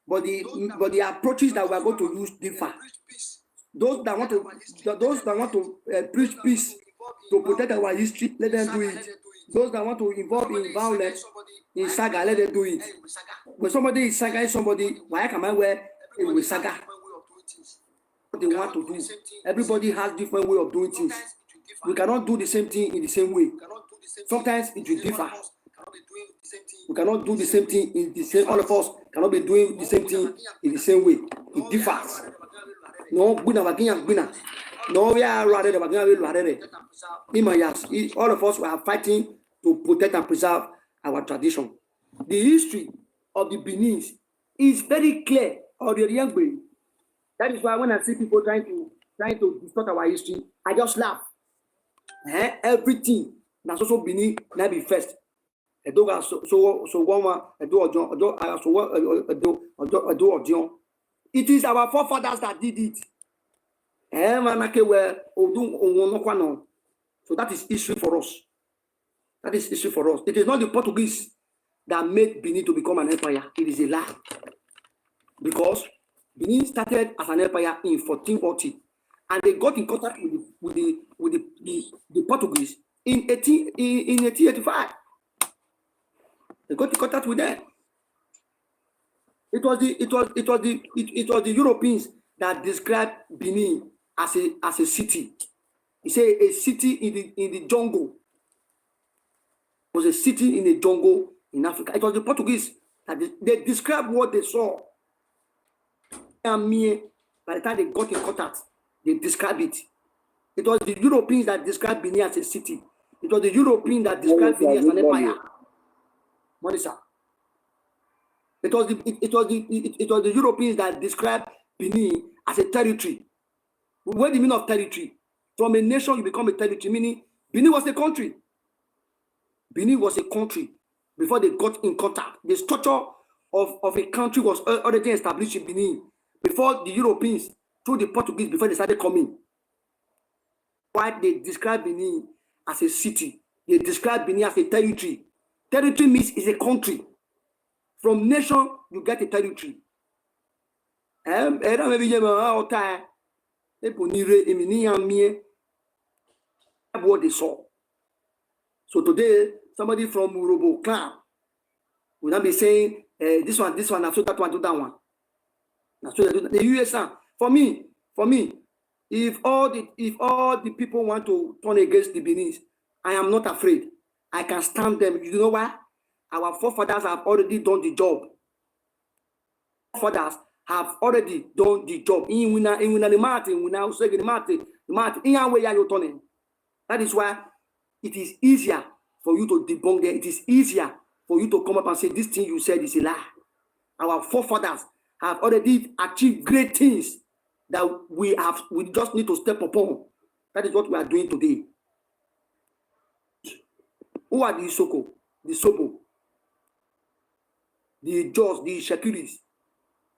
but the approaches that we are going to use differ. Those that want to preach peace to protect our history, let them do it. Those that want to involve in violence, in saga, let them do it. When somebody is saga somebody, why can I wear a saga? What they want to do. Everybody has different way of doing things. We cannot do the same thing in the same way. Sometimes it will differ. We cannot do the same thing in the same. All of us cannot be doing the same thing in the same way. It differs. No, no, we are rather. All of us are fighting to protect and preserve our tradition. The history of the Benin is very clear. Or the young way. That is why when I see people trying to distort our history, I just laugh. Everything that's also Benin now be first. It is our forefathers that did it. So that is history for us. That is history for us. It is not the Portuguese that made Benin to become an empire. It is a lie. Because Benin started as an empire in 1440, and they got in contact with the Portuguese in 1885. They got in contact with them. It was the Europeans that described Benin as a city. He said a city in the jungle. It was a city in the jungle in Africa. It was the Portuguese that they described what they saw. And me, by the time they got in contact, they described it. It was the Europeans that described Benin as a city. It was the Europeans that described Benin as an empire. What is that? It was the Europeans that described Benin as a territory. What do you mean of territory? From a nation, you become a territory, meaning Benin was a country. Benin was a country before they got in contact. The structure of a country was already established in Benin before the Europeans, through the Portuguese, before they started coming. Why they describe Benin as a city? They describe Benin as a territory. Territory means it's a country. From nation, you get a territory. What they saw. So today, somebody from Urobo clan will not be saying this one, so that one, do that one. So the Esan. For me, if all the people want to turn against the Benin, I am not afraid. I can stand them. You know why? Our forefathers have already done the job. Forefathers have already done the job. That is why it is easier for you to debunk them. It is easier for you to come up and say this thing you said is a lie. Our forefathers have already achieved great things that we just need to step upon. That is what we are doing today. Who are the Isoko, the Sobo, the Jaws, the Shakiris?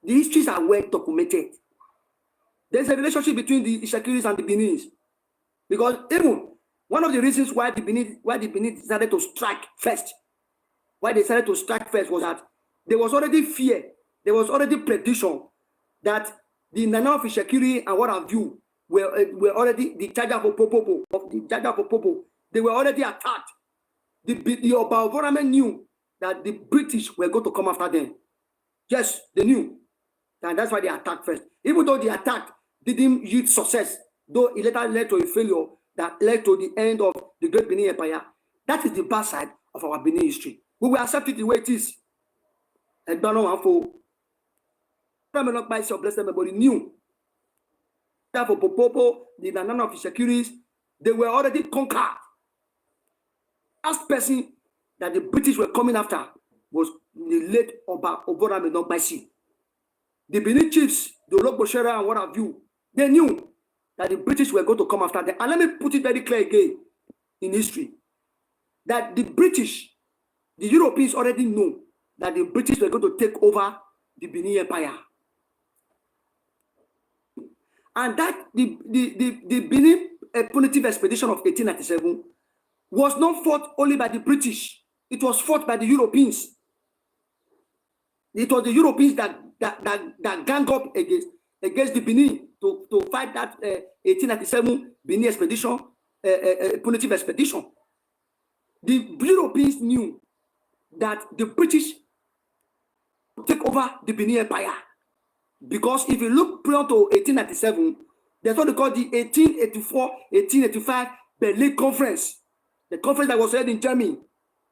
The histories are well documented. There's a relationship between the Shakiris and the Benin. Because even one of the reasons why the Benin decided to strike first, was that there was already fear, there was already prediction that the Nana of Shakiri and what have you were already the charger for Popo. They were already attacked. The Oba government knew that the British were going to come after them. Yes, they knew. And that's why they attacked first. Even though the attack didn't yield success, though it later led to a failure that led to the end of the Great Benin Empire, that is the bad side of our Benin history. We will accept it the way it is. And don't know how for not by so blessed everybody knew. For Popo, the Nana of the Shakiris, they were already conquered. Last person that the British were coming after was the late Oba Oborame Nogbaisi. The Benin chiefs, the Urobo and what have you, they knew that the British were going to come after them. And let me put it very clear again in history, that the British, the Europeans already know that the British were going to take over the Benin Empire. And that the Benin punitive expedition of 1897 was not fought only by the British. It was fought by the Europeans. It was the Europeans that that gang up against the Benin to fight that 1897 Benin expedition, punitive expedition. The Europeans knew that the British would take over the Benin Empire, because if you look prior to 1897, there's what they call the 1884-1885 Berlin Conference, the conference that was held in Germany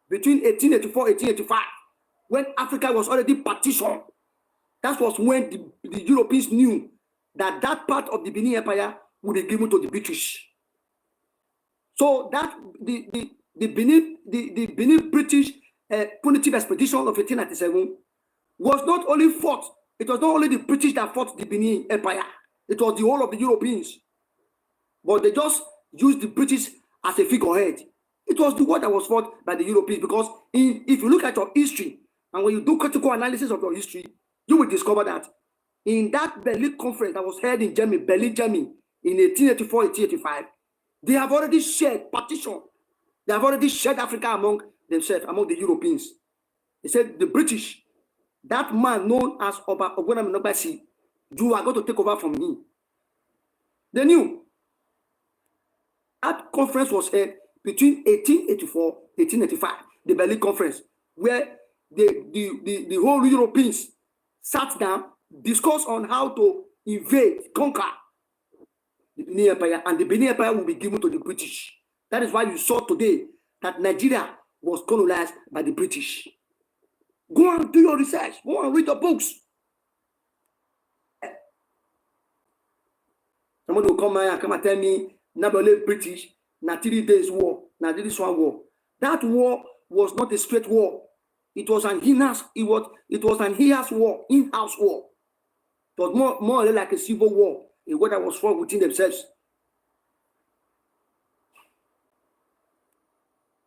between 1884 and 1885, when Africa was already partitioned. That was when the Europeans knew that that part of the Benin Empire would be given to the British. So that the Benin British punitive expedition of 1897 was not only fought. It was not only the British that fought the Benin Empire. It was the whole of the Europeans. But they just used the British as a figurehead. It was the war that was fought by the Europeans, because if you look at your history, and when you do critical analysis of your history, you will discover that in that Berlin conference that was held in Germany, Berlin, Germany, in 1884-1885, they have already shared partition. They have already shared Africa among themselves, among the Europeans. They said the British, that man known as Oba Ogunaminogbasi, you are going to take over from me. They knew. That conference was held between 1884-1885, the Berlin Conference, where the whole Europeans sat down, discussed on how to invade, conquer the Benin Empire, and the Benin Empire will be given to the British. That is why you saw today that Nigeria was colonized by the British. Go and do your research. Go and read the books. Somebody will come and tell me, never let British, na 3 days war, na this one war. That war was not a straight war. It was an in-house war, in-house war. It was more or less like a civil war, a war that was fought within themselves.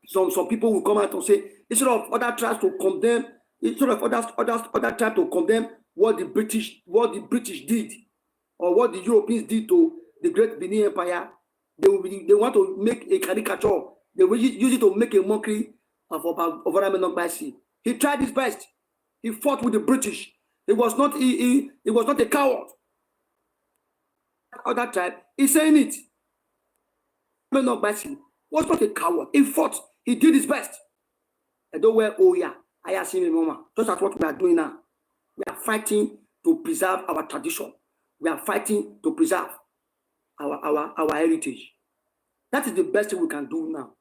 Some people will come out and say, instead of other tribes to condemn, other tribes to condemn what the British did, or what the Europeans did to the Great Benin Empire, they want to make a caricature. They will use it to make a mockery of Ogunaminogbasi. He tried his best. He fought with the British. He was not a coward. Other tribe is saying it. Ogunaminogbasi was not a coward. He fought. He did his best. I don't wear Oya. I ask him, Mama. Just as what we are doing now. We are fighting to preserve our tradition. We are fighting to preserve our heritage. That is the best thing we can do now.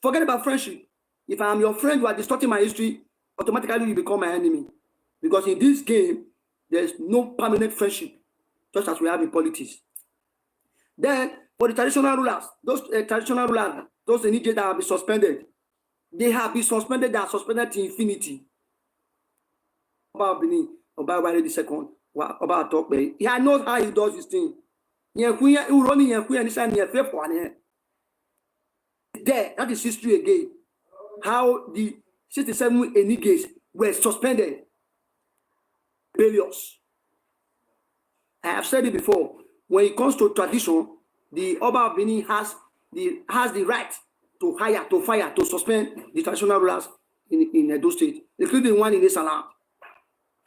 Forget about friendship. If I am your friend, you are distorting my history, automatically you become my enemy. Because in this game, there is no permanent friendship, just as we have in politics. Then, for the traditional rulers, those NEJs that have been suspended, they have been suspended, they are suspended to infinity. Oba Benin, Oba Wale II, Oba Atokbe, he knows how he does his thing. There, that is history again. How the 67 NEJs were suspended. Rebellious. I have said it before. When it comes to tradition, the Oba of Benin has the right to hire, to fire, to suspend the traditional rulers in Edo State, including one in Esan.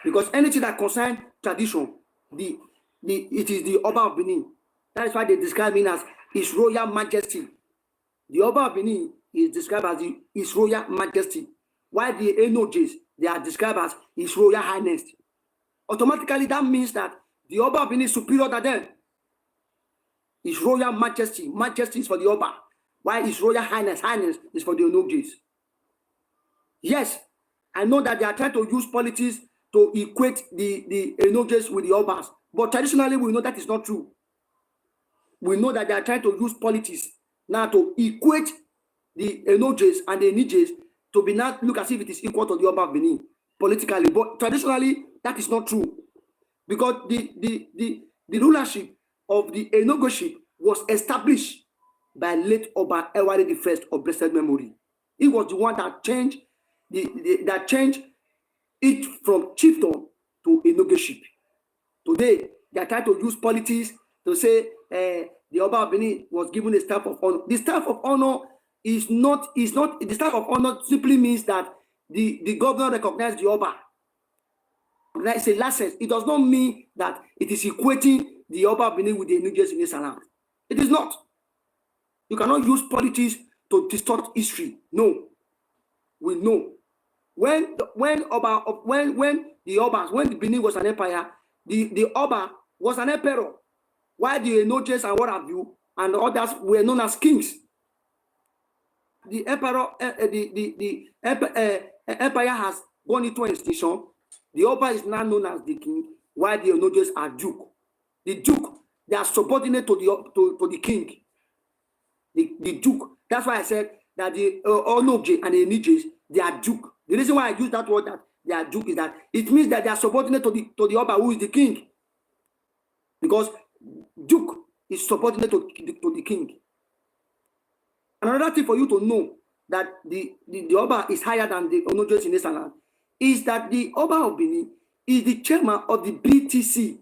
Because anything that concerns tradition, it is the Oba of Benin. That is why they describe him as His Royal Majesty. The Oba of Benin is described as His Royal Majesty, while the NOJs, they are described as His Royal Highness. Automatically, that means that the Oba of Benin is superior to them. His Royal Majesty, Majesty is for the Oba, while His Royal Highness, Highness is for the NOJs. Yes, I know that they are trying to use politics to equate the NOJs with the Obas, but traditionally we know that is not true. We know that they are trying to use politics now to equate the NOJs and the NEJs to be now look as if it is equal to the Oba of Benin politically, but traditionally that is not true, because the rulership of the Enogoship was established by late Oba Ewari I of blessed memory. He was the one that changed it from chiefdom to Enogoship. Today they are trying to use politics to say the Oba of Benin was given a staff of honor. The staff of honor is not the staff of honor simply means that the governor recognized the Oba. It's a license. It does not mean that it is equating the Oba of Benin with the Nuges in Esan. It is not. You cannot use politics to distort history. No. We know. When the Benin was an empire, the Oba was an emperor. While the Nuges and what have you and others were known as kings. The emperor, empire has gone into extinction. The Oba is now known as the king, while the Onojes are duke. The duke, they are subordinate to the king. The duke. That's why I said that the Onoje and the Enijes, they are duke. The reason why I use that word that they are duke is that it means that they are subordinate to the Oba, who is the king. Because duke is subordinate to the king. Another thing for you to know that the Oba is higher than the Onojes in Esan is that the Oba of Benin is the chairman of the BTC,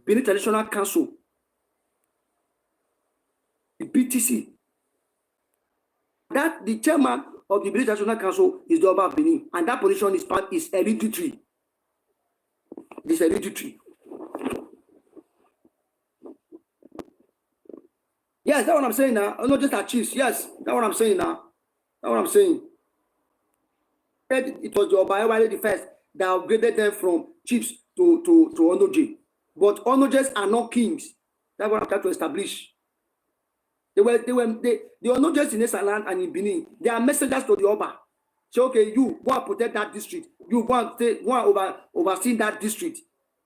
Benin Traditional Council. The BTC. That the chairman of the Benin Traditional Council is the Oba of Benin, and that position is hereditary. It's hereditary. Yes, that's what I'm saying now. Not just our chiefs. Yes, that's what I'm saying now. That's what I'm saying. It was the Oba the first that upgraded them from chiefs to Onoje. But Onojes are not kings. That's what I'm trying to establish. The Onojes in Esan and in Benin, they are messengers to the Oba. So okay, you go and protect that district. You go and oversee that district.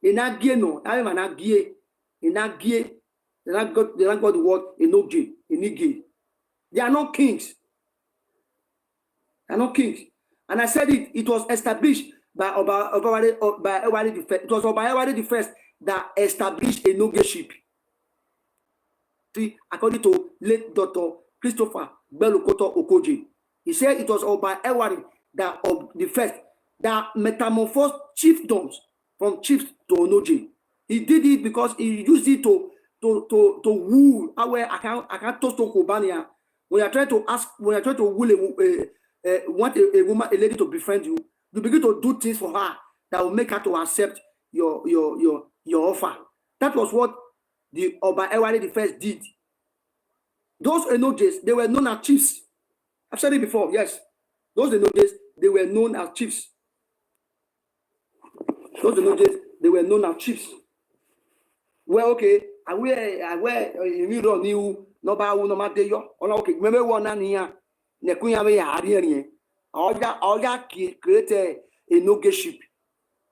In Agie, no, I am an Agie. In Agie, they not got the word Enoje, Enige. They are not kings. They are not kings. And I said it was established by Ewale the First. It was by Ewale the First that established a nogeship. See, according to late Dr. Christopher Belukoto Okoje, he said it was by Ewale that of the first that metamorphosed chiefdoms from chiefs to Onoje. He did it because he used it to woo. I can't toast to Kobania. When you're trying to woo want a woman, a lady to befriend you, you begin to do things for her that will make her to accept your offer. That was what the Oba Ewale the First did. Those Enojes, they were known as chiefs. I've said it before, yes. Those Enojes, they were known as chiefs. Those Enojes, they were known as chiefs. Well, okay, I wear you don't new no matter yo. Okay, remember one here. Nekunya we hari oya create a nogeship.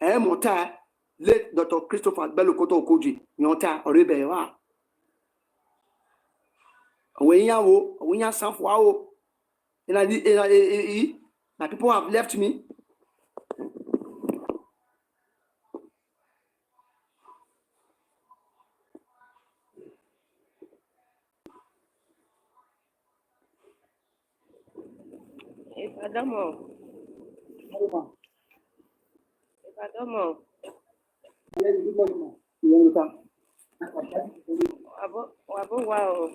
Mota let Dr. Christopher Belukoto Okoji nyota orebe wa. Wenya sanfo awo. Na people have left me. Adamo. Wow.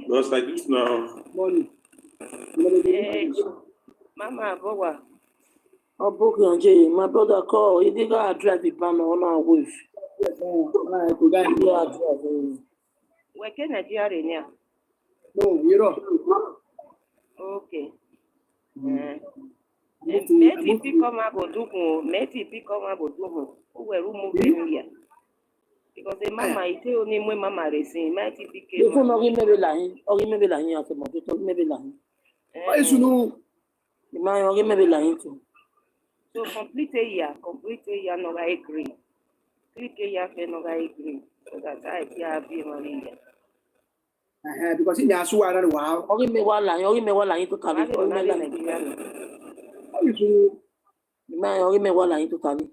Just like this now. Morning. Mama Abowa. My brother called. He did not address the ban on our wife. Where can I hear it? No, you know. Okay. Meti come up or do who were moving here. Because the mama is only when mama is saying, Meti became. You know, maybe lying at the moment, maybe lying. Why is you know? The man maybe lying too. So complete a year, no, I agree. Click a year, no, I agree. So that I be Maria. Because in the Asuara, wow. Only me one lying to Kali. How is you? The man only me one lying to Kali.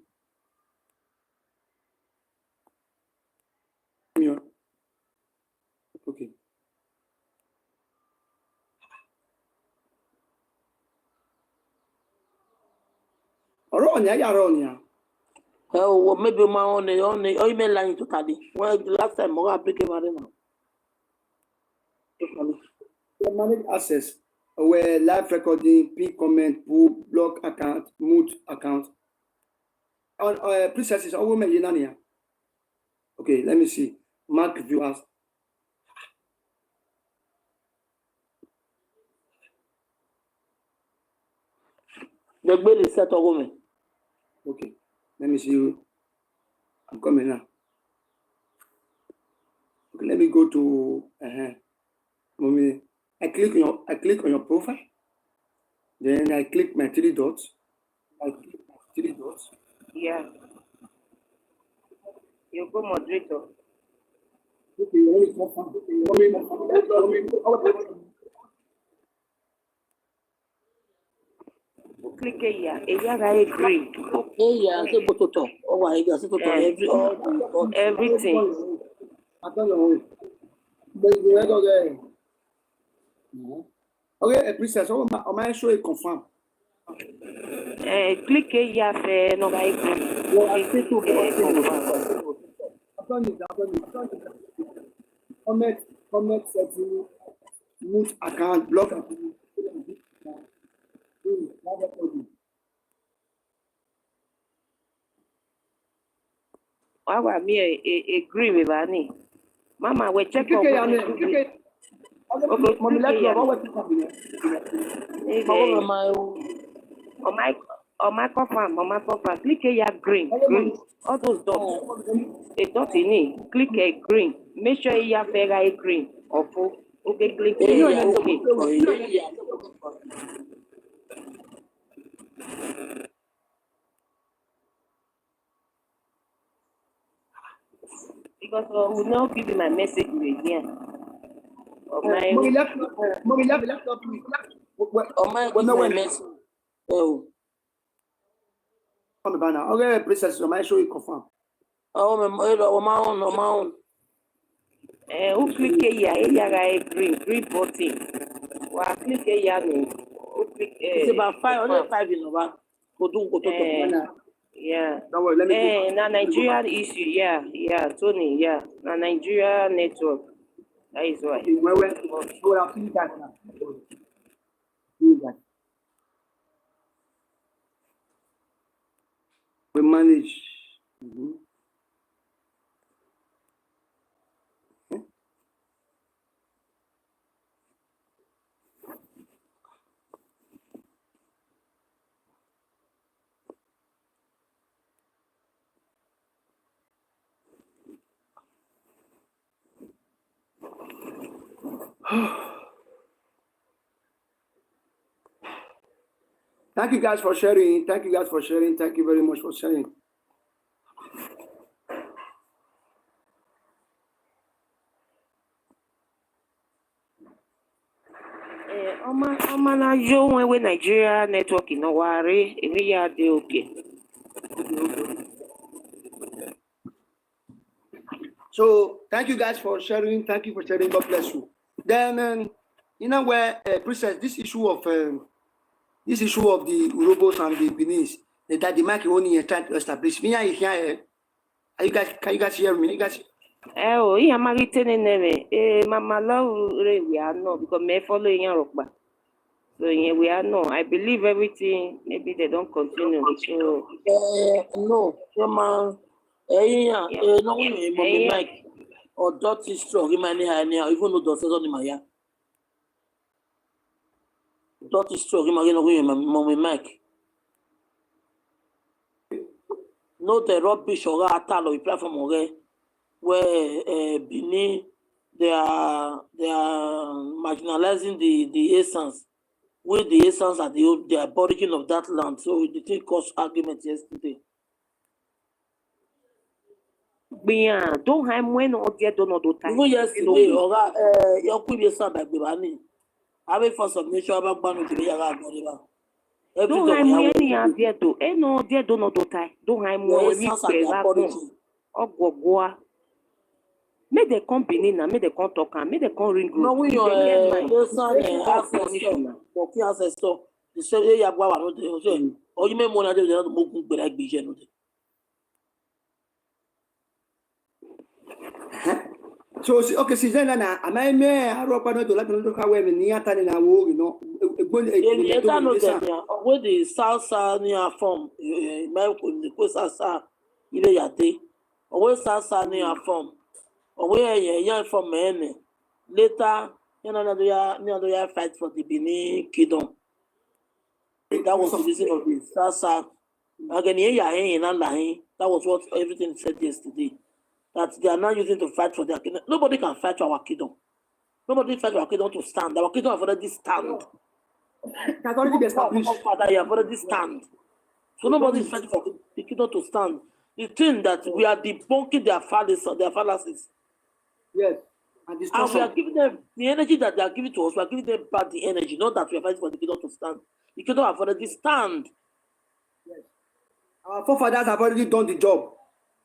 Yeah. Okay. Aronia. Oh, maybe my only email lying to Kali. Well, the last time I picked him out. Manage access. Where live recording, pin comment, pull, block account, mute account. On princesses, all women here. Okay, let me see. Mark viewers. The bill is set a woman. Okay, let me see you. I'm coming now. Okay, let me go to mommy. I click on your profile. Then I click my 3 dots. Yeah. You go moderator. Okay, let me confirm. Click here. Here I agree. Yeah, I say potato. Oh, I guess potato. Everything. Okay, princess, am I sure you confirm? Click here for no I agree. Comment setting, mute account, block account. Why me agree with Annie? Mama, we check out. Okay, Mommy, let me know what on my confirm. Click here green. All those dots. A dot in it. Click here green. Make sure you have very green. Or full. Okay, click here. Okay. Because we now give you my message again. Mommy, left up. Oh my goodness. Oh. Come now. Okay, princess, am I sure you confirm? Oh, my own. Who click here? Here green button. Well, click here. It's about 505 in the yeah. Don't worry, let me Na Nigerian issue, yeah, Tony, yeah. Na Nigeria network. That is why. Well, I'll see that now. We manage. Thank you guys for sharing. Thank you very much for sharing. Oma na yo when Nigeria network in worry, ya dey okay. So thank you guys for sharing. Thank you for sharing. God bless you. Then you know where princess, this issue of the Urobos and the Benis, that the market only trying to establish. Me, I hear. Can you guys hear me? You guys? Oh, yeah, married Mama love we are no because me follow in Europe. So yeah, we are no. I believe everything. Maybe they don't continue. So no, man. No, we Mike or dot is strong. Even though dot is on my ya. Dot is strong. Mommy Mike. No, the rubbish or atalo platform where Benin they are marginalizing the Esans. Where the Esans are the aborigine of that land. So the thing caused argument yesterday. Don't have when or get don't know time. Even yesterday, your previous son by Bibani. I wait for submission about Banu to be a don't have any idea to no dear don't know time. Don't have more or make the company now, make the come talk and make the come ring group. No, we your son ancestor. The story you have or you may want to do the book but like be So okay, si then na amai me aro pa no to la no ka we ni ata ni na wo no egbon Esan no get there. Where the salsa near form, my the salsa ile yate. Where salsa near form. Where ya from men. Later, do ya fight for the Benin Kingdom. That was the reason of the salsa. Again, that was what everything said yesterday. That they are not using to fight for their kingdom. Nobody can fight for our kingdom. Nobody fight for our kingdom to stand. Our kingdom have already stand. That's already been established. Father, you have already stand. So nobody is fighting for the kingdom to stand. The thing that we are debunking their fallacies. Yes. And we are giving them the energy that they are giving to us. We are giving them back the energy, not that we are fighting for the kingdom to stand. The kingdom have already stand. Yes. Our forefathers have already done the job.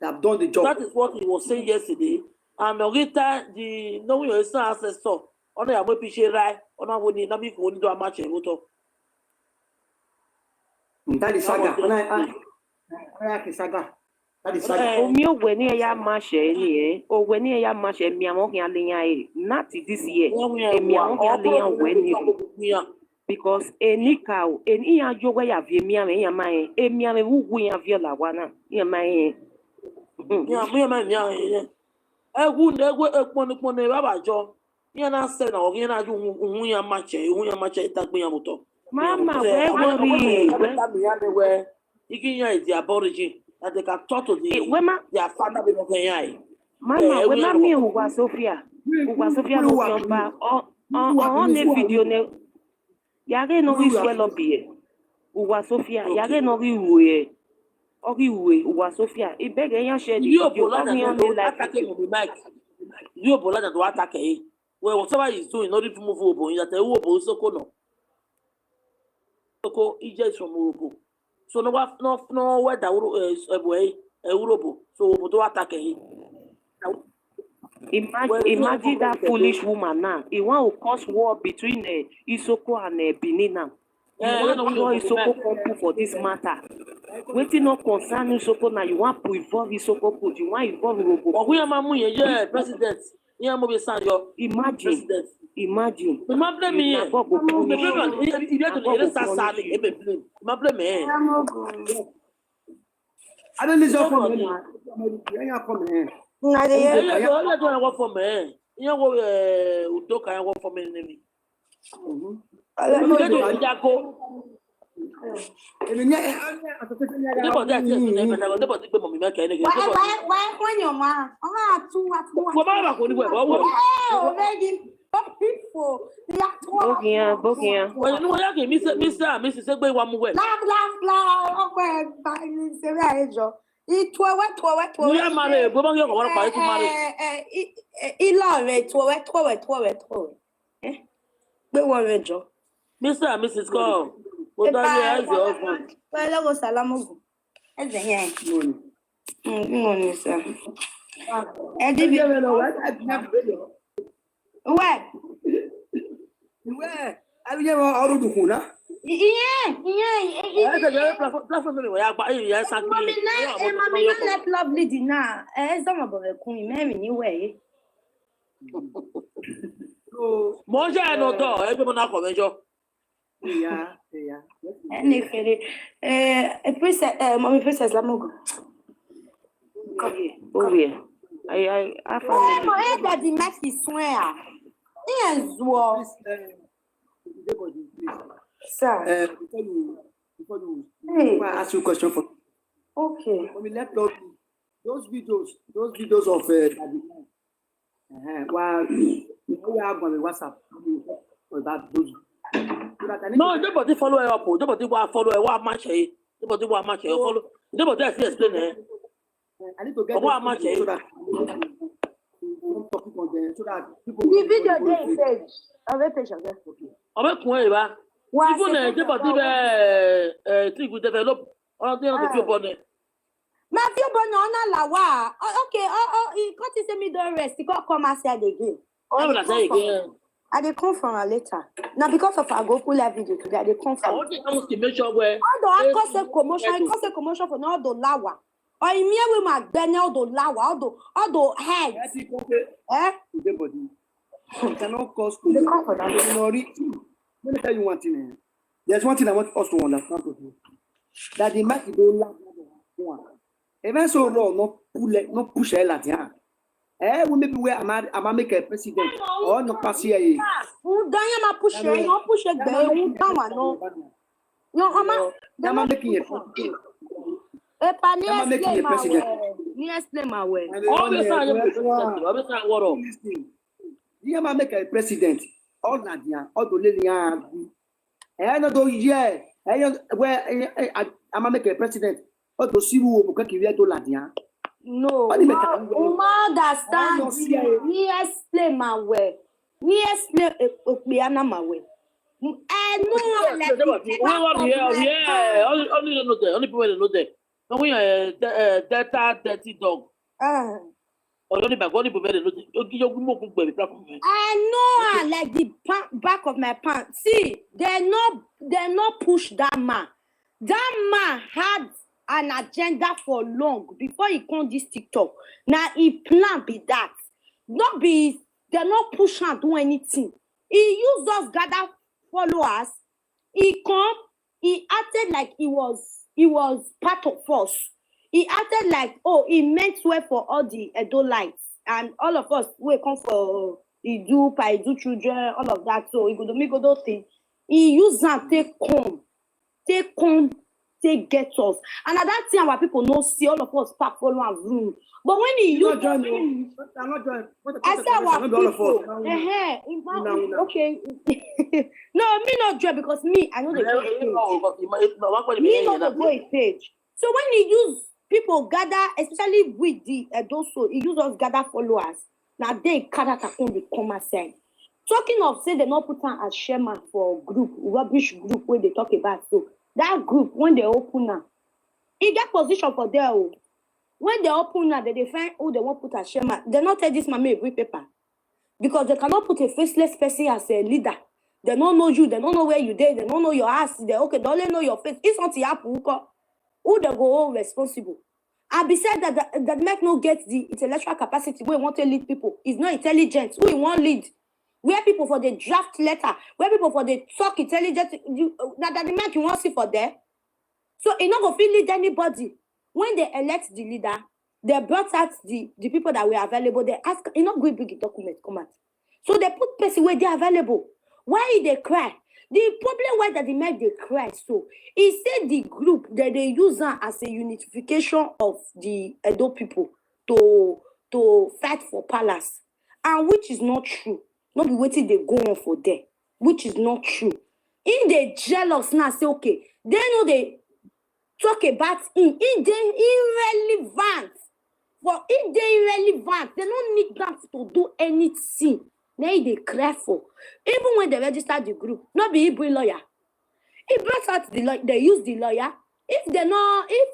They have done the job. That is what he was saying yesterday. And later, the knowing your son ancestor, only a way to right, on our winning, not be going to a match and motor. That is saga. Saga. That is saga. Omio when ya match any, or when ya match and Miamokia Linya, not this year. Miamokia when because any cow, any joga ya via my, a miame who we have viola one, ya my. I wouldn't upon a rabbi Joe. You are not saying, or you're not doing your match, that me a motor. Mama, where you can hear the aborigine that they can talk to their father with the Mama, when I knew was Sophia, who was Sophia on the video. Yage no we swell up here. Who was Sophia, Yage no we was Sophia. It beg a shed you attacking the mic. You are to attack a well, whatever he's doing, not to move over, that the Urobo so cool. So EJ from Urobo. So no where that is away a Urobo. So to attack a Imagine that foolish woman now. It want to cause war between Isoko and Benin now. You want to Isoko come for this matter. Waiting not concern Isoko now. You want to involve Isoko. You want to involve Urobo. We are Mamu, yeah, president. Yeah, Imagine. Imagine. My blame me. I don't listen from me. I don't work for me. You know what? Udoka I work for me. Mr. and Mrs. Cole. Eloghosa lamogo. Morning, sir. Where? I will never out of the Huna. Lovely dinner. Some of the queen, anyway. Monja no door, everyone not convention. Yeah. A princess, mommy princess Lamogo. Oh, yeah. I found it. That the match is swear. Yes, well. Sir. Before you ask you a question for. Okay. When we left those videos of while we have on the WhatsApp about those. No, nobody follow her up. Nobody will follow her. What match? Nobody will match her. Follow. Nobody has to explain her. I need to get what match? So that people. The video they said. Avec patient. Avec quoi il va? Even nobody think we develop. On the other bonnet. Matthew Bonona Lawa. Okay. He got his middle rest. He got come and say again. I they come from her later. Now because of our GoPro live video today, they come from. I want to make sure where. Although I cause a commotion for no the lawa. Or in me we ma bene all the lawa, all the heads. Eh? You cannot cause They come for that. Let me tell you one thing. There's one thing I want us to understand today. That the mic don't laugh. Even so wrong, not push a lot. We maybe where I'm make a president or no pass here. Who danya ma push it? No push it. Who down no? No, Mama. I'm making a president. Making a president. Explain my way. You make a president. All that, all the lady. I don't know, yeah. Where I'm make a president. All the civil will get to Ladia. No, Uma understand. Me explain my way. Me explain my way. I know. Yeah. Only know there. Only people know there. Don't we Delta dirty dog. Only people know there. I know, like the back of my pants. See, they not push that man. That man had an agenda for long before he come this TikTok. Now he plan be that. Not be they not push and do anything. He used us gather followers. He come, he acted like he was part of us. He acted like he meant well for all the Edolites and all of us we come for he do children, all of that. So he go to make those things. He use that take get us. And at that time, our people no see all of us pack follow and room. But when he used I said our people, okay. No, me not join because me, I know the page. Me not the boy page. So when he use people gather, especially with the Edoso, he use us gather followers. Now they gather on the comma side. Talking of say they not put on as chairman for group, rubbish group where they talk about so. That group, when they open now, he get position for there. When they open now, they find who they want put as chairman. They not tell this man a brief paper. Because they cannot put a faceless person as a leader. They don't know you, they don't know where you did, they don't know your ass, they only know your face. It's not happen. Who they go responsible. And besides that make no get the intellectual capacity where he want to lead people. He's not intelligent. Who he want lead? Where people for the draft letter, where people for the talk intelligent, that the man you want see for there. So he not go feel lead anybody. When they elect the leader, they brought out the people that were available. They ask, you not going to bring the document, come out. So they put person where they're available. Why they cry? The problem why that they make they cry. So he said the group that they use them as a unification of the Edo people to fight for palace, and which is not true. Not be waiting they go on for there, which is not true. In they jealous now say okay, they know they talk about in they irrelevant. For if they irrelevant, they don't need that to do anything. They cry for. Even when they register the group, not be Hebrew lawyer. He brought out the lawyer, they use the lawyer. If they know, if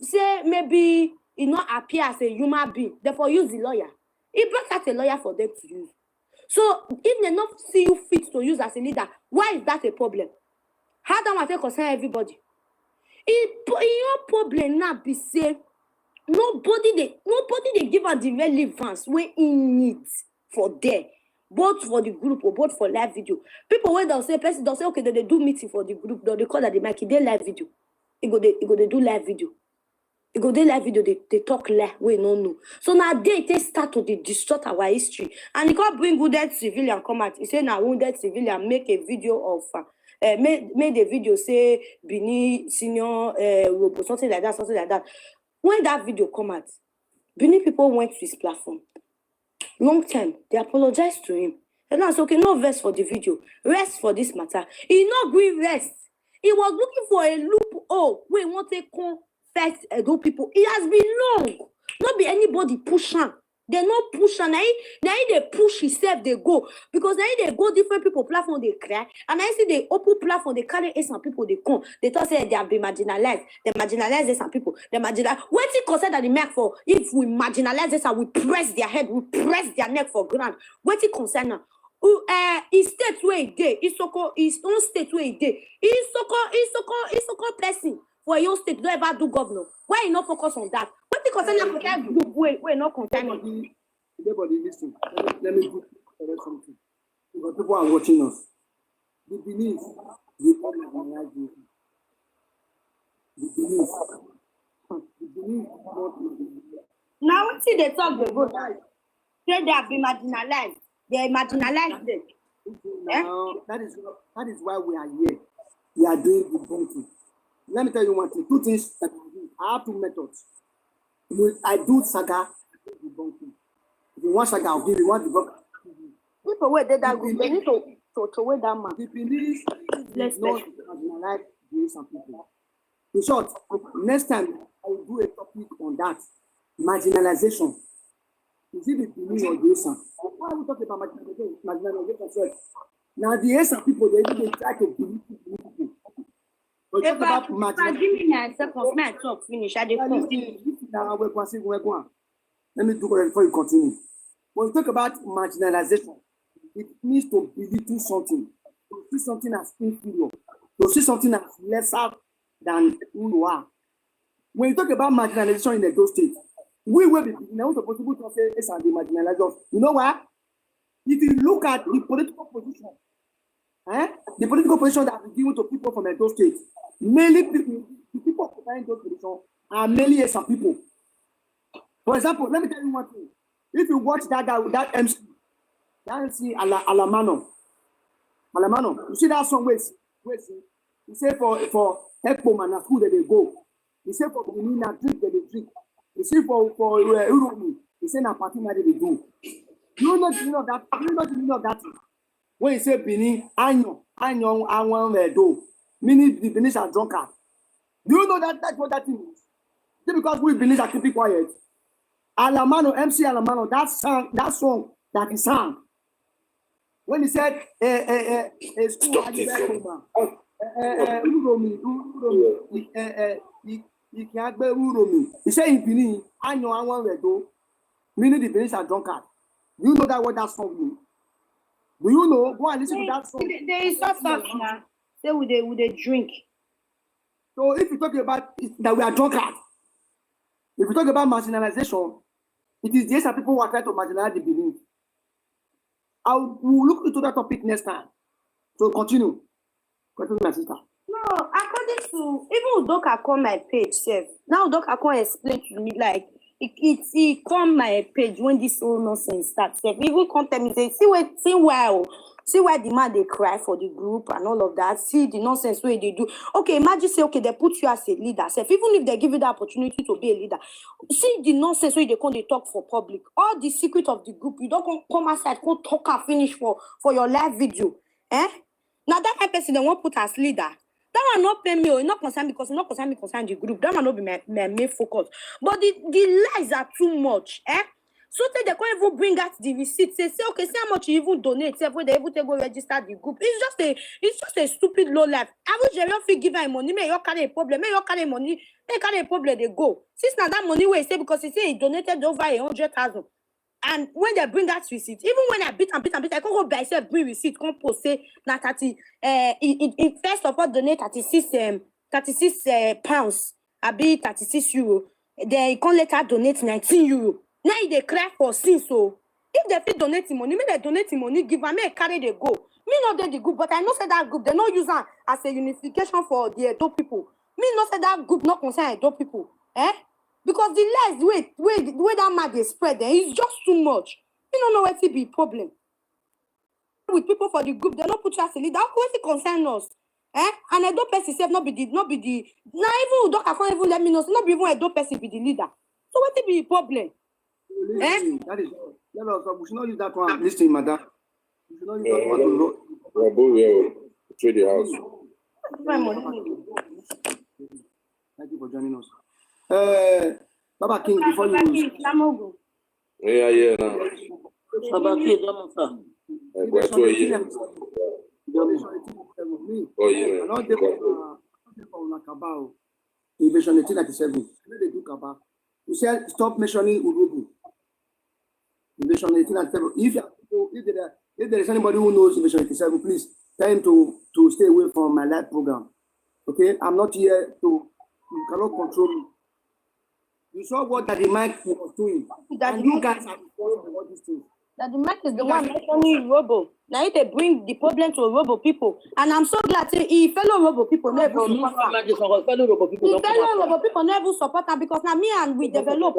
say maybe he not appear as a human being, therefore use the lawyer. He brought out a lawyer for them to use. So if they not see you fit to use as a leader, why is that a problem? How do I take concern everybody? Your problem now be say nobody they give her the relevance where in need for there, both for the group or both for live video. People when they'll say person they'll say okay they do meeting for the group, they call that they make it live video. They do live video. They go they live video, they talk live, we no. So now they start to distort our history. And he can't bring wounded civilian come out. He say now wounded civilian make a video of made a video say Bini senior Urobo, something like that. When that video come out, Bini people went to his platform. Long time, they apologized to him. And now it's okay, no rest for the video. Rest for this matter. He not going rest. He was looking for a loophole where he wanted to confess Edo people. It has been long. Not be anybody push him. They not push and now they push himself, they go. Because now they go different people platform, they cry. And I see they open platform, they carry some people, they come. They talk say they have been marginalized. They marginalize some people. They marginalize. What it consider that the make for if we marginalize this and we press their head, we press their neck for ground. What it concern now? His state where he dey, his own state where he dey. His so-called person for your state, don't ever do governor. Why you not focus on that? What the concern of that group where not concern? Everybody listen. Let me do something. Because people are watching us. The belief we all recognize you. The belief. The belief Now what see they talk the good. Say they have been marginalized. They marginalized them. Now, that is why we are here. We are doing the bunking. Let me tell you one thing. Two things that I do. I have two methods. I do saga, I do debunking. If you want saga, I'll give you. Want debunk? People where they that good, they need to away that man. The police Let's is not marginalize some people. In short, next time I will do a topic on that marginalization. Is it the police or the Esan? Why are we talking about marginalization? Now the Esan people, they even try to believe people. But talk about marginalization. Give me a second, may I talk finish? I dey continue. Let me do it before you continue. When we talk about marginalization, it means to belittle something, to see something as inferior, to see something as lesser than who you are. When you talk about marginalization in Edo State, we will be now possible to say Esan the marginalized. You know what? If you look at the political position, the political position that is given to people from Edo State, mainly the people occupying those positions are mainly Esan people. For example, let me tell you one thing. If you watch that guy with that MC Alamano, you see that song where he say for Ekpo man, school that they go. He say for Benin drink that they drink. He say for Urobo, he say na party that they do. You know the meaning of that. You know the meaning of that. When he say Benin, Anyo, do. Meaning the Benin are drunkard. Do you know that that's what that thing is? Just because we Benin are keeping quiet. Alamano, MC Alamano, that song that he sang. When he said, school, he said in Benin, I know I want to do, meaning the Benin are drunkard. Do you know that what that song means? Do you know? Go and listen to that song. There is such now. Say with a drink. So if you talk about that we are drunkard, if you talk about marginalization, it is just that people who are trying to marginalize the belief. I will look into that topic next time. So continue. Continue, my sister. No, according to even Udoka come my page, sef. Now Udoka come explain to me like it come my page when this whole nonsense starts. Sef. Even come tell me say see why the man they cry for the group and all of that. See the nonsense way they do. Okay, imagine say okay they put you as a leader. Sef. Even if they give you the opportunity to be a leader, see the nonsense way they come they talk for public. All the secret of the group you don't come outside come talk and finish for your live video. Now that kind of person they won't put as leader. That one not pay me or not concern because not concern me concern the group. That one not be my main focus. But the lies are too much. So they can't even bring out the receipt. Say okay, see how much you even donate. Say when they able to go register the group. It's just a stupid low life. I wish you don't give her money. May you carry a problem. May you carry money. May carry a problem. They go. Since now that money where say because he say he donated over 100,000. And when they bring that receipt, even when I beat, I can't go by myself bring receipt, come post say na 30 in first of all donate 36 pounds, I be 36 euro. Then you can't later donate 19 euro. Now they cry for sin. So if they fit donate money, may they donate money, give and may carry they go. Me not the group, but I know say that group, they not use that as a unification for the Edo people. Me not say that group not concern Edo people. Because the lies, the way that man they spread there is just too much. You don't know what to be problem. With people for the group, they don't put you as a leader. How can it concern us? And Edo person self not be the now even Udoka can't even let me know. So not be even Edo person be the leader. So what it be the problem? That is we should not use that one. Listen, madam. We should not use that one to know. Trade the house. Thank you for joining us. Baba King, before you Yeah, now. Baba King, don't sir. Oh, yeah. I don't take on Invasion 1897. They do Kaba. You said stop mentioning Urobo. Invasion 1897. If there is anybody who knows Invasion 87, please tell him to stay away from my live program. Okay, I'm not here to You cannot control me. You saw what Daddy Mike was doing. And you guys are following all these things. Daddy Mike is the one mentioning Urobo. Now they bring the problem to Urobo people. And I'm so glad he fellow Urobo people never support her. Fellow Urobo people never support her because now me and we develop.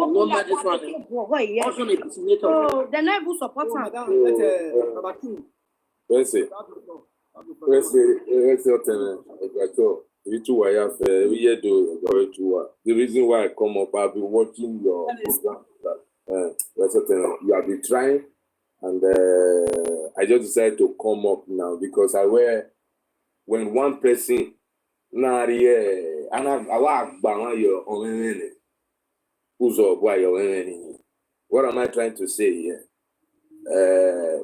So they never support her. Let's say, the reason why I come up, I've been watching your program. You have been trying, and I just decided to come up now because when one person, what am I trying to say here?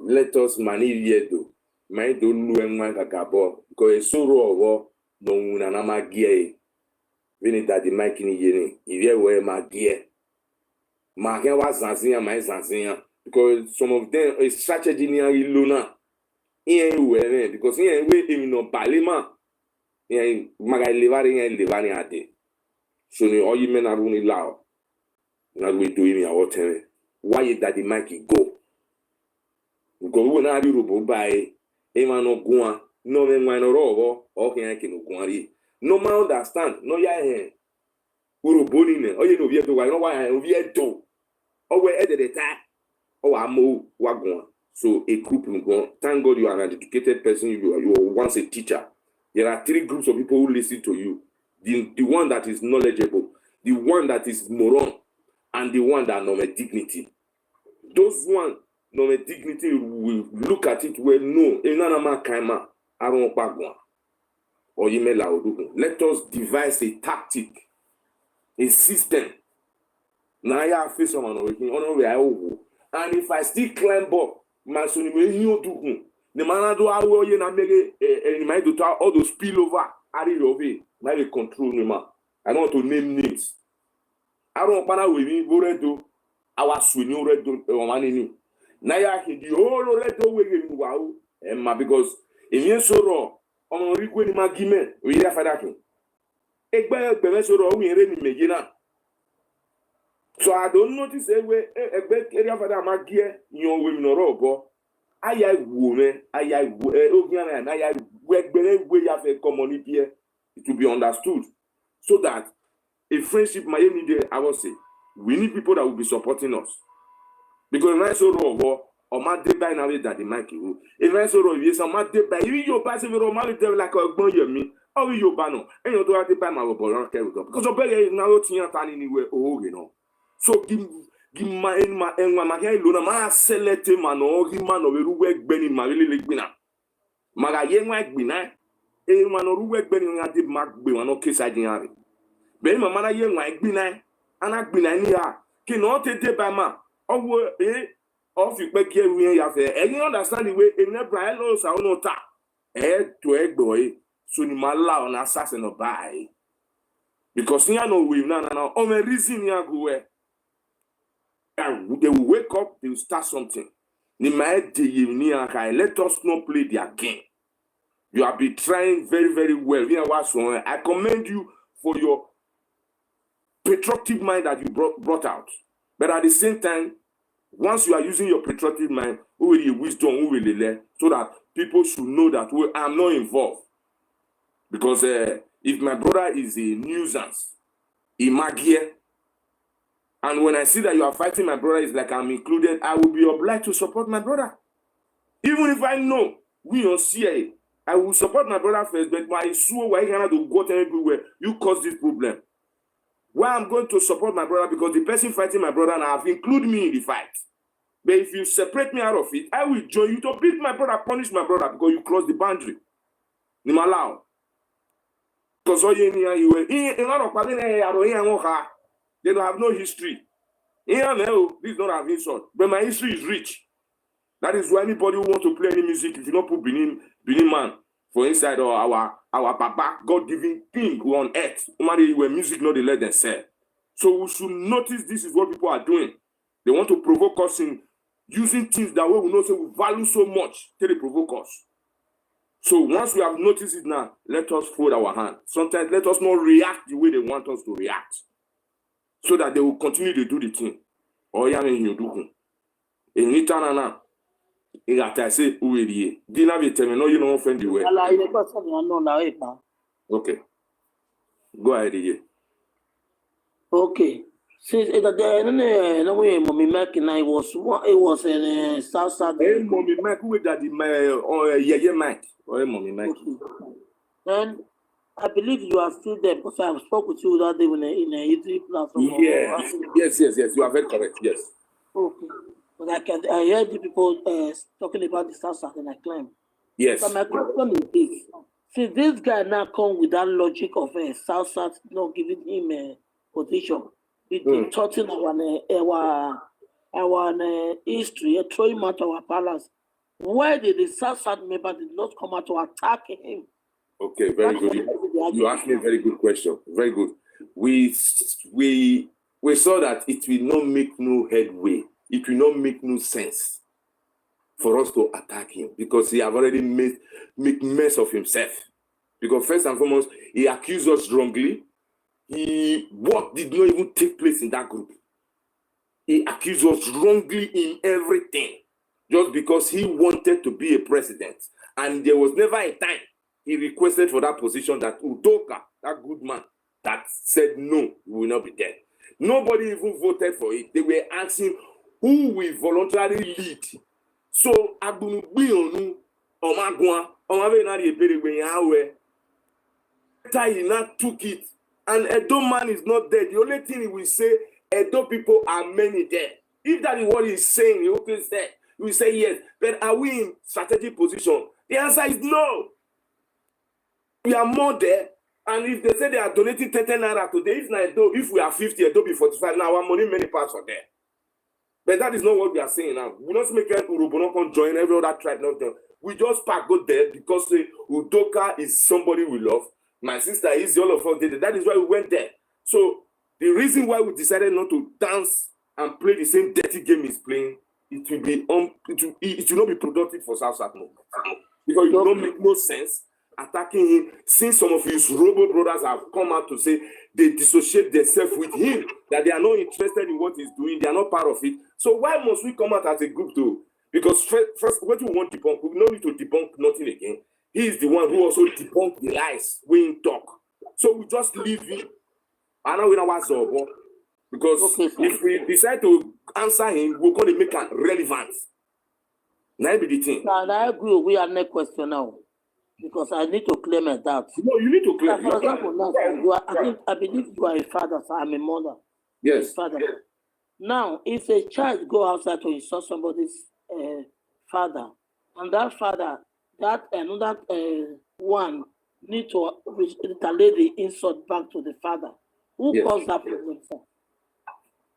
Let us manage do. My don't know when kakabo because it's so raw. No una na magie. We need that the mic in yeni. If you wear magie, magie was zanzia, my zanzia. Because some of them is strategy near Luna. Here because here we in no palima. Here magai living ate. So ni all you men are running loud. Not we doing me our time. Why is that the mic go? Because we na Urobo by Emma no guan. No men wine or okay, I can no man understand. No, ya Urobo ni ne. Oh, you know, we have to. I know why we have to. Oh, we at the time. Oh, I'm more wagon. So a group will go. Thank God you are an educated person. You are once a teacher. There are 3 groups of people who listen to you. The one that is knowledgeable, the one that is moron, and the one that knows dignity. Those one knows dignity will look at it well. No, kaima. Or let us devise a tactic, a system. Now I face someone working on where I go. And if I still climb up, my son will hear to the man do I will you make and my do all those spillover. I did over. Now they control me, man. I don't want to name names. I don't want with me. Go redo. I was swinging redo. One now I can the whole redo way. Wow, and because if you so raw. On request my gimme, we have a dating. So I don't notice a way a big area for that my gear, your women or robo. I woman, I work way of a community to be understood. So that a friendship Miami day, I will say, we need people that will be supporting us. Because when I so raw, or my day by now that the mic you. If I saw you, some my day by you passive romantic like a boy, me, or you bano, and you do have to buy my boy, because a better is now anywhere, oh, you know. So give my luna, my select man, or him man of a work benny, my really bina. Magayen like bina, a man or work benny at the mark, be one okay side in Harry. Ben, my man, I young like bina, and I bina near, cannot take by ma, or of you make here we have and you understand the way in the Brian knows how no tap. To egg boy, so you might allow an assassin or buy. Because you know we no on a reason you go where they will wake up, they will start something. Let us not play their game. You have been trying very, very well. I commend you for your patriotic mind that you brought out. But at the same time, once you are using your patriotic mind, who will your wisdom, who will learn, so that people should know that I'm not involved. Because if my brother is a nuisance, he might hear. And when I see that you are fighting my brother, it's like I'm included, I will be obliged to support my brother. Even if I know we don't see it, I will support my brother first, but my sure why cannot go everywhere, you cause this problem. Why I'm going to support my brother because the person fighting my brother and have included me in the fight. But if you separate me out of it, I will join you to beat my brother, punish my brother because you cross the boundary. Nimalao. Because all you were in a lot of they don't have no history. This is not have insult, but my history is rich. That is why anybody who wants to play any music, if you don't put Benin man for inside or our papa, God-given king on earth, where music not they let them sell. So we should notice this is what people are doing. They want to provoke us in using things that we know say we value so much till they provoke us. So once we have noticed it now, let us fold our hand. Sometimes let us not react the way they want us to react, so that they will continue to do the thing. Or ya me do. In Itana, in that I say, "Uwe Dina be tell me no, you don't offend the way." Okay, go ahead, yeah. Okay. Since it no way, mommy Mac and I was in South Side. Hey, mommy Mac, who is that? Yeah, Mac. Or mommy Mac. Then I believe you are still there because I spoke with you that day in a YouTube platform. Yes. You are very correct. Yes. Okay. But I heard the people talking about the South Side and I claim. Yes. So my question is this: since this guy now come with that logic of South Side not giving him a position, it's touching our history, throwing him out of our palace. Why did the South Side member did not come out to attack him? Okay, very good. You asked me a very good question. Very good. We saw that it will not make no headway. It will not make no sense for us to attack him because he have already made mess of himself. Because first and foremost, he accused us wrongly. What did not even take place in that group. He accused us wrongly in everything, just because he wanted to be a president. And there was never a time he requested for that position that Udoka, that good man, that said no, he will not be there. Nobody even voted for it. They were asking who will voluntarily lead. So Agbunugbionu, Omagwa, Omabenari Eberewe, he not took it. And Edo man is not there. The only thing he will say, Edo people are many there. If that is what he's saying, he opens there. He will say yes. But are we in strategic position? The answer is no. We are more there. And if they say they are donating 10 naira today, if we are 50, Edo be 45, now our money many parts are there. But that is not what we are saying now. We not make Urobo not come join every other tribe. Not them. We just go there because Udoka is somebody we love. My sister is all of us did. That is why we went there. So the reason why we decided not to dance and play the same dirty game he's playing, it will not be productive for South South movement. Because it will not make no sense attacking him, since some of his Urobo brothers have come out to say they dissociate themselves with him, that they are not interested in what he's doing, they are not part of it. So why must we come out as a group too? Because first what we want to debunk, we don't need to debunk nothing again. He is the one who also debunked the lies we talk. So we just leave him. I know we know what's up. Because if we decide to answer him, we're going to make it relevant. Now be the thing. Now I agree. We are next question now. Because I need to claim a doubt. No, you need to claim. For example, now, I believe you are a father, so I'm a mother. Yes. Father. Yes. Now, if a child go outside to insult somebody's father, and that father, that another one need to retaliate the insult back to the father. Who caused that problem, sir?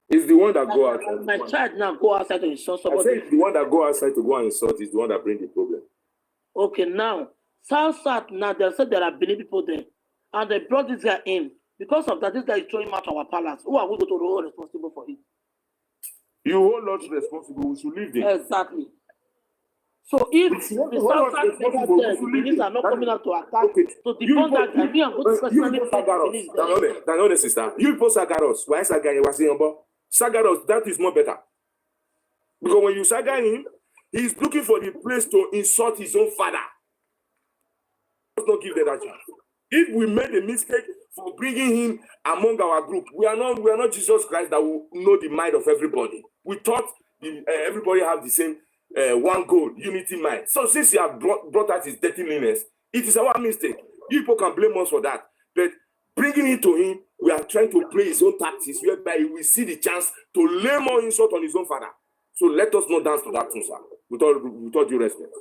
It's the one that go outside. My child now go outside to insult somebody. I say it's the one that go outside to go and insult is the one that bring the problem. Okay, now South now they said there are many people there, and they brought this guy in because of that. This guy is throwing him out of our palace. Who are we going to hold responsible for it? You hold not responsible. We should leave them. Exactly. So if the South Benin are not coming out to attack, to defend that guy, me and go to personally That's sister. You people Sagaros. Why Saga was saying about Sagaros? That is more better. Because when you Saga him, he is looking for the place to insult his own father. Let's not give them that chance. If we made a mistake for bringing him among our group, we are not Jesus Christ that will know the mind of everybody. We thought everybody have the same one goal, unity mind. So since you have brought out his dirtiness, it is our mistake. People can blame us for that. But bringing it to him, we are trying to play his own tactics, whereby we see the chance to lay more insult on his own father. So let us not dance to that tune, sir. With all due respect.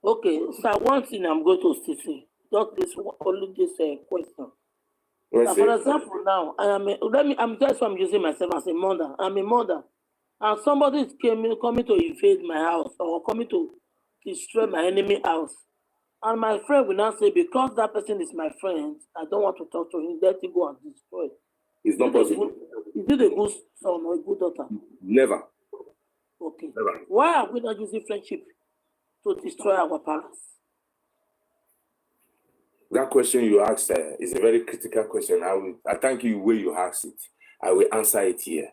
Okay, sir, one thing I'm going to say, not this only this question. Now, for example, now I'm using myself as a mother. I'm a mother, and somebody is coming to invade my house or coming to destroy my enemy house, and my friend will now say, because that person is my friend, I don't want to talk to him. Let him go and destroy. It's not possible. Is it a good son or a good daughter? Never. Okay. Never. Why are we not using friendship to destroy our palace? That question you asked is a very critical question. I thank you the way you asked it. I will answer it here.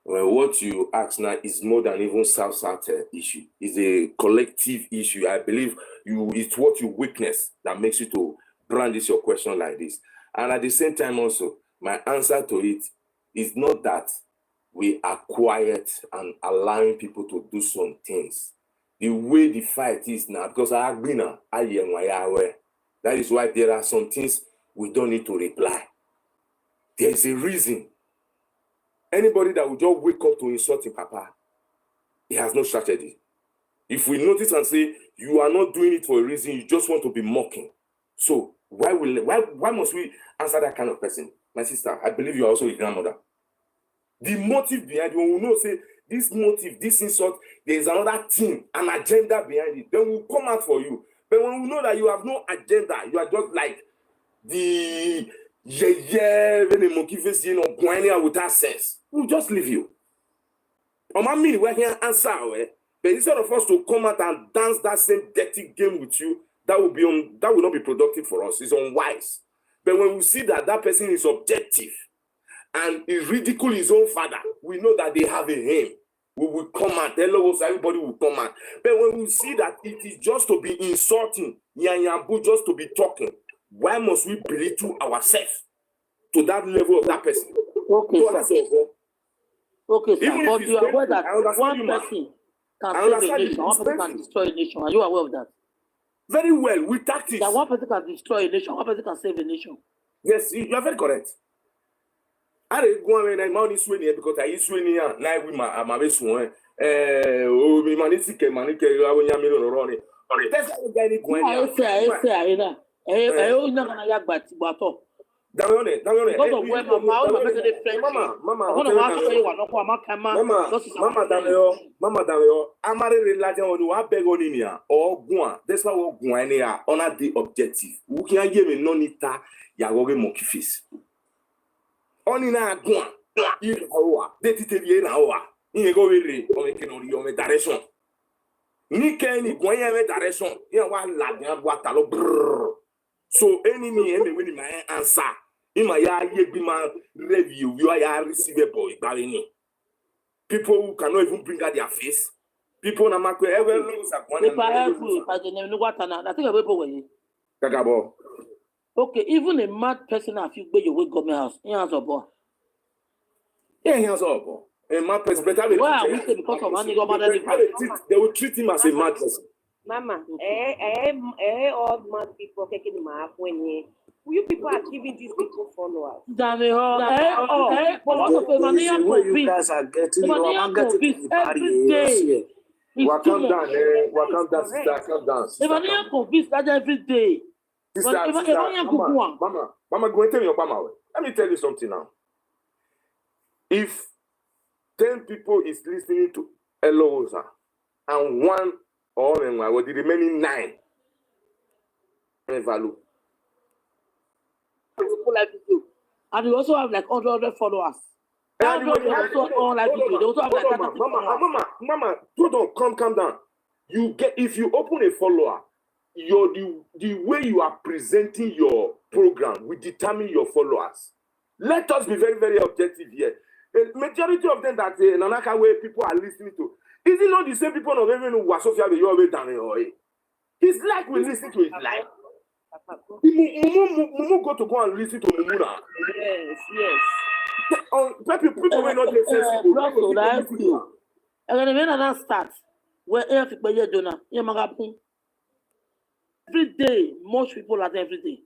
Well, what you ask now is more than even South-South issue. It's a collective issue. I believe it's what you witness that makes you to brandish your question like this. And at the same time also, my answer to it is not that we are quiet and allowing people to do some things. The way the fight is now, because I agree now, that is why there are some things we don't need to reply. There is a reason. Anybody that will just wake up to insult him, Papa, he has no strategy. If we notice and say, you are not doing it for a reason, you just want to be mocking. So why must we answer that kind of person? My sister, I believe you are also a grandmother. The motive behind it, when we know, say, this motive, this insult, there is another thing, an agenda behind it, then we'll come out for you. But when we know that you have no agenda, you are just like the when a monkey face, going out without sense, we'll just leave you. We're here answer, but instead of us to come out and dance that same dirty game with you, that will not be productive for us. It's unwise. But when we see that that person is objective and he ridicule his own father, we know that they have a aim. We will come out. Eloghosa, everybody will come out. But when we see that it is just to be insulting, just to be talking, why must we belittle ourselves to that level of that person? Okay, So sir. Okay, sir. Even But if you are it's aware that I one understand you, person I can save a understand nation, one person can destroy a nation. Are you aware of that? very well with tactics. That one person can destroy a nation, one person can save a nation. Yes, you are very correct. I didn't go and I'm only swinging because I used swinging now with my swing. We managed to get money. That's how we get it going. Mama Dario, Amare Lajan on what beg on in here or Guan. That's why we're going on at the objective. We can give me no nita Yagoge Mokifis. Only now Guan, you are, they did it hour. In go really or making on your direction. Nika any Guayame direction. You want Lagan Watalo. So enemy and winning my answer. In my review, you are receivable. People who cannot even bring out their face. People na makwe ever lose at one. Okay, even a mad person if you go your government house, he has a boy. Yeah, he has a boy. A mad person, but why are we saying because of money they will treat him as a mad person. Mama, all mad people taking him up when you people are giving these people followers. But you guys are getting every day. Welcome down, sister. Come down. If convinced that every day. Mama, go and tell me your mama. Let me tell you something now. If 10 people is listening to Eloghosa and one or the remaining 9 value. And we also have like 100 followers. They also have like Mama, hold on, calm down. If you open a follower, the way you are presenting your program will determine your followers. Let us be very, very objective here. The majority of them that Nanaka way people are listening to, is it not the same people not even know what Sophia you always done? His life will listen to his life. Mumu go to go and listen to Mumuna. Yes. People will not get sensible. And then when that starts, where everybody donor, every day, most people are there every day.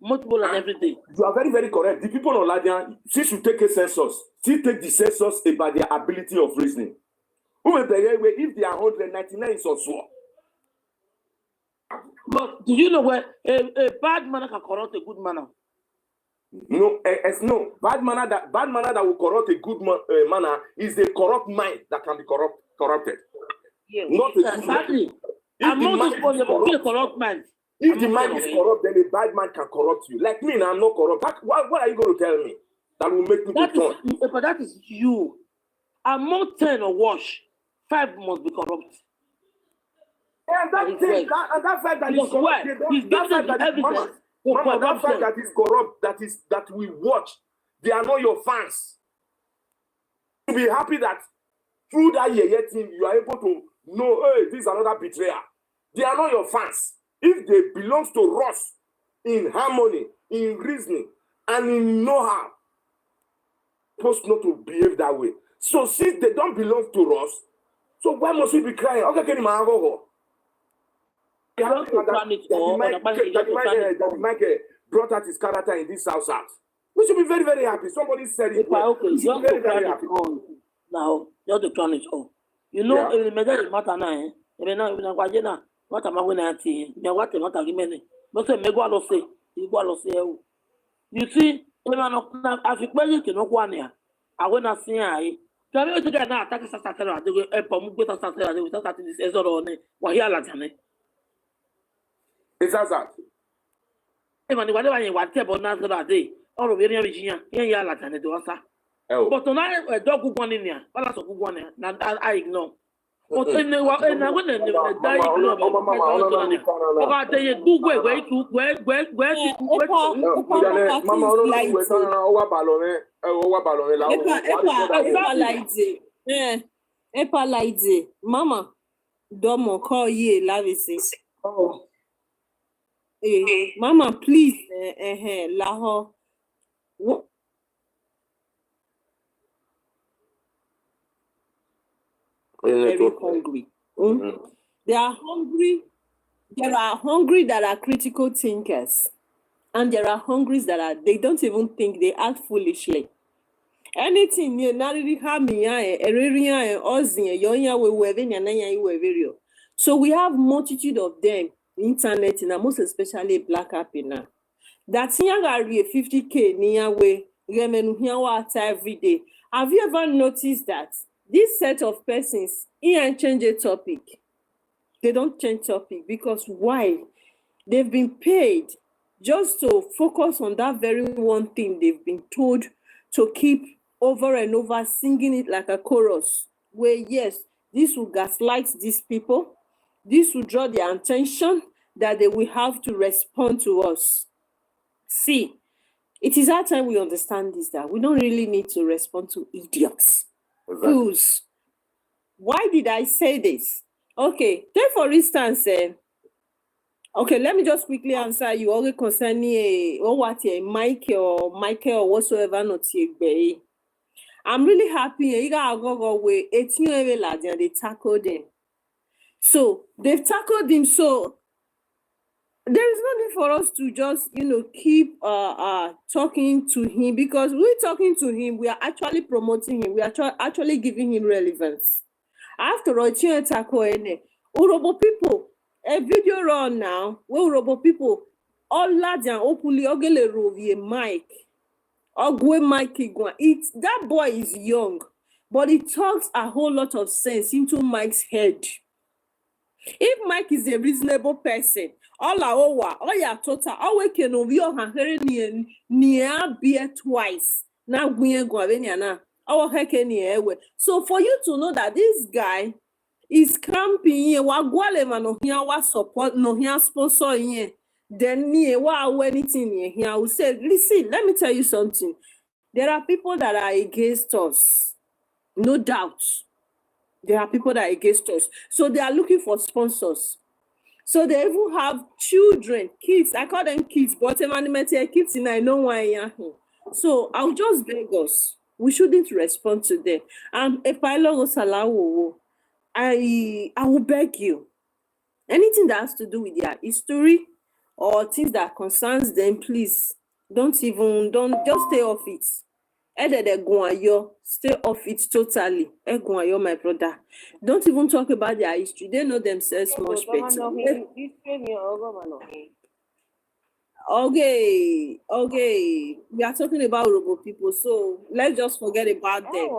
Most people are every day. You are very, very correct. The people on Ladian, since you take a census, still take the census about their ability of reasoning. If they are 199 is also. But do you know where a bad manner can corrupt a good manner? No, no. Bad manner that will corrupt a good manner is the corrupt mind that can be corrupted. Yeah, not exactly. And most people will corrupt mind. If the mind is corrupt, then a bad man can corrupt you. Like me, now I'm not corrupt. What are you going to tell me that will make me to turn? But that is you. Among 10 or wash, 5 must be corrupt. And that fact that is corrupt, he's giving them the evidence Mama, that fact that is corrupt, that we watch, they are not your fans. You be happy that through that thing, you are able to know, hey, this is another betrayer. They are not your fans. If they belong to us in harmony, in reasoning, and in know-how, supposed not to behave that way. So since they don't belong to us, so why must we be crying? Okay, can you that Mike brought out his character in this house. We should be very, very happy. Somebody said it. Okay, we should be very, very happy. Now, you're the crown it all. You know, it matter now. What am I going to say? What am I going to but say, you see, I feel better to know one year. I want to see I. Can you get now? Attack Sasatera, they will help with Sasatera, they will start this Ezor or here Latane. It's that. Even whatever you want to about that day, or of any Virginia, here Latane to us. But tonight, a dog who won in here, but that's a good one, and I ignore. But in the die, Mama, domo call ye lavisi. Oh, Mama, please, laho. Very hungry. They are hungry. There are hungry that are critical thinkers, and there are hungry that they don't even think, they act foolishly. Anything you narrowly have me, so we have multitude of them internet and most especially black app now. That's 50K near way every day. Have you ever noticed that this set of persons change a topic? They don't change topic because why? They've been paid just to focus on that very one thing they've been told to keep over and over, singing it like a chorus, where yes, this will gaslight these people, this will draw their attention that they will have to respond to us. See, it is our time we understand this, that we don't really need to respond to idiots. Fools. Why did I say this? Okay, take for instance, okay, let me just quickly answer you all concerning Michael or whatsoever not be. I'm really happy you got go away 18 lads and they tackled him. So they've tackled him, so there is no need for us to just keep talking to him, because we're talking to him, we are actually promoting him, we are actually giving him relevance. After all, Urobo people, a video run now, where Urobo people, all lads and openly ogele rovie Mike. Ogwe Mike Igwan. That boy is young, but he talks a whole lot of sense into Mike's head. If Mike is a reasonable person, all ya total, always can be on near beer twice. Now we ain't going na. So for you to know that this guy is cramping, wa support, no sponsor, then anything here, I will say, listen, let me tell you something. There are people that are against us, no doubt. There are people that are against us. So they are looking for sponsors. So they even have children, kids. I call them kids, but kids and I know why. So I'll just beg us. We shouldn't respond to them. And if I will beg you. Anything that has to do with their history or things that concerns them, please don't just stay off it. Stay off it totally. My brother. Don't even talk about their history. They know themselves much better. Okay. We are talking about Urobo people, so let's just forget about them.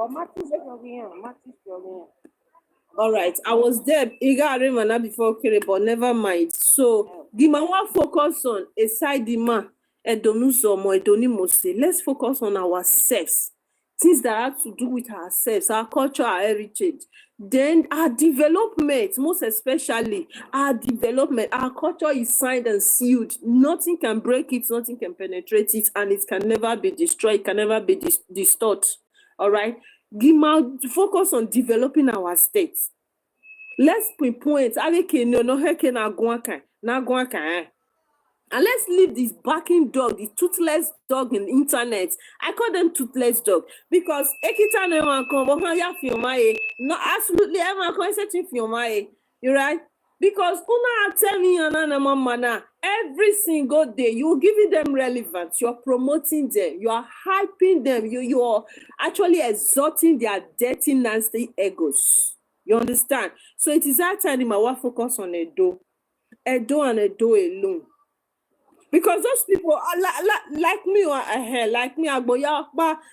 All right, I was there. Before but never mind. So the man will focus on a side demand. Let's focus on ourselves. Things that have to do with ourselves, our culture, our heritage. Then our development, most especially our development, our culture is signed and sealed. Nothing can break it, nothing can penetrate it, and it can never be destroyed, it can never be distorted. All right. Focus on developing our state. Let's pinpoint. And let's leave this barking dog, the toothless dog in the internet. I call them toothless dog because anytime everyone come, no, absolutely everyone come searching for you right? Because una tell me every single day you're giving them relevance, you're promoting them, you are hyping them, you are actually exalting their dirty, nasty egos. You understand? So it is that time I want to focus on Edo and Edo alone. Because those people are like me, like me,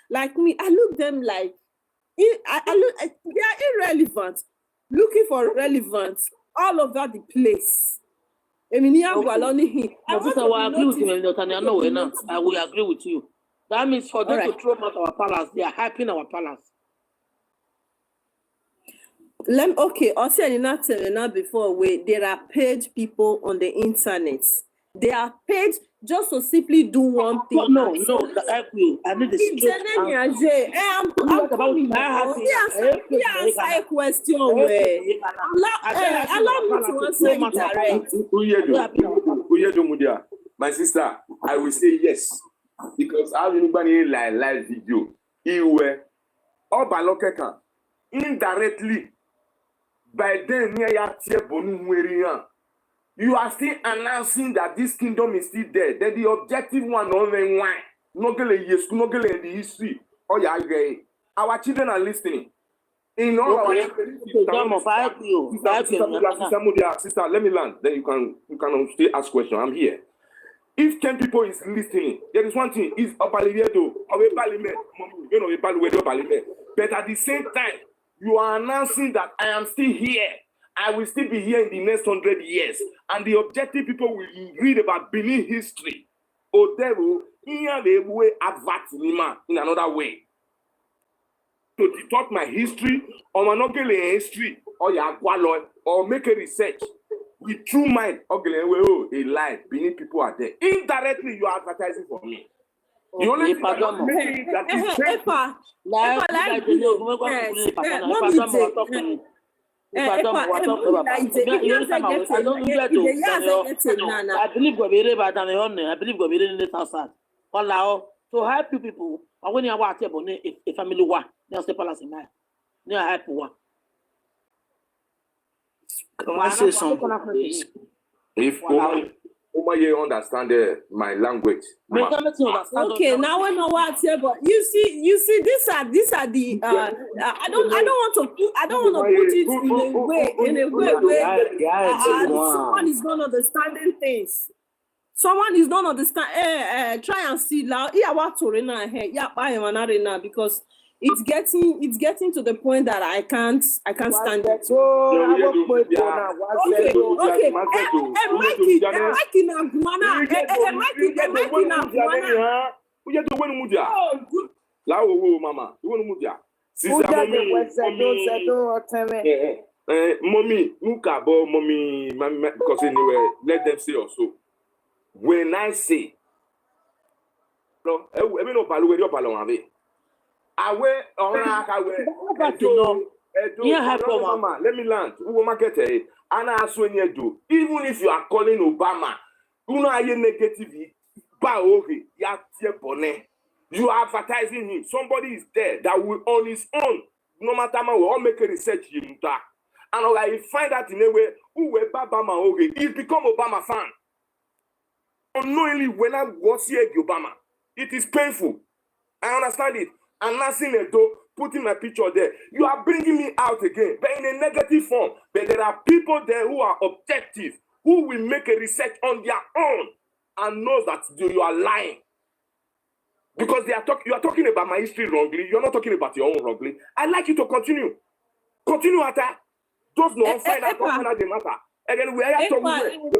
like me, I look them like they are irrelevant, looking for relevance all over the place. I mean, I will agree with you. That means for them to throw out our palace, they are hyping our palace. Also, before there are paid people on the internet. They are paid just to simply do one thing. No, help you. I need the straight answer. I'm coming. Answer a question. Allow me to answer it direct. My sister, I will say yes. Because I have anybody live video. Indirectly, by then, you are still announcing that this kingdom is still there. That the objective one only one. Not in the history. Oh yeah, our children are listening. In all our sister, let me land. Then you can still ask questions. I'm here. If 10 people is listening, there is one thing: is a parliament, but at the same time, you are announcing that I am still here. I will still be here in the next 100 years. And the objective people will read about Benin history. Or they will advert in another way. To talk my history, or not get history, or make a research with true mind. A lie. Benin people are there. Indirectly, you are advertising for me. The only thing that is I believe God be better than I believe God be in the outside. Allow to help you people. And when you are watching a family war, there's the palace in mind. They are help one. Can I say something, please? If you understand my language. Okay, now I know what here, but you see, these are the I don't want to put it in a way where someone is not understanding things. Someone is not understand. Try and see now. Because it's getting to the point that I can't stand it. Mommy, because anyway, let them say also. When I say, no, let me land. Even if you are calling Obama, negative, you are advertising him. Somebody is there that will on his own, no matter what, will all make a research. And I find out in a way who Obama, he's become Obama fan. Unknowingly, when I was here, Obama, it is painful. I understand it. And nothing putting my picture there. You are bringing me out again, but in a negative form. But there are people there who are objective, who will make a research on their own and knows that you are lying. Because you are talking about my history wrongly. You are not talking about your own wrongly. I'd like you to continue. Continue at that. Just not find out the matter. Again, we are talking.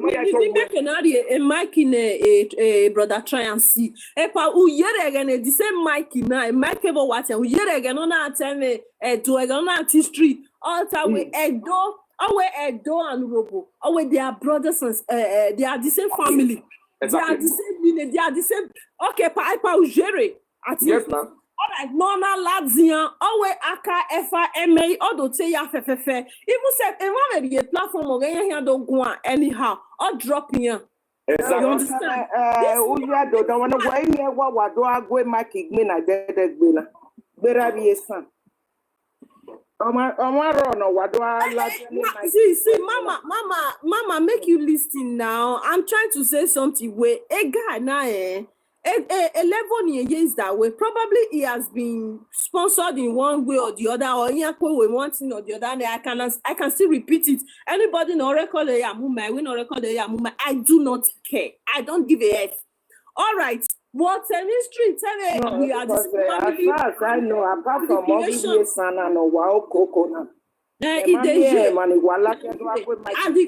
Brother, try and see. Again, the same mic now. Mic ever watching. Again, on that time, to again on history. Alter with Edo, our Edo and Urobo, our they are brothers and they are the same family. Exactly. They are the same lineage, they are the same. Okay, pa ujere. Yes, ma'am. All right, Nona Ladzian, always Aka Efa MA, all the say ya fefe. Even said, and one of the platform of here don't go on anyhow, or drop here. You Exactly. understand? Uya do don't wanna why me what do I go my kick me na dead gbina. Bera bi Esan. Oma run no what do I See, mama, make you listen now. I'm trying to say something where a guy now, a level is that way. Probably he has been sponsored in one way or the other, or with one thing or the other. And I can still repeat it. Anybody no record a yamuma, we no record a yamuma. I do not care. I don't give a F. All right. What history tell me we are this family. As far as I know, apart from Mogi Esan and Wow Coconut. And the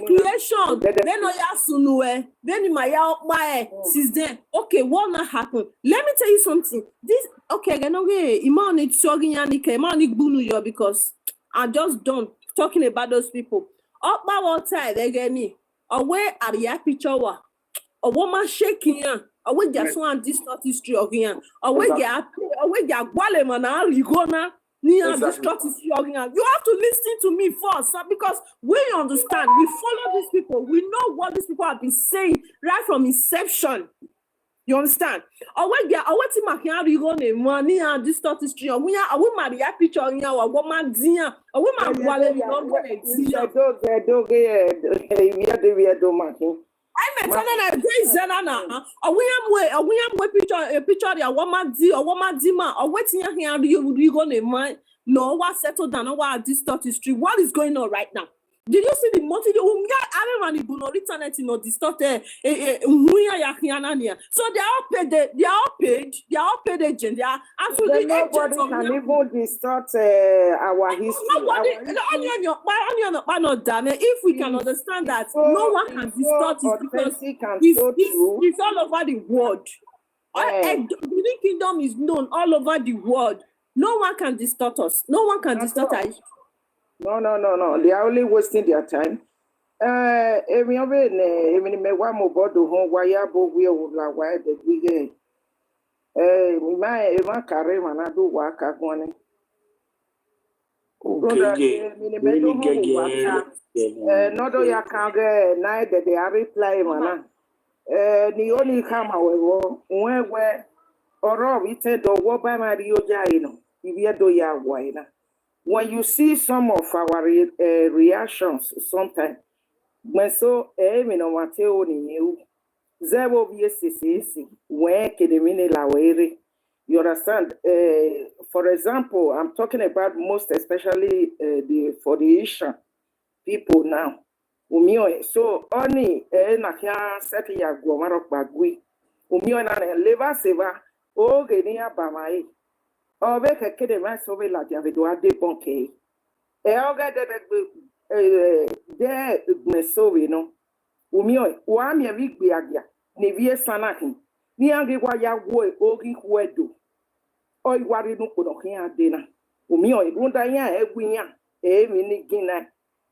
creation, then Oyasunue, then my since then. Okay, what not happened? Let me tell you something. This okay, Iman it's Bunu because I'm just done talking about those people. Up my water again, away at the picture, a woman shaking, away just one distort history of here, away their Gualeman, Rigona. You have to listen to me first, sir, because we understand, we follow these people, we know what these people have been saying right from inception. You understand? Money and distort history. We marry a picture on our woman, Zia, a woman, I'm a Zenana, a William picture a woman Z or woman Zima or waiting here you go name no what settled down over distort history. What is going on right now? Did you see the motive? I don't know internet no distorted so they are paid agent. They are absolutely nobody can even distort our history. If we can understand that no one can distort it because it's all over the world. The kingdom is known all over the world. No one can distort us. No one can distort us. No. They are only wasting their time. Nodo ya kange na de they are reply mana. Ni only come awewo we oro we te do wo ba mario jaino. Ibi do ya waina. When you see some of our reactions sometimes, when so no mateo ni you zero vscc when kedemine la were. You understand? For example, I'm talking about most especially for the Asian people now. So only na kya set ya gomaro bagui. Na leva seva o geni abamai. Ove kede ma sove la dia vedo ade bonke. Oga de me sove no. Wa mi gbe agia ne vie sanahin. Ni ange kwa ya wo ogi hwedo. Oi wari no kono hin ade na. Runda ya egwinya mi ni gina.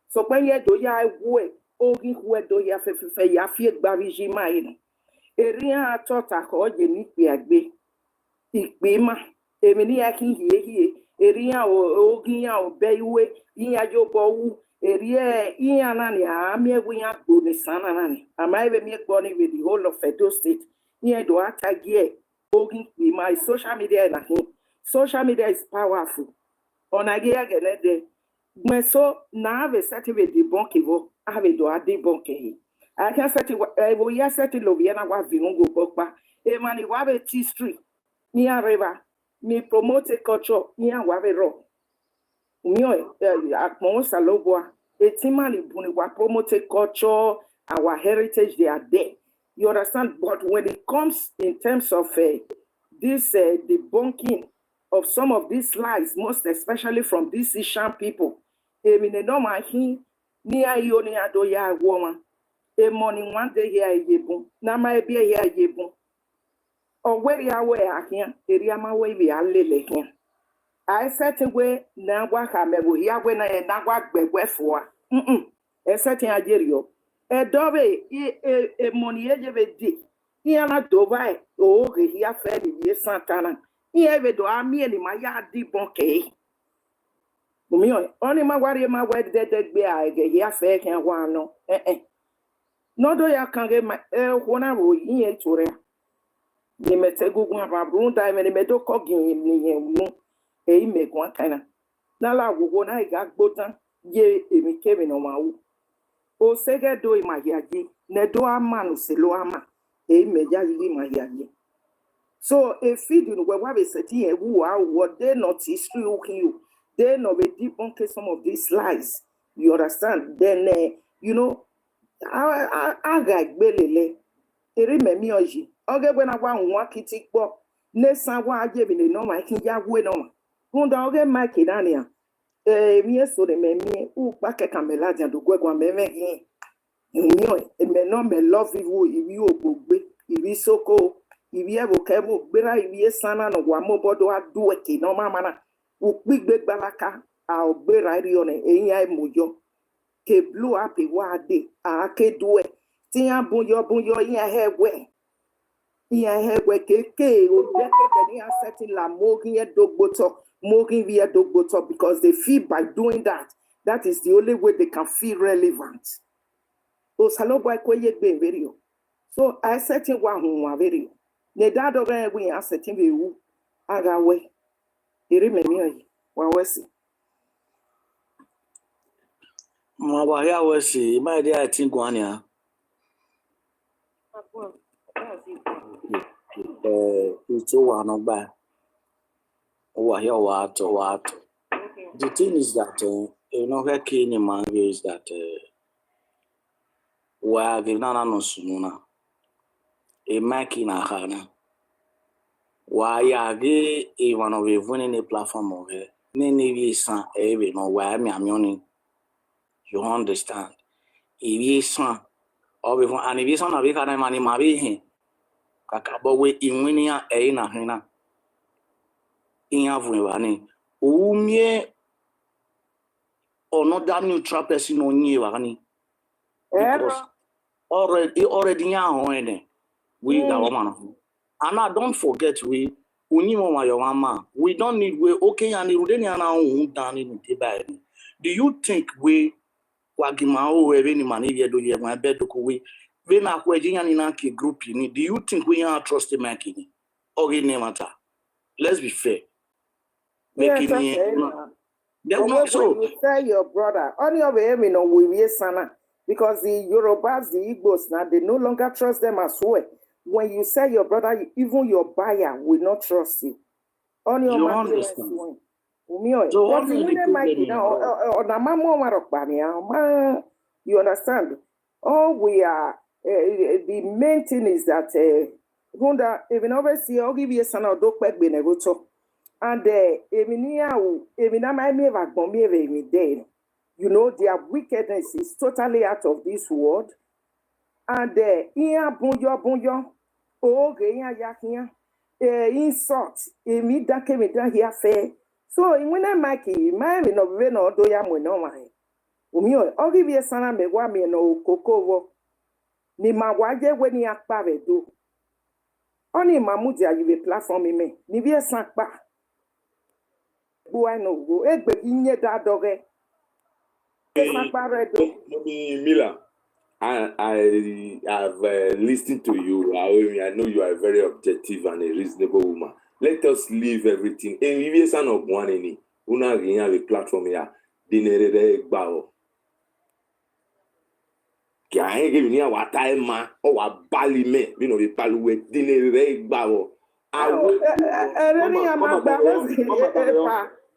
So when ye do ya wo ogi hwedo ya fefe ya fie gbariji mai no. Eria atota ko je ni pe agbe. Ipe ma emini akin hie eria oginya obeiwe yin ajo bowu erie yin anani amiegu ya gbo ni sana nani amaibe mi gbo ni with the whole of Edo state yin do atagie ogin pe my social media na hin. Social media is powerful onagia gelede meso na have certain with debunk evo have do debunk he I can set evo ya set lovia na wa vinungo pokpa e mani wa be history ni areva me promote culture ni awavero mio akmo salobwa etimani buni wa promote culture our heritage they are there, you understand. But when it comes in terms of this debunking of some of these lies, most especially from these Asian people, emine no mahi ni ayo ni ado ya woman e morning one day here yebun na ma be here yebun. Or where you are here, area my way we are lele here. I certain way na gwa ka me bo ya we na e na gwa gbegwefo a. E certain ajerio. E dobe e money e be di. Ia na doba o ge ya fe ni santana. Ia be do ami ni ma ya di bon ke. Mumio, only ma wari ma we de gbe a ge ya fe kan wa no. No do ya kan ge ma wona ro yin e tore. Ni mete gugu aba brunda me me do ko gin ni yen mu e me kwa kana. Na la gugu na ga gbotan ye emi kemi no ma wu. O sege do imagiaji ne do amanu se lo ama e me ja yi imagiaji. So a feed you where we setting a woo what they not history you. They not be debunk some of these lies. You understand? Then you know I got belele. Erime mi oji. Oge when I want one kitty bo. Ne san wa aje bi no ma kin ya we no. Hunda oge ma kidania. Mi eso de me u pa ke kamela jan do gwe gwa me me hin. Me no me love you ibi ogbogbe ibi soko ibi ebo kebo gbera ibi sana no wa mo bodo adu eke no mama na ukpigbe gbalaka a ogbera ri one eyan emojo ke blue happy wa de a ke duwe tiyan bunyo yan hewe ke o de ke ni aseti la mogi e dogboto because they feel by doing that is the only way they can feel relevant. O salo boy ko ye gbe very o. So I setting one very. Ne dado ga we are setting be wu aga we. Iri me mi oyi. Wa wesi. Ma ba ya wesi, ma dey I think one ya. It's one no ba. Wa here wa to. The thing is that you know her key man is that wa give na no sununa. E maki na hana. Wa ya ge e one of the platform of her. Ni Esan e no wa mi amioni. You understand? Esan or even an Esan na be kana mani ma be hin. Kaka bo we inwinia e na hina. Inyavu wa ni. Umie another neutral person on you wa ni. Because already nya ho we that woman. And now don't forget we your mama. We don't need we okay and rudeni ana hu dan ni teba. Do you think we wagima o we ni mani ye do ye ma be do ko we na ko ejinya ni na ke group ni. Do you think we are trust the making? Okay matter. Let's be fair. Yes, so you say your brother only of him no we sana because the Yorubas, the Igbos now they no longer trust them as well. When you say your brother, even your buyer will not trust you. Only you your understand? You understand? All we are the main thing is that even obviously I'll give you a son of dog pet benevoto. And you know their wickedness is totally out of this world. And bunyo oh yakia insult me da here fair. So when I make my no veno do ya no mai. Umio ogi bi sana me wa me no kokowo. Ni ma waje we ni akpare do. Oni mamudia you platform me. Ni bi sanpa. Boy no go egbe inye da doge. Mila, I have listened to you. I know you are a very objective and a reasonable woman. Let us leave everything. And if you son of one any, una have a platform here. Dinere bao. Kaya give me a wataima or a bali me. You know the paluwe dinere bao.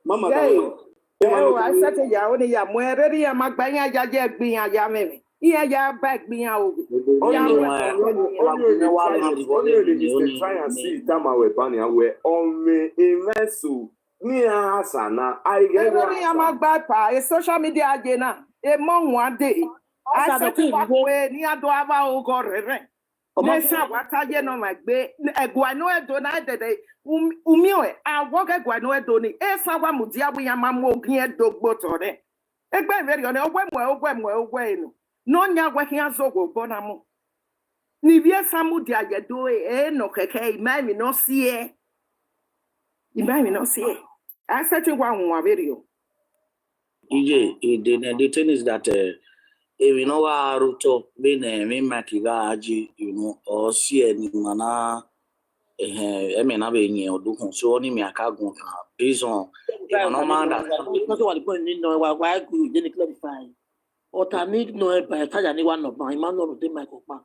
Mama. I said, ya only ya muere ya magbanya ya gbin ya me. Iya ya back me out. Try and see Tama we bani we only imesu ni asana I get a social media agena e mon one day. I said we ni ado aba o go rere. Nessa wata ye no magbe egwano edo na dede umio awoge egwano edo ni esa wa mudia bu ya mamu ogin edo gbotore egbe veri one ogwe no no nya gwe hin azogo bona mu ni bi esa mu dia ye do no keke imami no sie asati wa nwa veri o the thing is that if you know what roto be me makiga aji or see any mana na be nyi odukun so ni mi akagun kan based on no man that not what the point no why good then clarify or ta need no by ta ni one of my man no dey my papa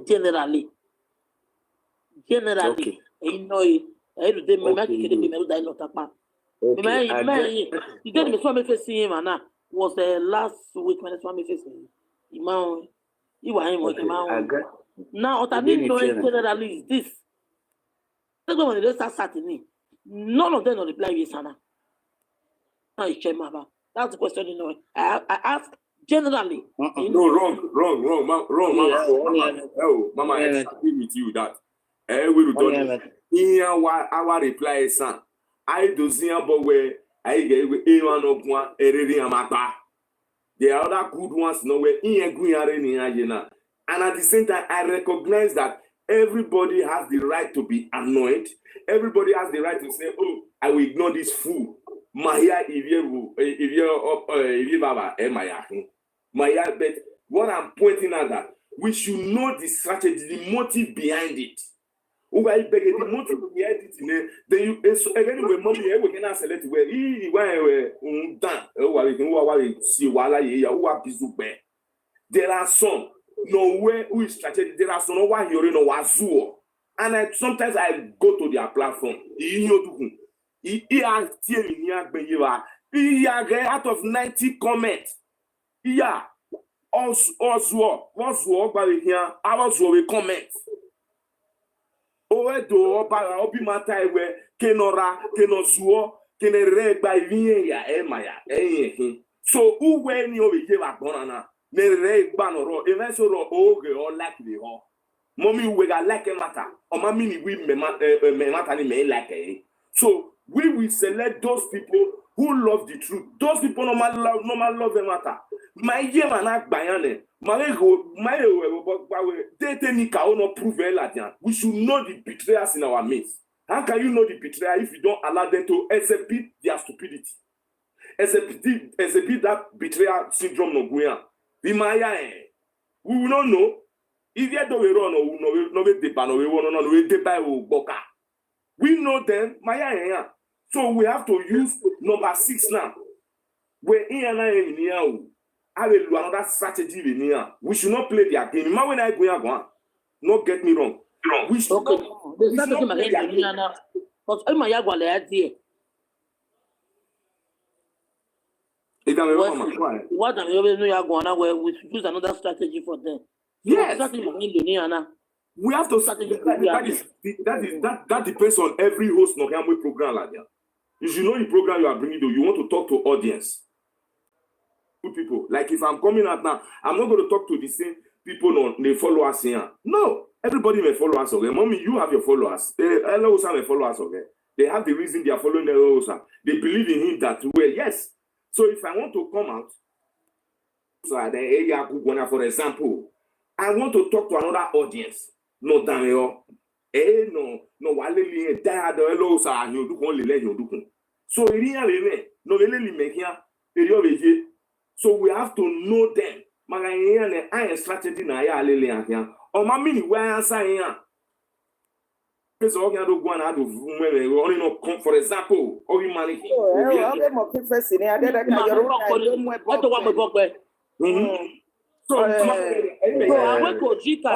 generally okay. Do dey my make kede be me do not tapa you get me so me face him na was last week when I saw me face him now what I need no generally is this when they start starting none of them no reply Esan now that's the question I ask generally no wrong mama I agree with you that we don't here our reply Esan I do see about where I get anyone of one area amata. There are other good ones nowhere in agree and at the same time I recognize that everybody has the right to be annoyed. Everybody has the right to say, oh, I will ignore this fool. Maya but what I'm pointing out that we should know the strategy, the motive behind it. Why beg the motive behind it? Then you so again when mommy we can select where there are some nowhere who is strategic. There are some why you know wazuo, and sometimes I go to their platform. Out of 90 comments, yeah, also by here, I was will comment. Oedo para obi mata ewe kenora kenozuo kenere gba iye ya emaya eyin so uwe ni o ye wa gbona na nere gba noro evensoro oge o like the ho mommy we ga like matter o ma mini we me matter ni me like so we will select those people who love the truth. Those people normal love the matter. My ye man bayane. We should know the betrayers in our midst. How can you know the betrayer if you don't allow them to exhibit their stupidity? Exhibit that betrayal syndrome no guya. We will not know. If you don't we know them. So we have to use number 6 now. Where I will do another strategy in here. We should not play their game. When I go, not get me wrong. We should not play their game. What we should use another strategy for them. Yes. We have to that depends on every host no program like that. If you know the program you are bringing to, you want to talk to audience. Good people. Like if I'm coming out now, I'm not going to talk to the same people on the followers here. No, everybody may follow us, okay? Mommy, you have your followers. Eloghosa may follow us, okay? They have the reason they are following Eloghosa. They believe in him that way. Yes. So if I want to come out, for example, I want to talk to another audience. No, Daniel. No, waleli da Eloghosa you do only let you do. So really no really make here. So we have to know them. Magayane I strategy na ya alele here. O ma mini we answer here. So okay do go na do only no for example, or you manage. So I went to Jika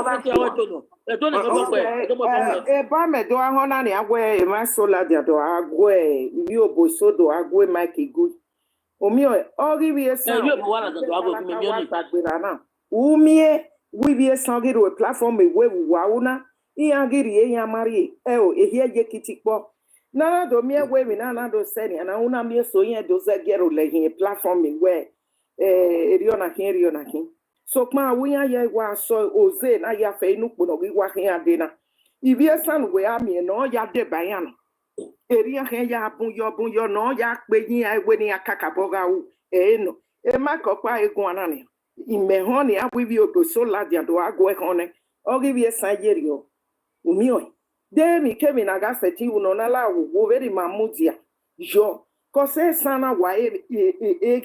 eba me do ahona ni agwe ma sola dia do agwe Urobo so do agwe Mike good omi ori wi Esan umie wi bi Esan gi ro platform we wa una iya giri eya mari ehie je kitikpo na do mi egwe mi na do seni na una mi so yen do ze gero le hin platform we eriona kin So ma we ya wa so oze na ya fe inu kpono gi wa hin ade na. Ibi Esan we ami no ya de bayan. Eri ya hen ya bun yo no ya pe yin ai we ni akaka boga u no. E ma ko pa egun anani. Ime ho ni abu bi odo so la dia do ago e hone. O gi bi Esan yeri o. Umi o. De mi ke mi na ga seti uno na la wo veri mamudia. Jo ko se sana wa e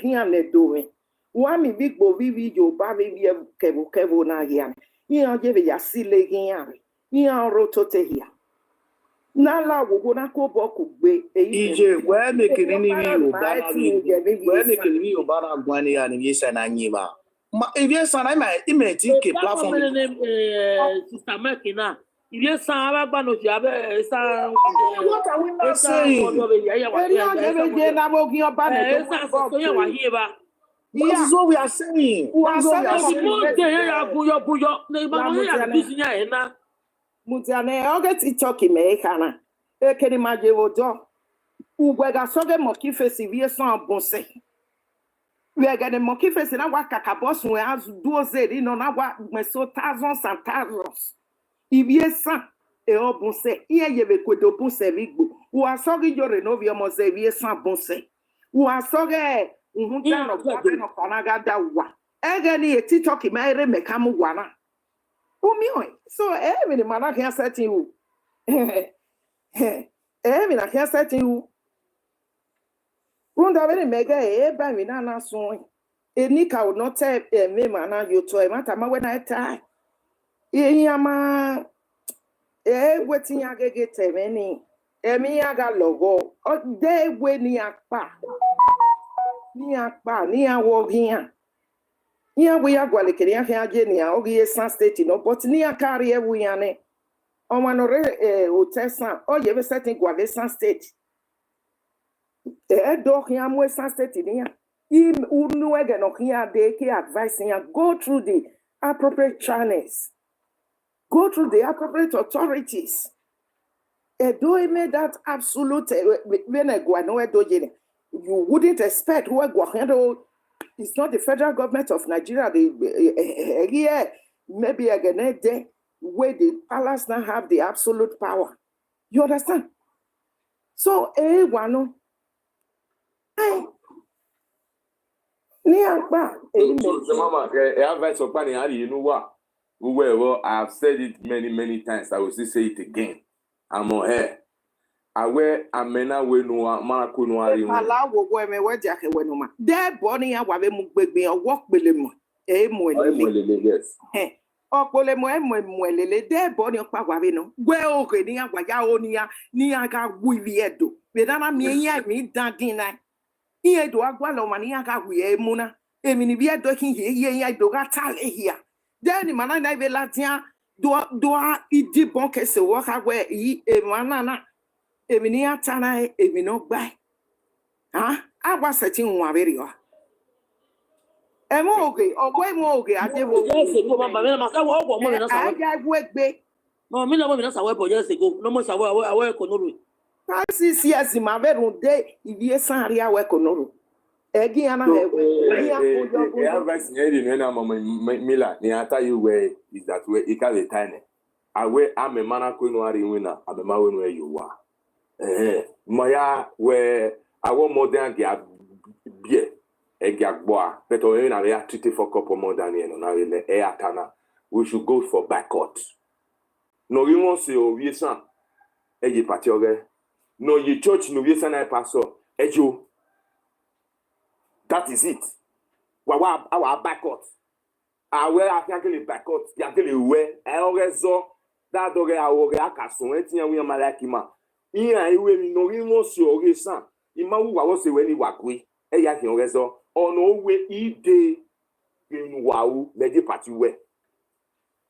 gian le do me. Wa mi big bo vivi yo ba vivi kevo na hian. Ian jeve ya sile hian. Ian rotote hian. Na la wo na ko bo ku gbe EJ, where make it any you where make it you bara gwani ya ni yesa na nyiba. Ma if yes na I imeti ke platform Sister Mekina. If you san aba no ti abe Esan what are we not saying? Eri ya jeve je na bo gi oba na Esan so ya wa hie ba. That is what we are saying. That's what we are saying. Mo de ya buyo ne ba mo ya bisinya e na. Mutiane oge TikTok me kana. E keni maje wodo. Ugwe ga soge mo ki fesi vie son bonse. We ga de mo ki fesi na wa kakabos we azu duoze ri no na wa meso thousands and thousands. Ibie san e o bonse. Iye yebe kwedo bonse rigbo. Wa soge jore no vi omo ze vie san bonse. Wa soge uhunta no gbe no kanaga da wa. Ege ni TikTok me ere mekamu wana. So every man can set you. Every man can set you. Runda very mega by me na so. Nika would not tell me man you to a matter when I tie. Yama waiting ya get many. Emi aga logo. O de we ni akpa. Ni akpa ni awo here. Here we are going to get Genia, Ogi Esan State, no, but near carrier we are ne. On one Otesan, or you ever set in Guadesan State. The dog here, Western State in here. Him who knew again, here, they advising you go through the appropriate channels, go through the appropriate authorities. Do he made that absolute when I go no you wouldn't expect who go. It's not the federal government of Nigeria. Maybe again day where the palace now have the absolute power. You understand? So, one, Mama, advice of Pani, you know what? Well, I have said it many times. I will still say it again. I'm on air. Awe amena we no ma ko no ari ala wo go me we dia ke we no ma de boni ya wa be mu gbegbe owo pele mo mo elele yes opole mo elele de boni pa wa be no gwe o ke ni agwa ya o ni aga wu ivi edo be na mi yin mi dandin na iye do agwa lo ma ni aga wu e mu na emi ni bi edo kin ye edo ga tale hia de ni mana na be latia do idi bon ke se wo ka we yi e mana na Emini atana emino gbai. Agwa seti nwa beri wa. Emo oge, ogwe mo oge adewo. Yes, go mama, me na sawo ogwo mo na sawo. Aja egbe. No, me na sawo po yes go. No mo sawo awe konoru. 6 years ma berun de ibi Esan ari awe konoru. Egi ana ewe. Advice nyeri no na mama Mila, ni ata you where is that way e ka the time. Awe amemana ko no ari wina, amema we no you wa. Maya where our modern gap beer a gagboa, but when I are treated for couple more than air we should go for backcourt. No, you won't say, oh, yes, son, a party no, you church, no, yes, and I pastor, ejo. That is it. Our backcourt. I wear a can't backcourt, Yakili wear, I always saw that dog. I will get a castle, and we are Malakima. Iya iwe mi no ri won si ore san ima wu wa wo se we ni wa pe e ya ki ore so ono we ide in wawu leje party we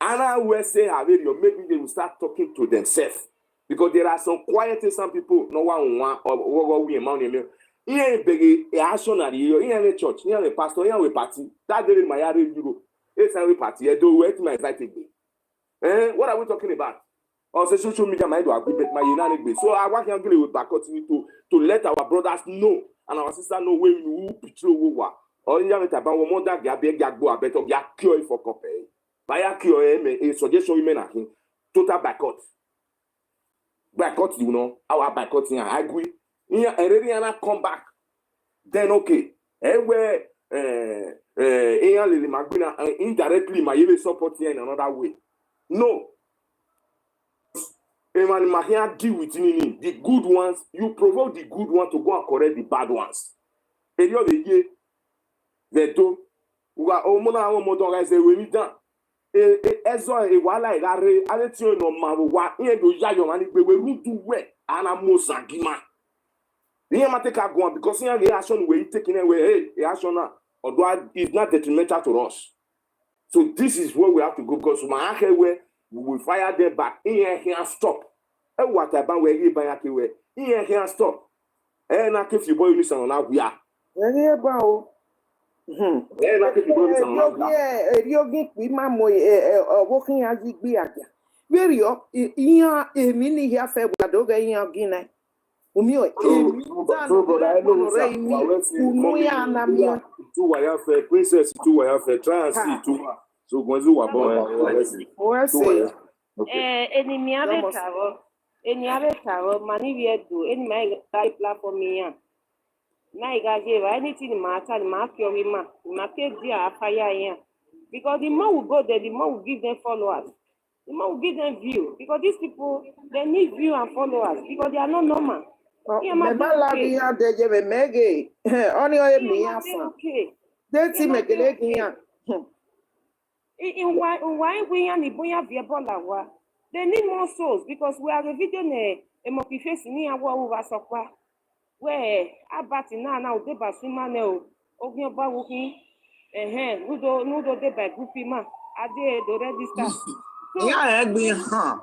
ana we say have you maybe they will start talking to themselves because there are some quiet some people no one or we amount them iya bege e action na yo iya le church iya le pastor iya we party that day my yare euro e say we party e do wait my invite again what are we talking about? On social media, my agreement, my unanimous. So I want to continue to let our brothers know and our sisters know when we betray war. Onya meta ba wo moda ga be ga gbo abeto ga cure for copy. Ba ya cure me e suggestion women akin total boycott. Boycott you know, our boycott here I agree. Iya ereri ana come back. Then okay. Ewe iya lele magbina indirectly my even support here in another way. No. Eman mahia deal with nini. The good ones, you provoke the good ones to go and correct the bad ones. And you the year they do. Uga omona omodo guys they we dan. Ezo e wala igare aletio no mawa ihe do yayo mani gbe we rudu we ana mosagima. Ihe mateka go on because here the action we taking away hey the action now although is not detrimental to us. So this is where we have to go because my where we will fire them back. Here can't stop. And what about where you buy a key? Here can't stop. And I keep you boy listen now we are. Eri eba o. And I keep you boy listen now we are. Eri ogi pi ma mo working as gbe aja. Very o iya emi ni ya fe gba do ga iya ogi na. Omi o emi So but I know unu ya na mi. Two wire fair princess two wire fair try and see two. So Gwenzu wa O se Eni mi abe karo. Eni abe karo mani vie do. Eni mai kai platform ya. Na iga give anything matter ma fiori ma. Ma ke dia afaya ya. Because the more we go there, the more we give them followers. The more we give them view. Because these people, they need view and followers. Because they are not normal. me ma la gi ya de je me mege. Oni o mi ya fa. Okay. De ti me gele gi ya. In why we are the they need more souls because we are revealing a motivation in our over sokwa where about now they basumane ogin ba wukin nudo de by group ma ade do register. Yeah, huh?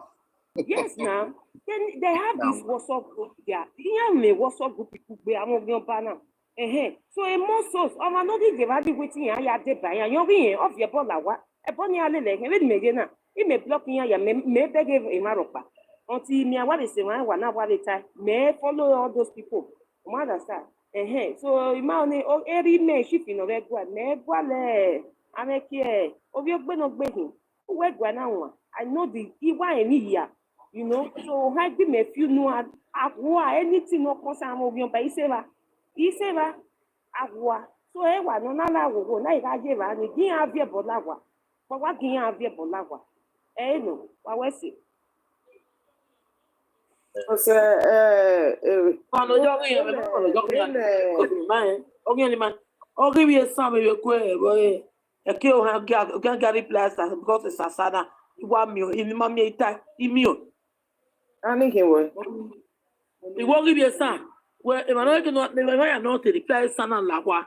Yes now they have this WhatsApp group there. Here me WhatsApp group people be amogin ba now. So a more souls another dey value wetin ya dey by yan yo bi of your bolawa ebony alele he we me na e me block yan ya me beg e maropa until me wa dey say wa na wa later me follow all those people o understand so ima ni o eri me shift no be gwa me gwa le ameki obi ogbe no gbe hin o we gwa na won I know the iwa emi here you know so how give me few no agwa anything no concern obi on pa iseva agwa so e wa no na la wo na ika je ba ni gin avie bolagwa wa gin avie bolagwa no wa wesi O se Ano jogi ya me no jogi ya. Man, ogi ni man. Ogi bi Esan me we kwe boy. E ke o ha ga gari plaster because it's asada. Iwa mi o ni ma mi ita imi o. ani ki wo. Iwo ogi bi Esan. We e ma no ke no me ya no te reply sana lagwa.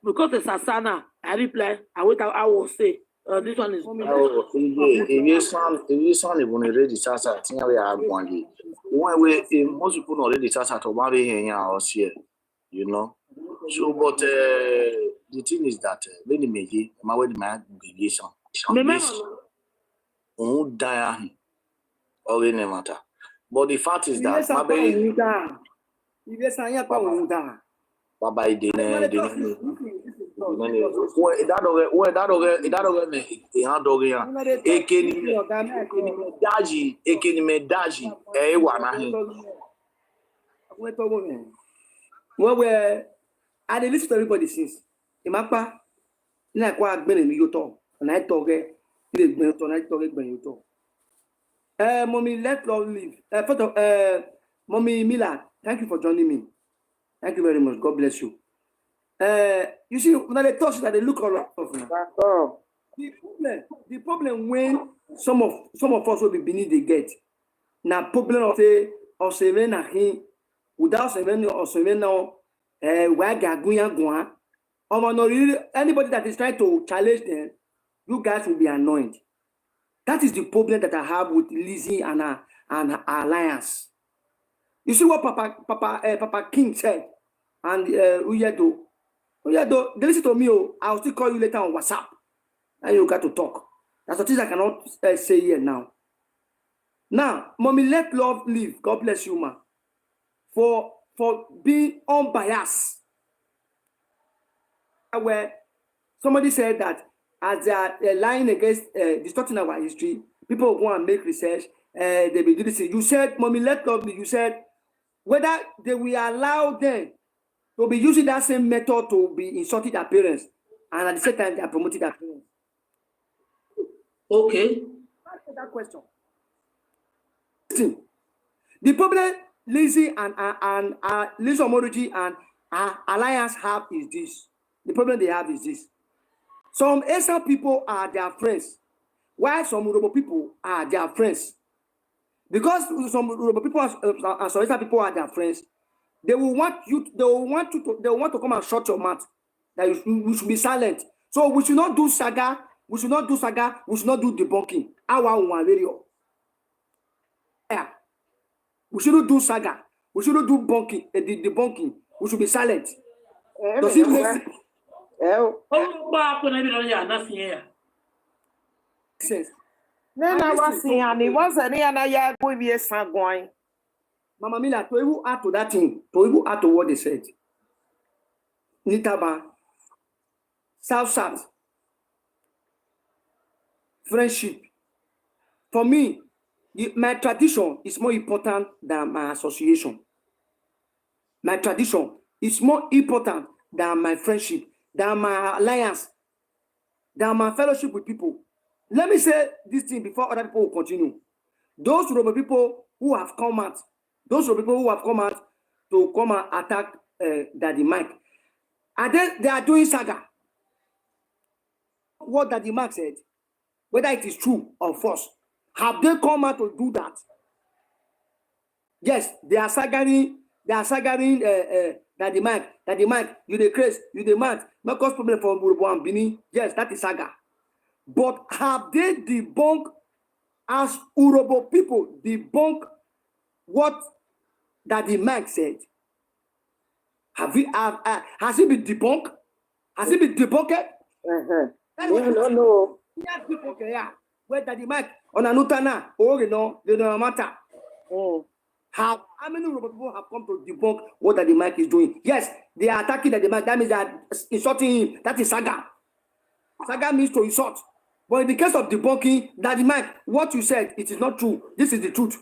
Because it's asana, I reply, I will say, this one is. Oh, if you son even already sasa, I think we are going. When we most people already sasa to marry here or here, you know. So, but the thing is that when you make it, my wedding man relation. Who die or any matter. But the fact is that my baby. Baba idene we that me e han doge ya ekeni me daji e wa na hin well I dey listen to everybody since imapa na kwa agbere mi yo to na I talk ile gbere to na I talk gbere yo to mommy let love live photo mommy Mila, thank you for joining me. Thank you very much. God bless you. You see, when they touch that, they look all right. The problem when some of us will be beneath the gate. Now, problem of seven him without seven or seven now, why gaguya gua? Anybody that is trying to challenge them, you guys will be annoyed. That is the problem that I have with Lizzie and her alliance. You see what Papa King said, and Uyedo, they listen to me. I'll still call you later on WhatsApp, and you got to talk. That's what I cannot say here now. Now, mommy, let love live. God bless you, ma, for being unbiased. where somebody said that as they are lying against distorting our history, people go and make research. They will do this. You said, Mommy, let lovely. You said whether they will allow them to be using that same method to be insulting their parents, and at the same time they are promoting their parents. Okay. Answer that question. Listen, the problem Lizzie and Lizzie Omoroji and Alliance have is this. The problem they have is this. Some Esan people are their friends, while some Urobo people are their friends. Because some Urobo people and some Esan people are their friends, they will want to come and shut your mouth. That you should be silent. So we should not do saga. We should not do debunking. Yeah. We shouldn't do saga. We shouldn't do debunking. We should be silent. Does it make sense? Sense? Then I was saying, and it was any other year going to be a son going. Mama Mila, to even add to that thing, to even add to what they said. Nitaba, South, friendship. For me, my tradition is more important than my association. My tradition is more important than my friendship, than my alliance, than my fellowship with people. Let me say this thing before other people will continue. Those Urobo people who have come out, to come and attack Daddy Mike, and then they are doing saga. What Daddy Mike said, whether it is true or false, have they come out to do that? Yes, they are sagaring Daddy Mike, you the craze, you the mad, not cause problem for Urobo and Bini. Yes, that is saga. But have they debunked, as Urobo people debunk what Daddy Mike said? Has it been debunked? Has it been debunked? No. Yeah, people where Daddy Mike on Anutana, or they don't matter. How many Urobo people have come to debunk what Daddy Mike is doing? Yes, they are attacking Daddy Mike. That means they are insulting him. That is saga. Saga means to insult. But in the case of debunking, Daddy Mike, what you said, it is not true. This is the truth.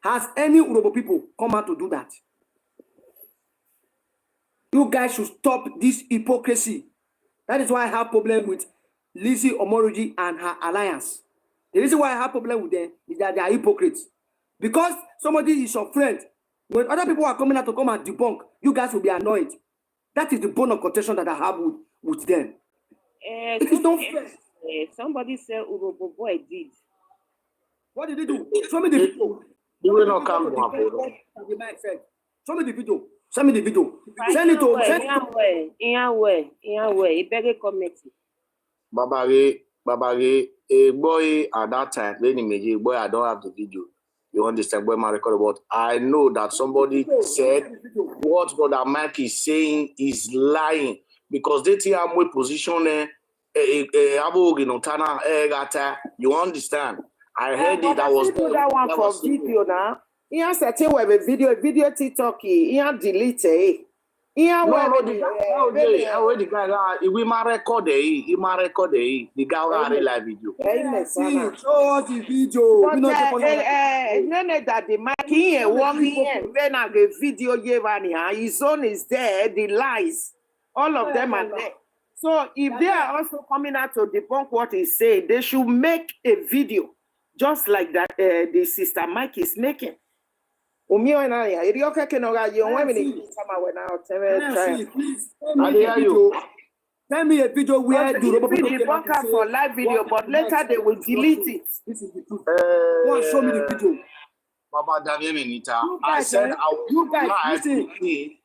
Has any Urobo people come out to do that? You guys should stop this hypocrisy. That is why I have problem with Lizzie Omoroji and her alliance. The reason why I have problem with them is that they are hypocrites. Because somebody is your friend, when other people are coming out to come and debunk, you guys will be annoyed. That is the bone of contention that I have with them. It is not fair. Somebody said Urobo boy did. What did he do? Show me the video. You will not come to Show me the video. Send me the video. Send it to Babage, a boy at that time, Lady Meji, boy, I don't have the video. You understand where my record about? I know that somebody said what Brother Mike is saying is lying because they think I'm with position. You understand? I heard it. I was that one for video now. He has a video TikTok. He has deleted. He has the guy. We might record the guy live video. Show us the video. That the mic here, when I get video his own is there. The lies, all of them are there. So if they are also coming out to debunk what he said, they should make a video just like that the sister Mike is making. Please, send me a video where the Urobo people debunk her for live video, but later they will delete it. This is the truth. Go and show me the video. Baba I said you guys listen.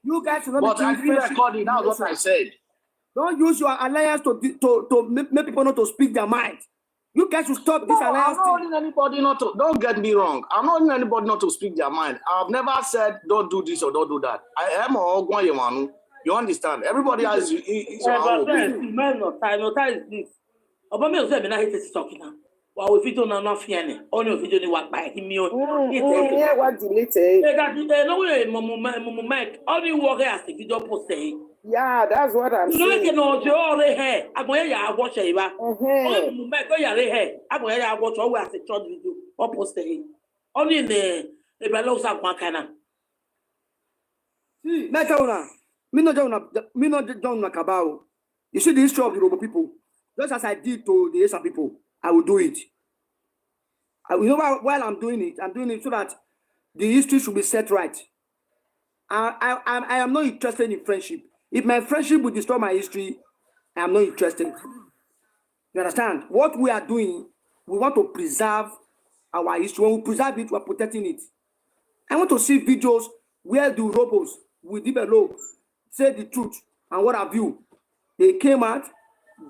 You guys should not but I didn't record it. That's what I said. Don't use your alliance to make people not to speak their mind. You guys should stop this alliance. I'm not wanting anybody not to. Don't get me wrong. I'm not wanting anybody not to speak their mind. I've never said don't do this or don't do that. I am a you understand? Everybody has his own opinion. Time this. Obama will say, "I hate this talking now." Well, if you don't know nothing, only if you don't work by him, what deleted? No way, Mama Mike. Only work as the video post say. Yeah, that's what I'm You know, saying. you know, you already here. I'm going to watch it. Uh-huh. You might go here. I'm going to watch all as a short video or post it. Only in the Eloghosa one kind of. See, me tell una, me not down na kabao. You see the history of the Urobo people. Just as I did to the Esan people, I will do it. You know while I'm doing it so that the history should be set right. I am not interested in friendship. If my friendship will destroy my history, I am not interested. You understand? What we are doing, we want to preserve our history. When we preserve it, we are protecting it. I want to see videos where the Urobos will develop, say the truth, and what have you. They came out,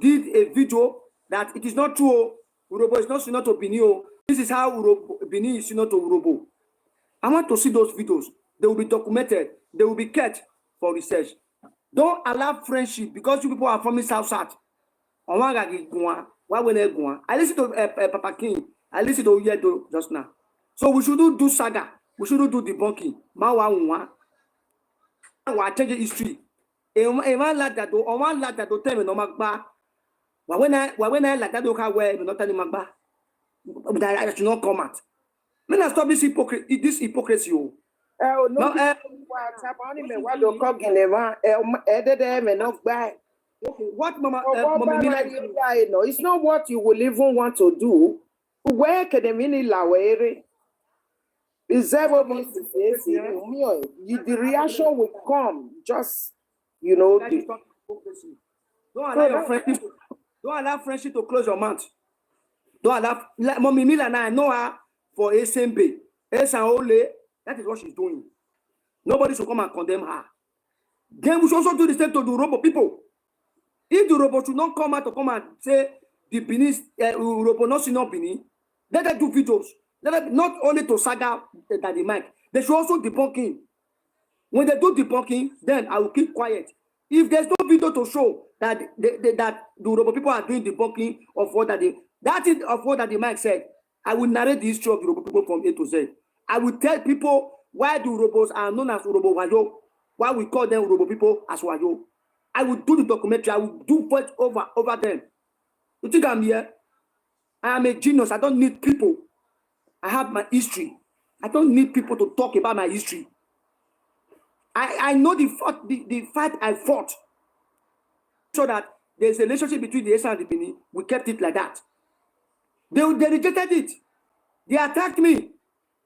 did a video that it is not true. Urobo is not similar to Benin. This is how Benin is similar to Urobo. I want to see those videos. They will be documented. They will be kept for research. Don't allow friendship because you people are from the South. I listen to Papa King. I listen to Yedo just now. So we shouldn't do saga. We shouldn't do debunking. We change history. One lad that do tell me no magba. When I like that, do how well not telling magba. But I should not come out. When I stop this hypocrisy. Oh, no, No, what do call Geneva? Not buy. what Mama No, it's not what you will even want to do. Where can the mini lawere? Is that what the reaction will come? Just that is not hypocrisy. Don't allow your friendship. Don't allow friendship to close your mouth. Don't allow. Like Mommy Mila and I know her for SMB. Esan Ole. That is what she's doing. Nobody should come and condemn her. Then we should also do the same to the Urobo people. If the Urobo should not come out to come and say the Benin, Urobo not Benin, let them do videos. Let them, not only to saga that the mic, they should also debunking. When they do debunking, then I will keep quiet. If there's no video to show that that the Urobo people are doing debunking of what that the mic said, I will narrate the history of the Urobo people from A to Z. I will tell people why the Urobos are known as Urobo Wayo, why we call them Urobo people as Wayo. I will do the documentary. I will do voice over them. You think I'm here? I am a genius. I don't need people. I have my history. I don't need people to talk about my history. I know the fight I fought. So that there's a relationship between the Esan and the Benin. We kept it like that. They rejected it. They attacked me.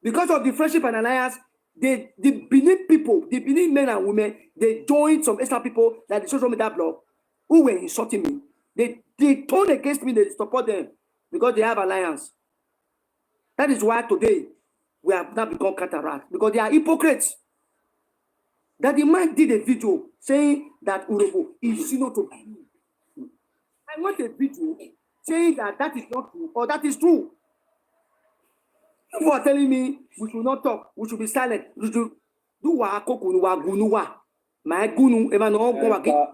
Because of the friendship and alliance, the Benin people, the Benin men and women, they joined some Esan people like the social media blog who were insulting me. They turned against me, they support them because they have alliance. That is why today we have now become cataract because they are hypocrites. That the man did a video saying that Urobo is similar to Benin. I want a video saying that is not true or that is true. People are telling me we should not talk, we should be silent, we should do wa kokunu wa gunuwa. My gunu ever no go again.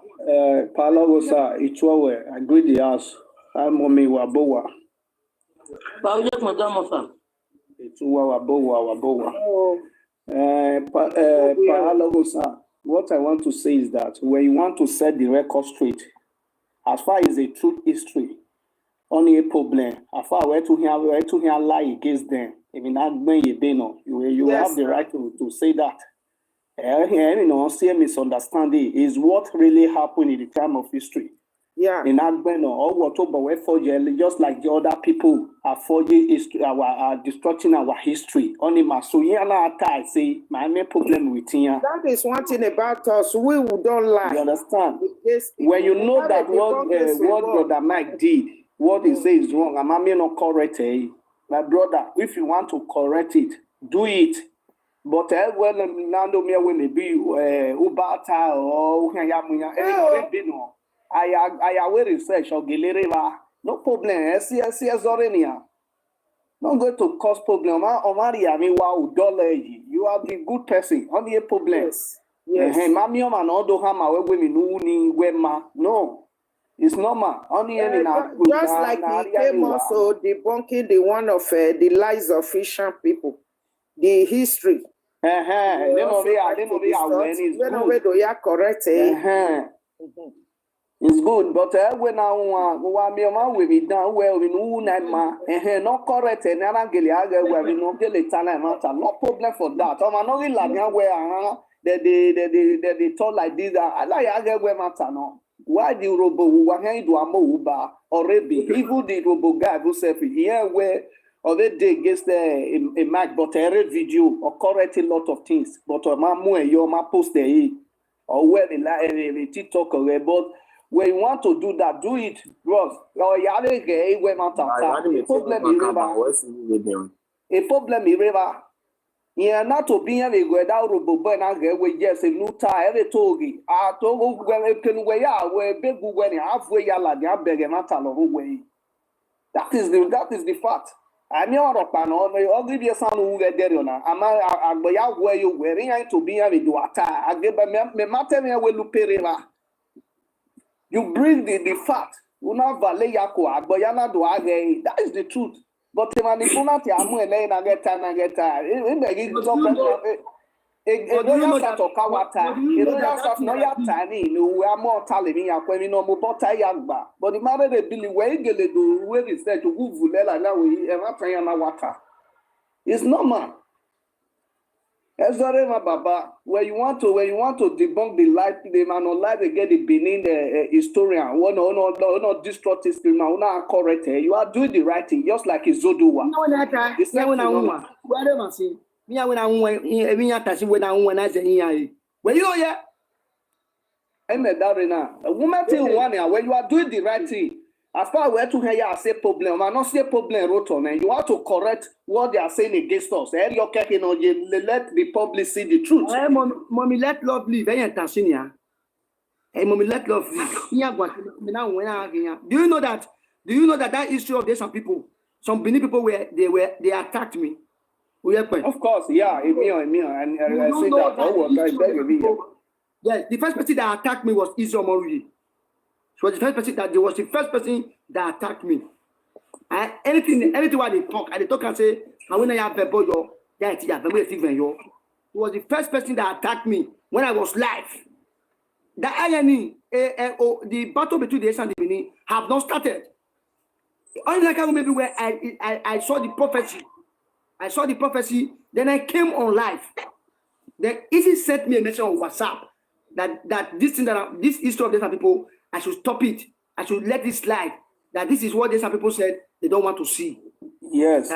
Eloghosa, Itwawe, I agree the house. I'm mommy wabowa. Itwa wabowa. Eloghosa, what I want to say is that when you want to set the record straight, as far as the truth history, only a problem. As far where to hear lie against them. I mean, you have the right to say that. See misunderstanding is what really happened in the time of history. Yeah. In Agbeno or whatever, we forge just like the other people are forging history, are destructing our history. Only I say my main problem with here. That is one thing about us. We don't lie. You understand? When you know that what Brother Mike did, what he says is wrong, I'm not correct. My brother, if you want to correct it, do it. But when Nando me when be Ubata or I will research or Gilereva. No problem. SCS Orenia. Not going to cause problem. Omaria, me wow, dollar. You are the good person. Only a problem. Yes. Mamium and all the hammer women wema. No. It's normal. Only just like he came also debunking the one of the lies of Asian people, the history. When it's When good. we do ya correct It's good, but when I want me with me down well, we know ma not correct and I get where we know get matter. No problem for that. I'm not like where they talk like this. I like I get where matter no. Why the Urobo who want do a move already? Even the Urobo guy who said here where already against a match, but I read video or correct a lot of things. But my more your my post there or where the TikTok or but when you want to do that, do it, bros. A problem is river. Yeah, not to be any go down Urobo and get with yes, a new tie every togi. I told where can way out where big when halfway yalla the beg and way. That is the fact. I know a pan on the ugly son who get there on a where you wearing to be any do attack. I give me matter where you pay river. You bring the fact. Una vale yako agboyana do age. That is the truth. But the manipulate amu ele na get time. In the gig talk more talent ya kweni no mo bota yagba. But the matter they believe where gele do where is there to go vulela na we e ma tan na water. It's normal. Baba, where you want to debunk the lie, the man on lie, they get the Benin historian. No destruct history, man, not correct. You are doing the right thing, just like a Zodowa. When you yeah, a woman till 1 year when you are doing the right thing. As far as we're to hear you say problem, I not say problem roton, and you want to correct what they are saying against us. Let the public see the truth. Mommy, let love live. Hey, mommy, let love live. Do you know that? Do you know that issue of some people, some Benin people they attacked me? Of course, yeah, and I say that. Yes, the first person that attacked me was Isomori. She was the first person that attacked me. Anything what they talk and say, I when I have a boy, he was the first person that attacked me when I was live. The irony, the battle between the Esan and the Benin have not started. Only like I remember where I saw the prophecy. I saw the prophecy, then I came on live. Then Easy sent me a message on WhatsApp that this thing this issue of these people, I should stop it. I should let this slide. That this is what these people said they don't want to see. Yes.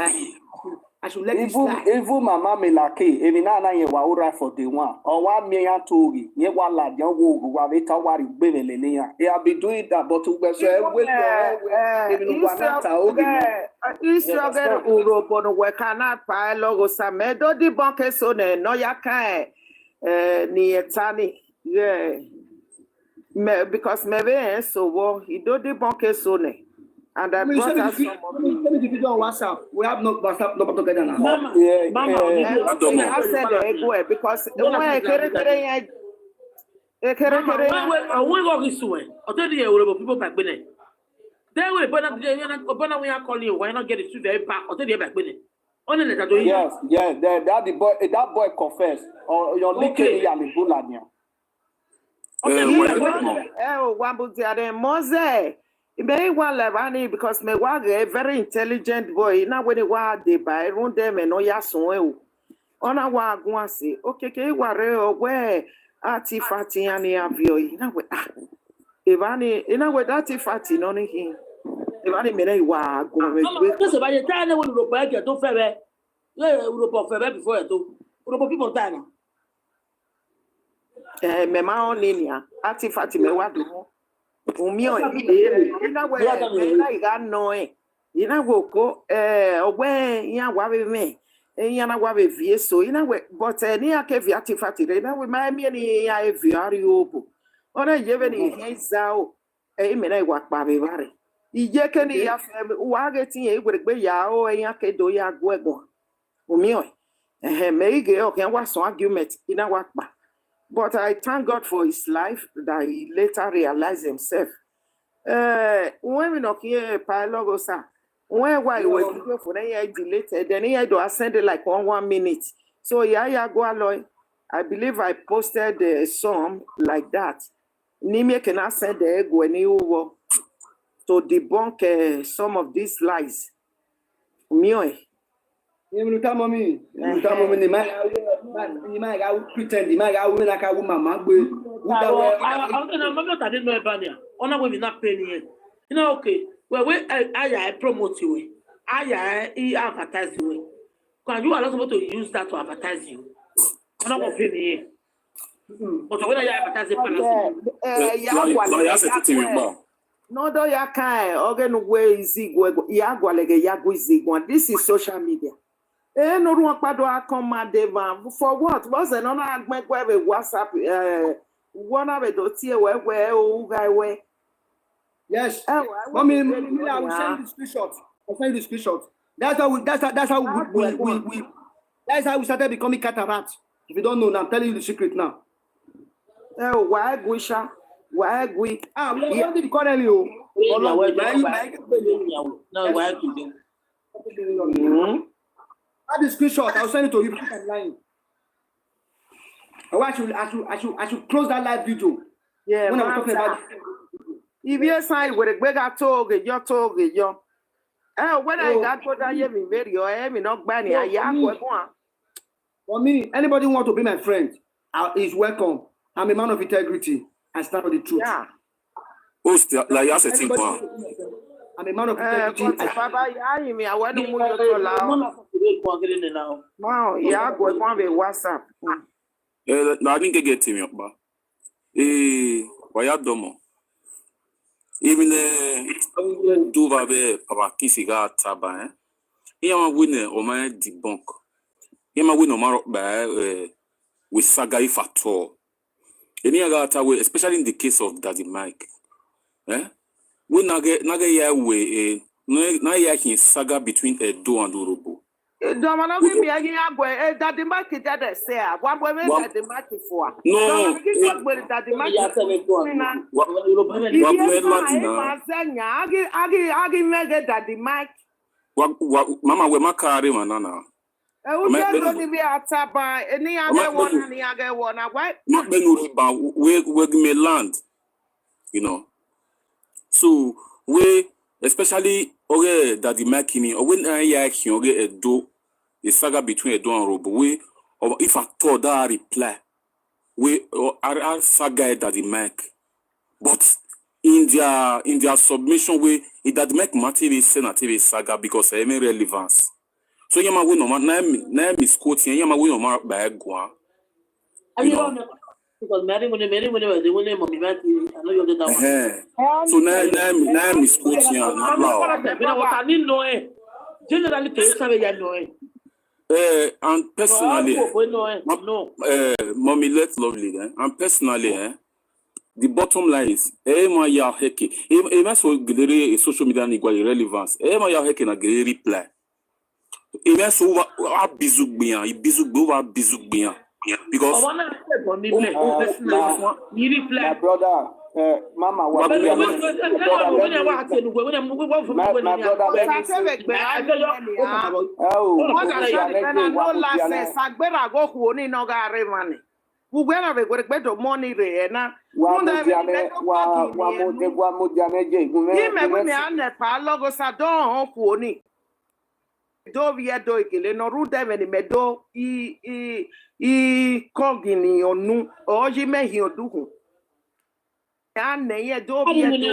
I should let this slide. Even Mama Melake, Eminana Yewa for the one, or 1 million togi, Yewala, Yogo, Wavitawari, Belelea. They have been doing that, but to Urobo no wekana pa Eloghosa medo di bonke so ne no yaka ni etani. Yeah. Because maybe so wo he do the bonke so ne. And I brought us some of the video on WhatsApp. We have no WhatsApp number together now. Mama, I said the because when I people back then. They will but we are calling you. Why not get it to very back or the back with it? Yes, that boy confess. Or your leaking and Bulania. Wambuziade Mose. Very well, Lavani, because me was a very intelligent boy. Now when it was they buy run them and no yasun. On a wagwasi, okay, ware where Artifati and Avio. You know what? Ivani, you know what Artifati on him. Ivani made wag. Just by the time they will reply, you don't fair. Urobo fair before you do. Urobo people die. Mema on linear. Artifati me what do. Umio, you know, go, away, ya wabi me, and yana wabi vie so, you know, but near caviati fatty, they know, remind me any Urobo. On a Yeveni, he's out, a minute what Babi Vary. The Yakani Wagating a with a yao, and yake do ya guego. Umio, and may get can was argument in a wakba. But I thank God for his life that he later realized himself. When we knock here, Eloghosa, when we were for then he deleted, then he had to ascend like 1 minute. So yeah, go along. I believe I posted some like that. Nime cannot send the ego any over to debunk some of these lies. Mio. You tell mommy. You tell mommy. The man pretend. The man woman like a woman. Man, I didn't know about it. On a woman not paying it. You know, okay. Well, I promote you. I advertise you. Because you are not supposed to use that to advertise you. I'm not going to pay me. But when I advertise it, no, do ya kai ogen way zigwe ya gwalege ya gwizigwa. This is social media. No one pado akoma deva for what? Was it no agmekwe WhatsApp one of the tie where o guy where. Yes. Mommy, I will send the screenshot. I'll send the screenshot. That's how we started becoming cataract. If you don't know now, I'm telling you the secret now. Oh, why Guisha? Why we? We don't need currently. Add the screenshot. I'll send it to you. I should close that live video. Yeah, when I was talking about if you sign with a big talk, your talk, your. Oh, when I got put that in video, I am not banning. For me, anybody want to be my friend is welcome. I'm a man of integrity and stand for the truth. Yeah. I'm a man of integrity. Wow, yeah, go on with WhatsApp. I didn't get him up, but why domo? Even the do babe papa kisiga taba, eh? Yama win or my debunk. Yama win no more by with saga if at all. Any other way, especially in the case of Daddy Mike. Eh? We naga ya way na ya kin saga between Edo and Urobo. Domano give me a Daddy Mike that say what we Daddy Mike for. No, Daddy Mike. Daddy Mike. Mama we makare manana. We may land, you know. So we especially Daddy Makini or when I do a saga between Edo and Urobo, we or if I thought that reply, we are saga Daddy Mac, but in their submission way, it Daddy Mac matter TV saga because I mean relevance. So yama we no na misquoting yama we no ma ba egwa. Because Mary when the women mommy I know you get that one. So na misquoting now. I didn't know it. Generally and personally mommy let's lovely and personally the bottom line is ma ya heke e so gere social media ni gwa irrelevance ma ya heke na gere reply. Even so, what bizugbian, because my brother, Mama, what Dovia do ikele no ruda meni medo I kogini onu oji mehi oduhu ane ye dovia do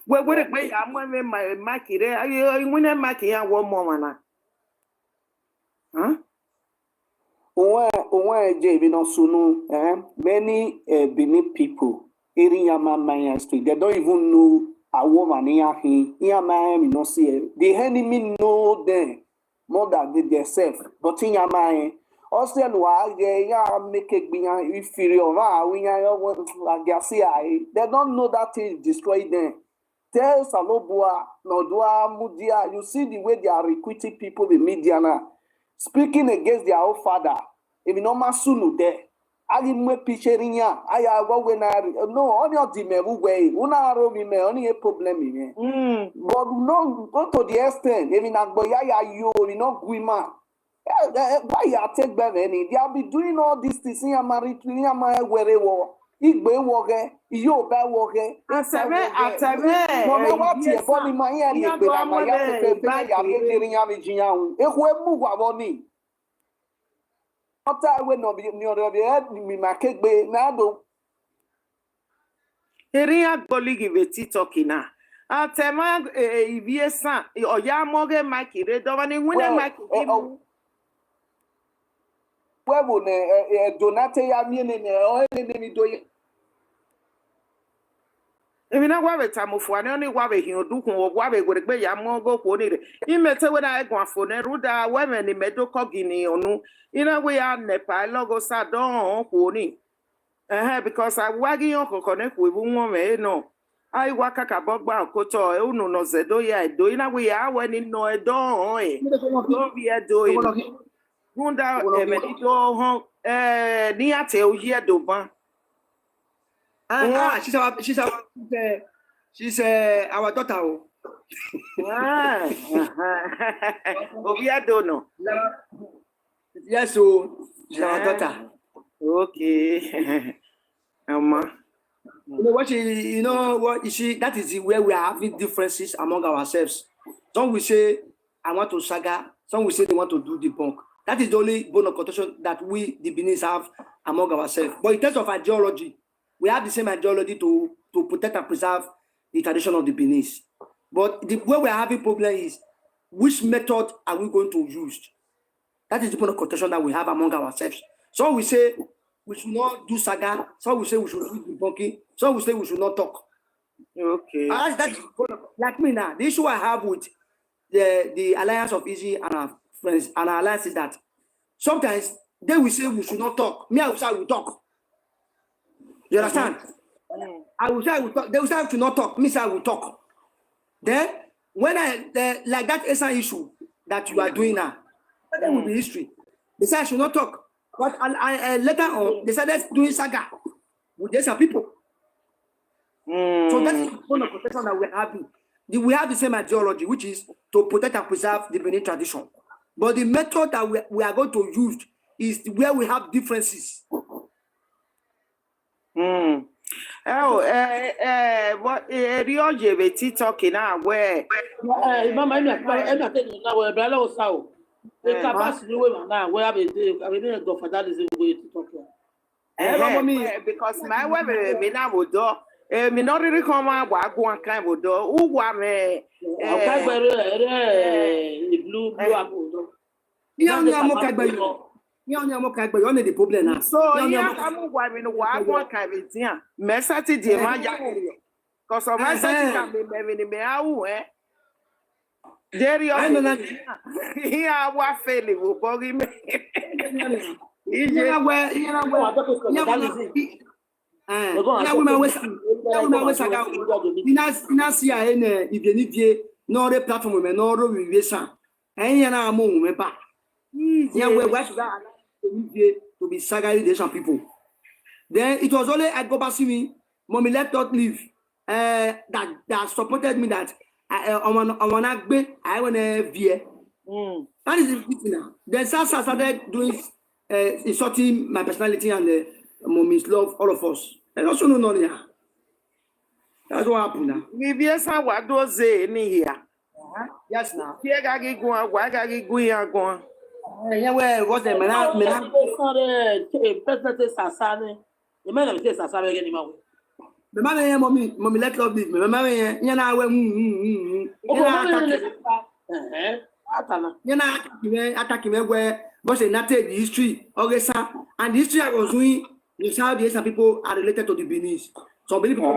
we gbe ya mo me makire ayo nwune maki ya wo mo mana Owen je bi no sunu many Benin people in Yamamaya street they don't even know a woman here Miami no see the enemy know them more than themselves. But in your mind, also make it inferior. They don't know that thing destroy them. Tell Salobua, Nodua, Mudia, you see the way they are recruiting people in media now, speaking against their own father. If no masunu there, Ali mwe picherinya aya go na no only the me we una aro mi me only a problem me but no go to the extent even agboya ya yo ni no guima why you take better any they will be doing all these things in married in my where wo igbe wo ge iyo ba wo ge ateme mo me wa ti e bo ni ma yan ni pe na ma ya fe ya ke jerinya mi jiyan hu e ko e mu wa bo ni Ota we no bi ni oro bi mi ma kegbe na do. Eria goligi veti talkina. Atema ibi Esan oya moge maki re do wani wune maki ibu. We wo ne donate ya mi ne o ne mi do ye. Emi na gwa beta mofu ani oni gwa be hin odukun wo gwa be gbe ya mogo ko ni re. Imete we na egun afo ne ruda we me ni medo kogini onu. Ina we ya nepa Eloghosa don ko ni. Because I wagi yon ko connect with won me no. Ai wa kaka bogba koto e unu no zedo ya do ina we ya we ni no e don Don't be a do it. Gunda e me do hon ni ate o ye do ban. She's our daughter. Obiado no. Yes, so she's our daughter. Okay. You know what you see, that is where we are having differences among ourselves. Some will say, I want to saga, some will say they want to do debunk. That is the only bone of contention that we, the Beninese, have among ourselves. But in terms of ideology, we have the same ideology to protect and preserve the tradition of the Beninese. But where we are having problem is, which method are we going to use? That is the point of contention that we have among ourselves. Some will say we should not do saga. Some will say we should do debunking. Some will say we should not talk. Okay. That's like me now. The issue I have with the alliance of Easy and our friends and our alliance is that sometimes they will say we should not talk. Me, I will say I will talk. You understand? I will say I will talk. They will say I should not talk. Me, say I will talk. Then when like that Esan issue that you are doing now, that will be history. They say I should not talk. But later on, they started doing saga with these people. So that's one of the protection that we're having. We have the same ideology, which is to protect and preserve the Benin tradition. But the method that we are going to use is where we have differences. What Rio JBT talking now where Mama I'm not taking now where brother was out. The capacity now where I mean go for that is the way to talk. Because my women me now would do me not really come out what go and kind would do who wa me the blue apple. Only the problem now. So yeah, I'm going to walk kind of thing. Message the man because of message can be me out Jerry, here what failing will bug me. To be sagging the Asian people. Then it was only at Gobasimi, Mommy let not leave. That supported me that I want to veer. That is the thing now. Then Sasa started doing insulting my personality and Mommy's love, all of us. And also no knowledge. That's what happened now. Maybe Esan what does in here. Yes, now. Here I go, why I go. Yeah, where was the man? The man of this Sasa again. The man, mommy, let love leave. Remember, you know, attacking me where was a native history, Ogesa, and the history I was doing is how the Asian people are related to the Beninese. So many people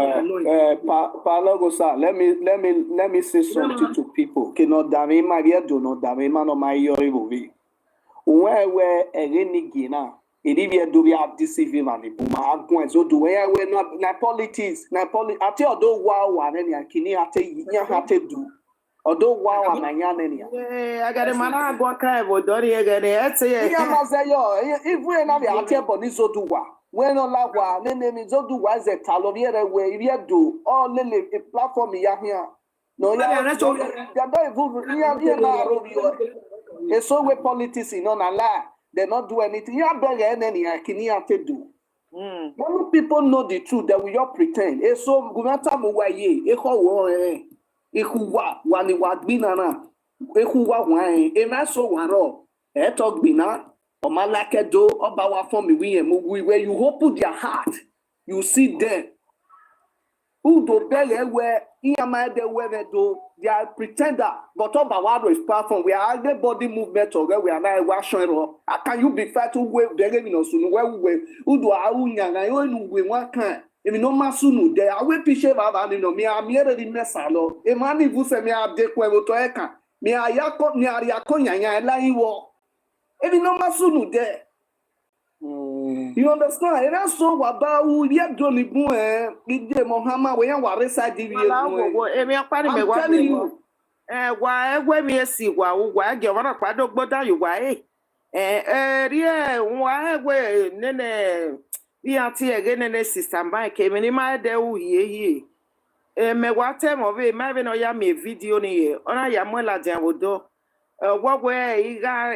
Eloghosa, let me say something to people. Kino dame Maria do not dame man on my yori. Where a renegina. Idibia do we have deceiving money? Buma agwan so do we not na politics ati odo wa nani akini ate nya hate do odo wa na nya nani I got a man agwan kai bo dori agane ate ya mazeyo if we na be ate boni so do wa when all la wa nene mi zo do wa ze talo viere we do all lele a platform ya here no ya ya don't even ya na ro bi so we politics no na lie they not do anything ya beg any akini ate do many people know the truth that we all pretend so gumata mo wa ye e ko wo ikuwa wani wa gbina na ekuwa wan e ma so waro e to gbina o malake do oba wa form we where you open their heart you see them who do bele where iyama de where do they are pretender but oba wa is platform we are the body movement or we are now washing ro can you be fair to we bele no sunu where we who do awunya na yo nu we one kan emi no masunu de awe piche baba ni no mi amiere di mesalo e mani vu se mi ade ko e to eka mi ayako mi ariako nyanya la iwo emi no masunu de you understand and so waba u ye do ni bu ide mohama we yan ware side vi emi apani me wa wa egwe mi esi wa ge wara pado gboda yo wa ri wa egwe nene bi ati ege nene sister Mike emi ni ma de u ye me wa te mo be ma be no ya me video ni ye ona ya mo la jan wodo what where iga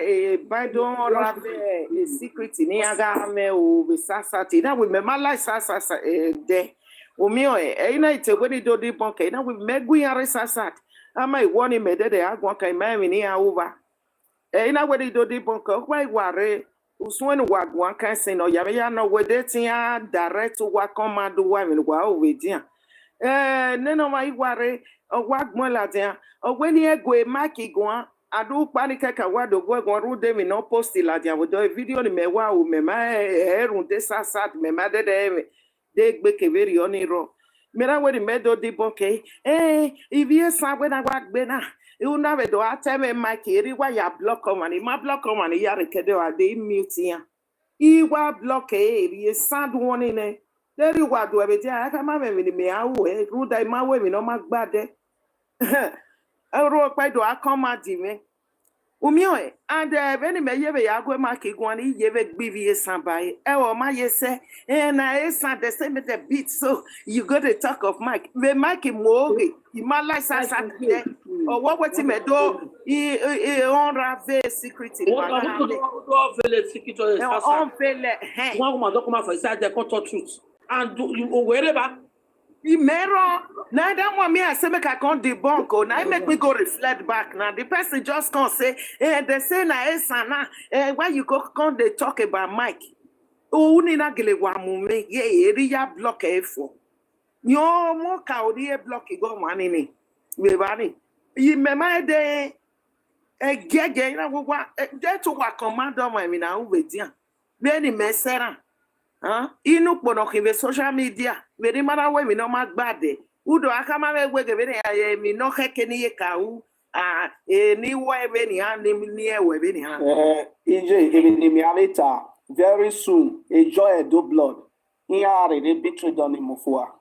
baido ora be secret ni aga me o be sasati na we me mala sasasa de o mi o ina itegwe ni do di bonke na we megu yan sasat ama iwo ni me de agun kan ma mi ni over ina we di do di bonke o pa iware uswen wa gwan kan sin no ya me ya no we de tia direct wa command wa mi wa o we dia neno ma iware o wa gbon la dia o we ni egwe maki gwan adu panika ka wado gwan rude mi no post la dia wo do video ni me wa o me ma erun de sasat me ma de gbe keveri oni ro me ra we di me do di bonke ibi Esan we na wa gbe na you na we do ateme maki eri wa ya block man ma block man ya rekede wa de mute ya I wa block eri Esan do woni ne There you what do everything. I come out with me. I will do that. My way, no, my bad. I wrote quite do I come at me. Umio, and when me you go mark it one, you be somebody. Oh, my yes, and I said the same with the beat. So you got to talk of Mike. We make him more. He might like Saturday. Or what was him do? He on rave secret. On truth. And you wherever Imero, now that one me I say make I can't debunk or now make me go reflect back. Now the person just can't say, they say na Esan why you can't they talk about Mike? Oh, ni na gele wa mume ye area block for. Yo mo ka odi block go mani ni. We bani. You mema de gege na wo je to wa commander my mi na we dia. Be ni mesera. Inu pono kive social media very mara we mi no magbade udo akama we gebe ya mi no heke ni ka u ni we be ni han ni ewe be ni han EJ even ni alita very soon enjoy do blood here they betrayed on him for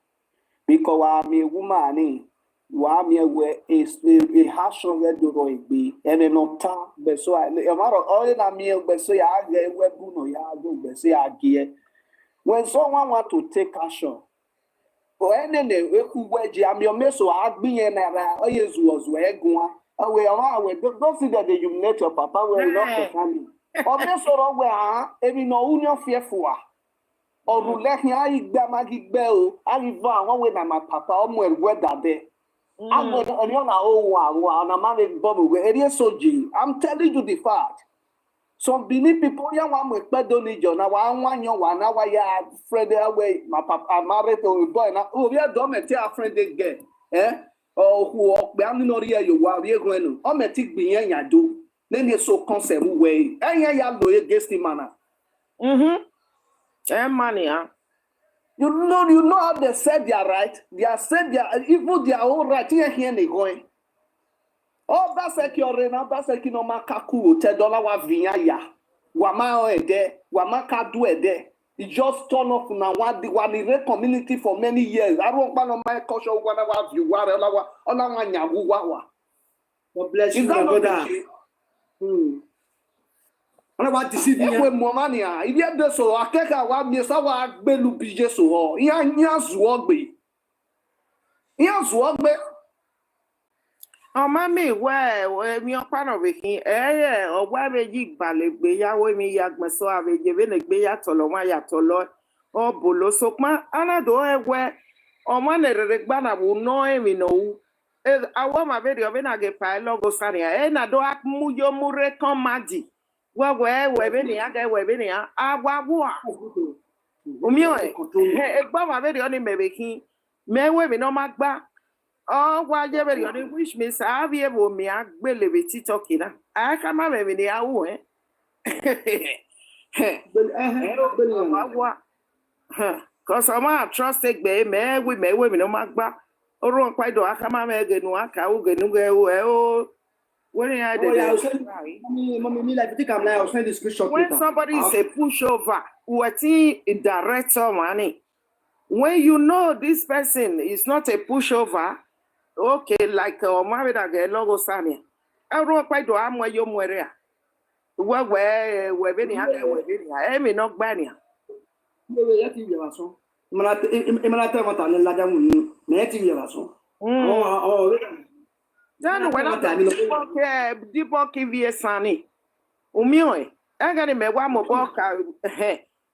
because wa mi woman wa mi we a hash of do ro igbe ene no ta be so e maro all na mi be so ya we bu no ya do be so ya gie. When someone want to take action, or any who wedge, I'm your meso, I've been in a years was where go away. Don't see that they humiliate your papa will not the family. Or meso, where every no union fearful. Or who let me I magic bell, I live one way my papa, or weather there. I'm going on a man bubble where it is so G. I'm telling you the fact. Some Benin people, young one with pedoni John. Now, one young one, now I have friend away. My papa married to a boy. Now, oh, we are dumb and tell a friend again. Oh, who walk down in Oria, you while we are going. I'm a tick being ya do. Then you're so concept way. And ya do against the manner. Money, huh? You know how they said they are right. They are said they are even their own right. Here they going. Oh, that's like your rena, that's like no makaku, $10 wa vinya ya. Wama ede, wama kadu ede. It just turn off now what the community for many years. I don't want my culture, whatever you want, God bless you, my brother. Ona wa deceive e ya. we mo mani a ibi ade so akeka wa mi sa wa gbelu bije so ho ya zuo gbe ya zuo gbe ọmọ mi wẹ mi ọpa náà wẹkin ẹyẹ ọwọ abẹjì gbalẹgbẹ yàwó mi yàgbẹsọ abẹjẹ bẹlẹ gbé yàtọ̀ lọ wọn yàtọ̀ lọ ọbọ ló sọpọn anadọ ẹwẹ ọmọ nẹrẹrẹ gbanàbọ nọ èmi náwó awọ màbẹrẹ ọbẹ náà gẹ pa Eloghosa ni ẹ nàdọ amúyọmúrẹ kàn má di wẹwẹ wẹbẹ nìyà gẹ wẹbẹ nìyà awàwọ omi ọ ẹgbọn màbẹrẹ ọ ni mẹbẹkin mẹwẹ mi náà má gbá. Oh, why you very on wish me savvy able me a believe TikTok in I come up with the hour. Cause I'm trusted by me, we may women no magba or wrong quite do I come up again, walk out, go, when I did. Mommy, like think I'm like I'll send this screenshot. When somebody is a pushover, what in director money. When you know this person is not a pushover, okay, like married again, Eloghosa. I wrote quite do I'm where you were. Where Benny had a me not banning. Emanate mata ne laja mu na ti yera so. Then when I debunk Esan umio aga ni mewa mo boka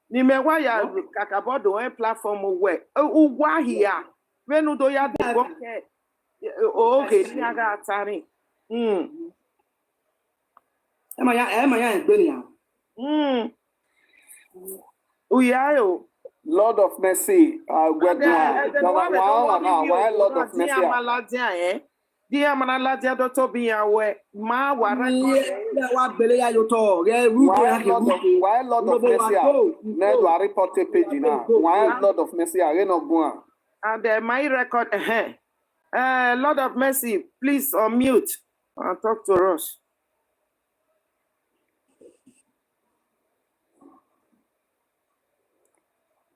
ni mewa ya kakabodo platform we ugwa hia wenu do ya debunk okay ni aga atari Ema ya egbe ni ya. Uyayo Lord of mercy, Lord of mercy. Dia manaladia doto biyawe ma wara Wa gbele ya yo to re ruke ya ke Why Lord of mercy? Ne do report page na. Why Lord of mercy are no go. and my record Lord of mercy, please unmute and talk to us.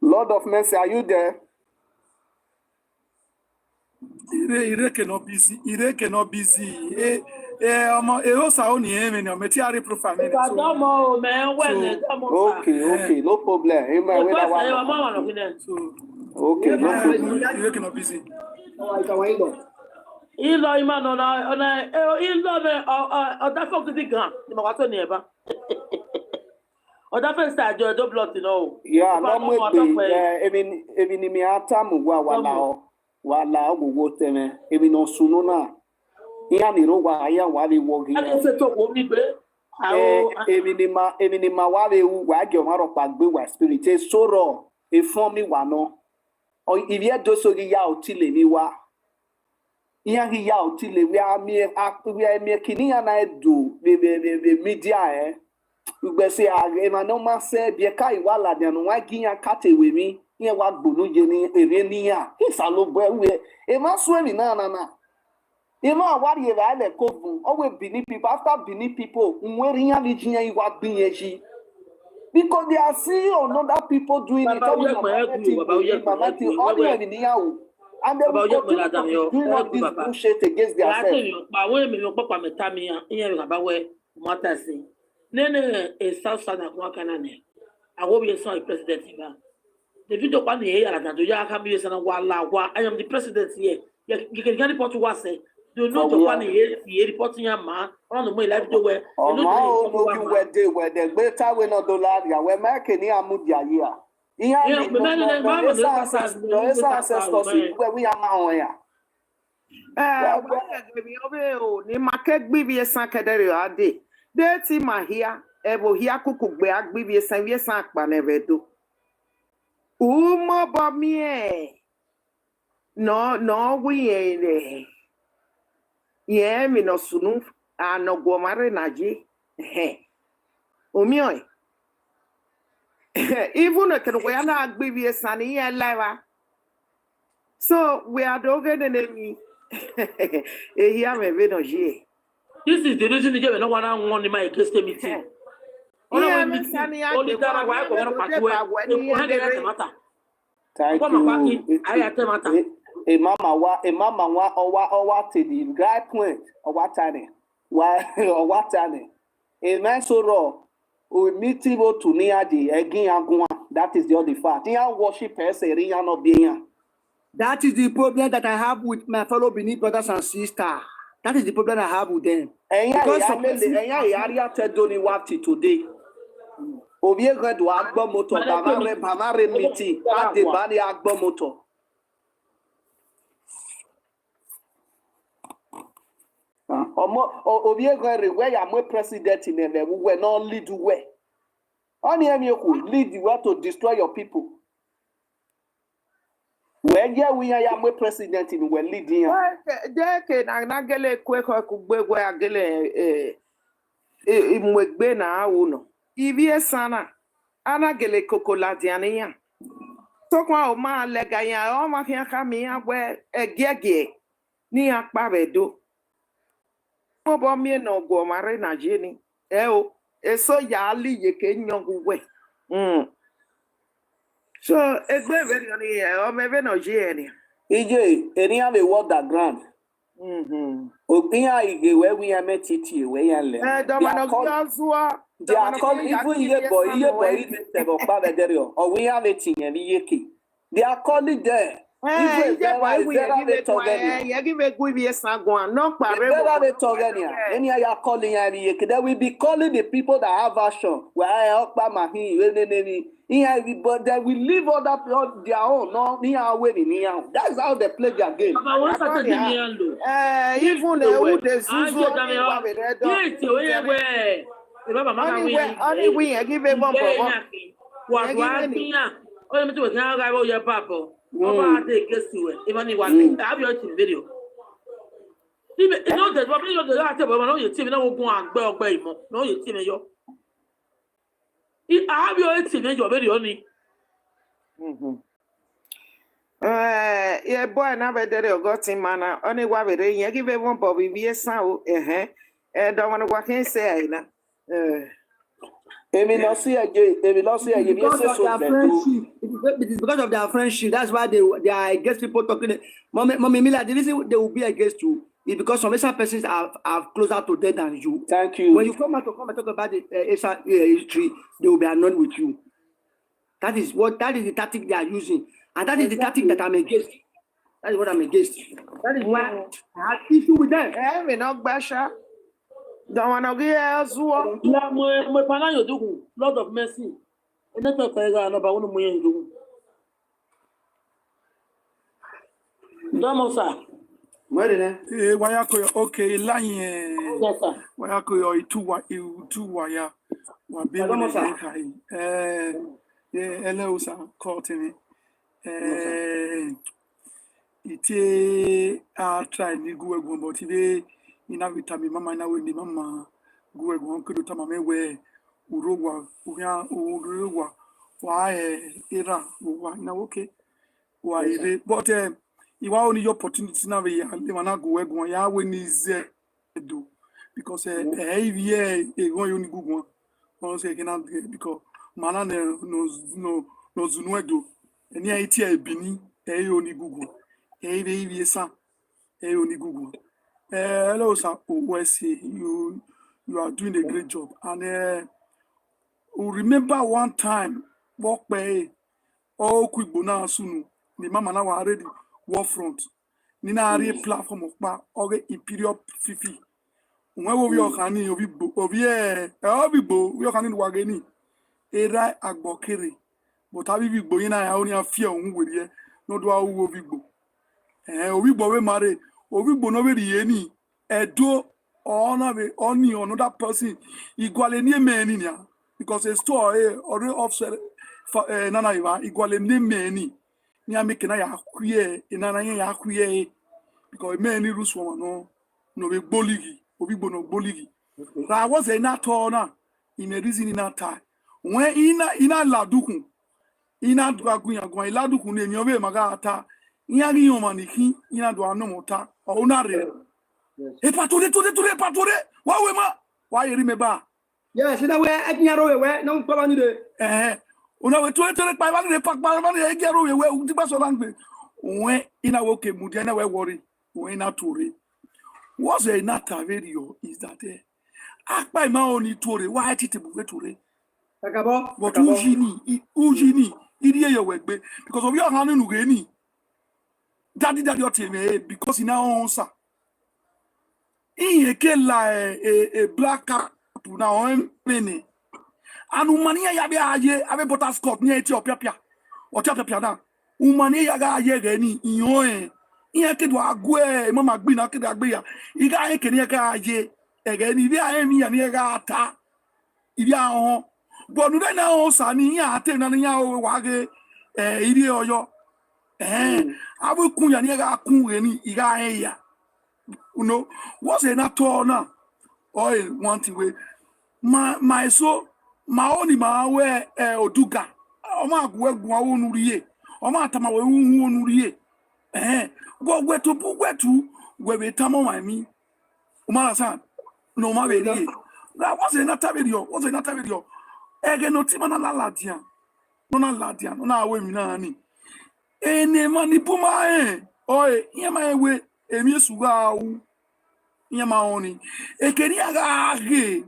Lord of mercy, are you there? Ire cannot busy. Ire cannot busy. Osa oni eme ni ometi ari profile me. Okay, no problem. Okay, no problem. Ire cannot busy. Ilo ima no na ilo me oda fo kiti gan ni mo wa to ni eba. Oda fe sta jo do block no. Yeah, no mo be even mi atamu wala ogogo teme even no sunu na. Iya ni ro wa aya wa le wo gi. Ani se to ko mi be. Even ma wa le wu wa ge ma ro pa gbe wa spirit e soro e fun mi wa no. O ibi e do so gi ya o ti le mi wa. Iya gi ya o ti le we a mi kini ya na edu be media Ugbe se age ma no ma se bi ka iwa la de no wa gi ya kate we mi ye wa gbonu je ni ere ni ya isa lo bo we e ma so mi na e ma wa ri ba le ko fun o we Benin people after Benin people nwere ya li jiyan iwa gbin ye ji because they are seeing other people doing it all the ni ya o and they will continue doing all this bullshit against themselves. Nene South Sudan kwa kanane. Awo bi Esan president ba. The video kwa ne ya la do ya ka bi Esan wa I am the president here. You can report to what say. Do not to kwa ne ye report ya ma. On mo live do we. No where the better we no dollar ya we make ni amudia here. Iya no ancestors where we are now ya. Ni market bi Esan kedere ade. Deti mahia ebo hia kukugbe agbibi Esan akpa nevedo. Umo bomie. No we ye mi no sunu anogomare naji. Umio. Even a can we are not agbibi Esan here live. So we are doing the enemy. Here me vedo je. This is the reason you don't want to my case meeting. Only that I mama wa te the right point or what time. Why or what time? A man so raw. O meeting o to ni adi egin agua. That is the other fact. He worship person ri no be. That is the problem that I have with my fellow Benin brothers and sisters. That is the problem I have with them. Because some person, area tedoni wati today. Obie do agbo motor bavare meeting at the bani agbo motor. Obie where ya mo president in the we not lead way. Only lead the way to destroy your people. When we are president in we leading. Deke na gele kwe kugbe agele imwegbe na uno. Ivie sana ana gele kokoladiani ya. Tokwa o ma lega ya o ma hia kami ya we egege ni akparedo. Mo bo mi no go mare na jeni. O eso ya ali ye ke nyongu we. So egbe very oni o mebe no jeni. EJ, any have a word that ground. Opinya ige where we are met it where you le. They are calling even ye boy or we have it in any yeki. They are calling there. Any are calling any yeki. They will be calling the people that have action. Where I help by my but they will leave all that on their own. No, that's how they play their game. Even only we give a one yeah, boy, now better got him, man. Only one with it. Give a one Bobby be a sound. Don't want to walk in say, It is because of their friendship. That's why they are against people talking. Mommy Mila, the reason they will be against you is because some Esan persons are closer to them than you. Thank you. When you come and talk about the Esan history, they will be annoyed with you. That is the tactic they are using. And that is the tactic that I'm against. That is what I'm against. That is why I have issue with them. We not basha. Don't want to get as well. La my pana you do Lord of mercy. And that's what I got about one more do. Damosa. Wayako okay line Yes sir. Wayako itu waya wa be Eloghosa called me. Ite try ni go egwon but ide ina vitamin mama na we ni mama go egwon kudo tama me we Urobo Urobo wa era wa na okay wa ire but iwa only your opportunity na we na go egwon ya we ni ze do because here egwon yo ni gugun won say cannot because mana no zunu edo eni aiti ebini oni gugu Esan oni gugu Eloghosa you are doing a great job and remember one time walk by all quick bona sunu ni mama na wa ready war front ni na are platform of pa oge imperial fifi when we okani obibo we okani wa geni era agbokere but abi bigbo yin na ya oni afia ohun were no do awu obigbo obigbo we mare obigbo no be yeni edo ona be oni another person igwale ni emeni nia because a store already offset nana iwa igwale ni emeni ni ameke na ya kwie nana ya kwie because emeni ruso no be boligi obigbo no boligi ra was a na to na in a reason in that time when ina ladukun ina dwagunya gwa iladukun emi obe maga ata ina gi yoma niki ina do anomota o na re e patore wa we ma wa yeri me ba yes na we etinyaro we na mpaba ni de una we tore pa ba ni pak ba ni e gero we ti ba so langbe we ina wo ke mudi na we worry we ina tore what's a nata video is that apa ma oni tore wa titi bu tore But ujini idiye your work because of your hand in Ugani. Daddy your team because in our answer. In a black cap now many. And umania yabe abe butterscotch near Ethiopia or Tapia now. Umania yaga ye geni in your Iake do agwe mama gbina ke dagbeya iga e keni ka aje ege ni bi ahemi ya ni ga ata ibi ahon bonu de na o sa ni ya ate na ni ya o wa ge iri oyo abu kun ya ni ga kun re ni iga e ya you know what's na to na oil want we my so ma oni ma we oduga o ma agwe gun awo nuriye o ma atama we hu nuriye go wetu we tamo mami umara san no ma be ri that was another video ege no ti mana laladia no na awe mi na ni ene mani puma oye yema ewe emi esuga awu yema oni ekeri aga ge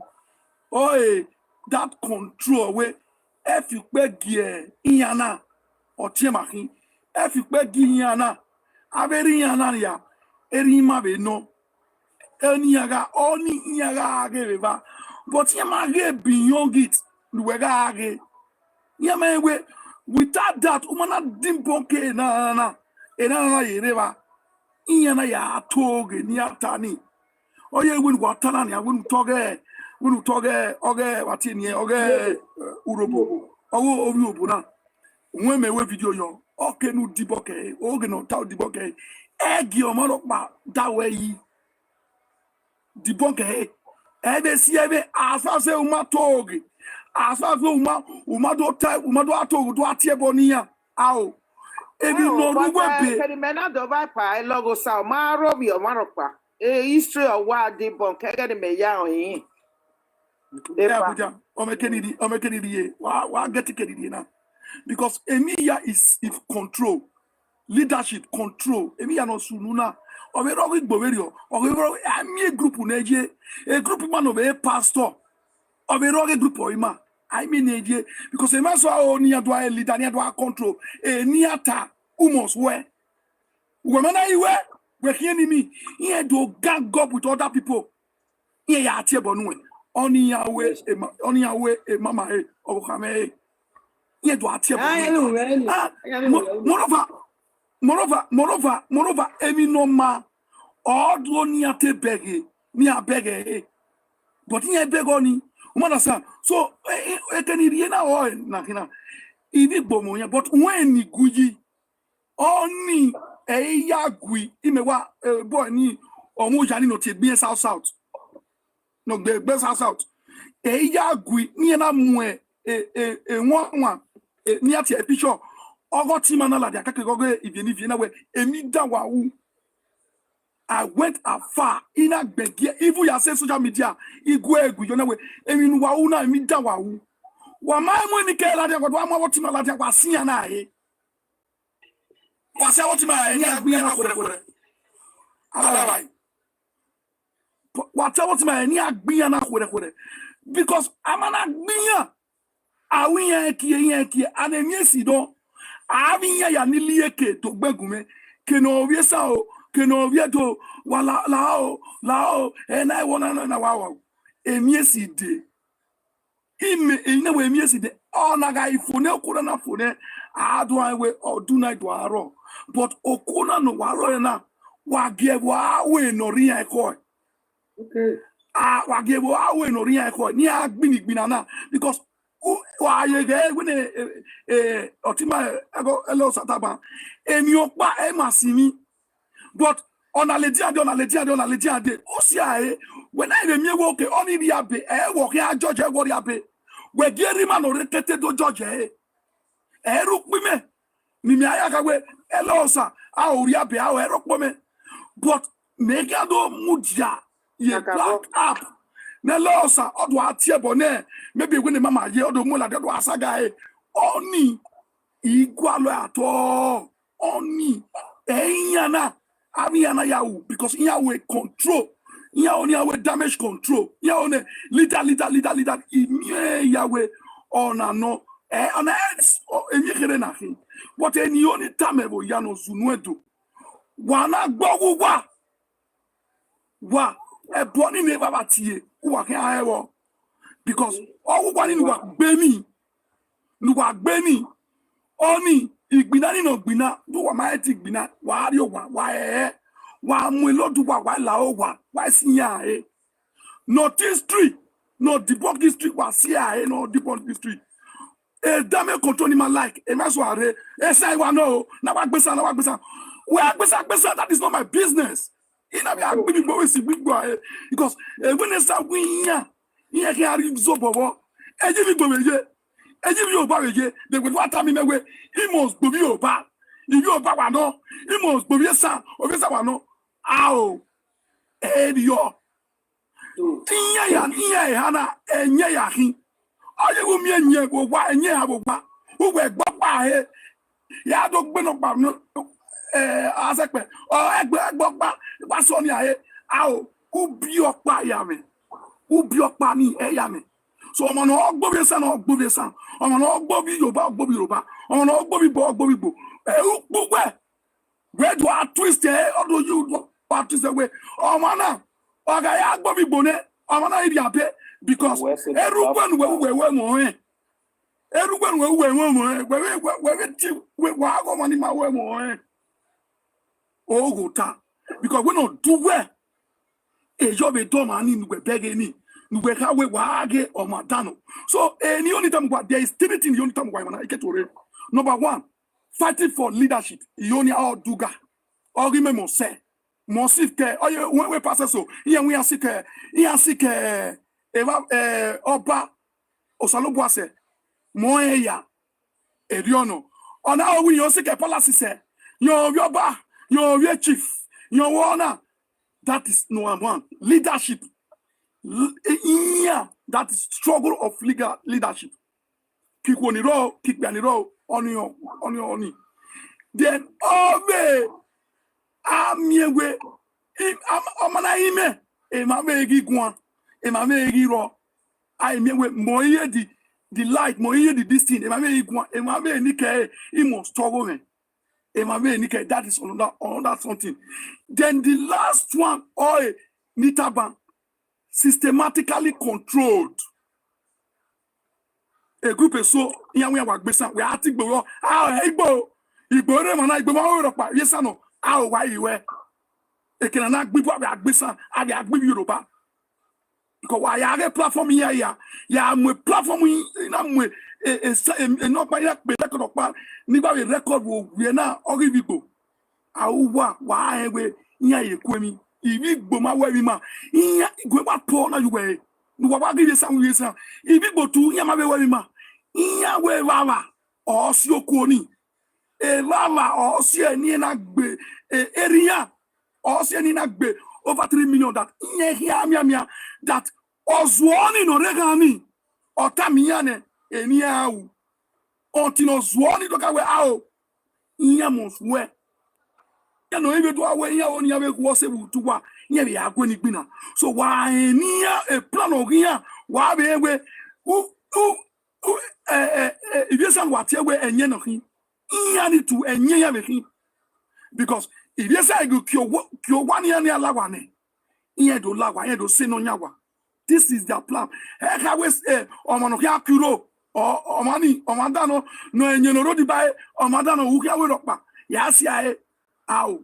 oye that control we if you pe gie iyana otie makin if you pe gie iyana aberi iyana ya eri ma be no eni aga oni iyaga age beba but yema ge beyond it luwega age yema ewe without that umana dimbonke na yereba iyana ya toge ni atani oye win watana ni win toge oge watini oge urobo owo obi na nwe mewe video yo oke nu diboke oge no taw diboke egi omaro pa dawe yi diboke ebe si ebe asase uma toge asase uma do atogo do atiebo niya ao ebi no ruwebe Kerimena do vai pa Eloghosa ma robi o maropa history of what debunk kege me ya oyin Abuja omekenidi ye wa get kenidi na because Emiya is control leadership control Emiya no sununa overo gbowerio overo ami group neje a group man of a pastor overo group oima I mean neje because Ema so oni adwa leader ni adwa control ni ata umos we mana iwe we kienimi he do gang up with other people here ya atiebonu oni yawe mama obukame ye do atiebonu moreover emi no ma odo ni atebege ni abege but ni ebego ni umana so ekeni rie na o na kina ibi gbomo yan but when ni guyi oni eyagui imewa boy ni omo jani no te gbe south no gbe south eyagui ni na mu nwa ni ati e picture ogo ti mana la dia kake gogo ibi na we emi da wa wu I went afar in a begie even ya say social media igwe egu yo na we emi nu wa wu na emi da wa wu wa ma mu ni ke la dia godwa ma woti ma la dia kwa sia na aye wase woti ma ni agbiyan na kore ala wate woti ma ni agbiyan na kore because amana agbiyan awiyan kie anemi si don awiyan ya ni lieke to gbegume keno wie sa o keno wie to wala lao na wona na wa emi si de ina we emi si de ona ga ifone okura na fone adu we oduna do aro but okuna no waro na wa give wa we no ri e ko okay wa give wa we no ri e ko ni agbinigbina na because wa ye ge we otima ego elo sataba emi opa e masimi but on a ledi ade o si aye when I me wo ke oni bi abe e wo ke a judge e wo ri abe we geri ma no retete do judge e ru pime mi aya ka we Eloghosa a o ri abe a o e ru pime but me ga do mudia ye black up na Eloghosa odo atiebo ne maybe we ne mama ye odo mu la do asaga e oni igwalo ato oni enyana Amiana yawu because Yahweh control. Yahweh damage control. Yahweh leader. Yahweh on no on else emi kere na hin but any only time ebo ya no zunu edo wana gbogu wa e boni me baba tie wa kan ayo because all one in wa gbe mi oni igbina ni no gbina do wa ma ti gbina wa ri o wa mu lodu wa la o wa sinya not history no debunk history wa sia no debunk history dame control my like e ma so are say wa no na wa gbesa we gbesa that is not my business ina be agbi gbo we si gbigbo because when they start winya yen ki ari zo bobo eji bi gbo meje eji bi Yoruba meje they will what me mewe he must gbo bi Yoruba if Yoruba wa no he must gbo bi Esan o bi Esan wa no ao yo iya ya na enye ya hin aye wo mi enye wo wa enye ha wo pa wo we gbo pa he ya do gbe no pa no asepe o egbe gbo pa so ni aye ao ubi opa ya me ubi opa ni ya me so omo no gbo bi Esan omo no gbo bi Yoruba omo no gbo bi bo gbogbo where do I twist or do you twist away omo na oga ya gbo bi bo ne omo na iri abe because erugwen we mo we wa go money ma we mo o go ta because we no do well e job e do man ni we beg ni we ka we wa ge o ma dano so any only time there is three things the only time why man I get to read. Number one, fighting for leadership yoni all duga or remember say mo sike when we pass so here we are sike oba osalobuase mo eya eriono ona owi yo sike palace say yo yoba yo chief yo wana. That is number one. Leadership. Yeah, that is struggle of leadership. Kick on the road, kick on the road, on. Then I'm ime egi gwan, egi ro. I mean we moye the light, moye the distance, egi gwan, nike must struggle me. That is another something. Then the last one, Nitaban, systematically controlled. A group is so young we are think below igbo remana igbo ma ro pa yes no why you were e can na gbibo abi agbesa abi agbi Yoruba because why are platform here ya mo platform na mo no pa ya pe record pa ni ba record wo we na ori igbo wa ewe nya yekwemi igbo ma we ma nya igbo pa po na you we no wa give Esan igbo tu nya ma be we ma nya we wawa o si okoni lama o si eni na gbe area o si eni na gbe over 3 million that nya hia mia that ozwoni no regani otamiane eni awu ontino zwoni do ka we awo nya mo we ya no ebe do awe nya oni awe ko se butu wa nya be agwe ni gbina so wa eni a plan ogia wa be we if you say what we enye no hin nya ni to enye ya be hin because if you say go kyo one ya ni alawa ne nya do lawa nya do se no nyawa. This is their plan. How we omo no ya kuro o mani o madano no enye no rodi bae o madano hu ya we ropa ya sia how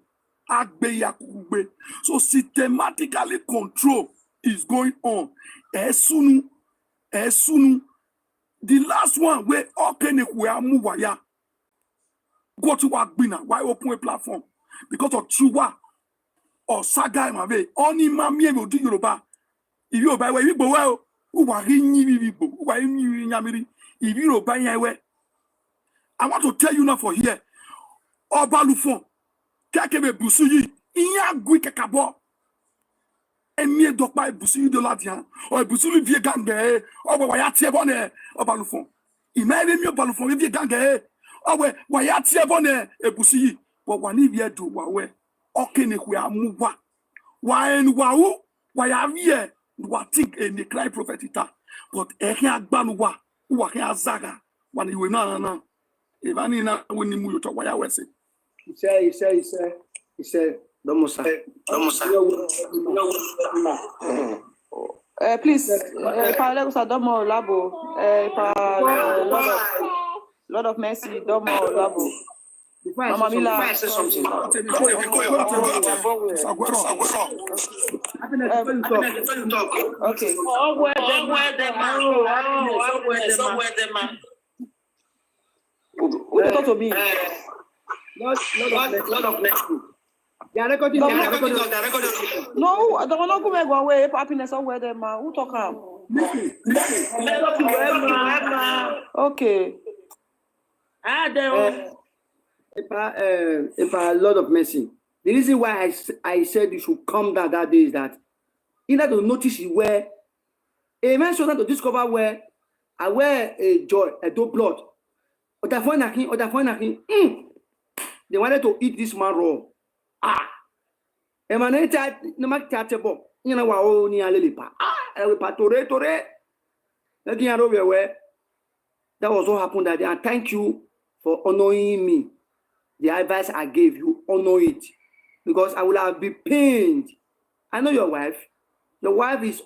agbe yakugbe. So systematically control is going on. Esunu the last one where okene we amuwa ya go to agbina why open a platform because of Chuwa or Saga Mave only mamie go do Yoruba. If you buy we go well who wa rinyi bibo who wa rinyi nyamiri if you buy we I want to tell you now for here Obalufon kekebe busuyi iya gwi kekabo emi dokpa busuyi de ladian o busuyi vie gange o wa ya tie bone Obalufon imebe mi Obalufon vie gange o wa ya tie bone ebusuyi wa ni vie do wa we okene ku amuwa wa en wa ya vie wa think en cry prophet ita but ehin agbanuwa Uwa ke azaga. When you na. If I need na when you talk why I was it. He said, Domosa. Please, Eloghosa, Domo Labo. Lord of Mercy, Domo Labo. Mama Mila. Before I say something. Okay. Who talk to me? Lord of Mercy. They are recording. No, I don't know come go away. Happiness somewhere there, man. Who talk am? Okay. If a Lord of Mercy. The reason why I said you should come down that day is that in order to notice where a man should to discover where I wear a joy, a dope blood. Other phone. They wanted to eat this man raw. Emanated no matter catchable. You know what ni alelipa. I will patore. Letting you know where that was what happened that day. And thank you for honoring me. The advice I gave you, honor it. Because I will have been pained. I know your wife. Your wife is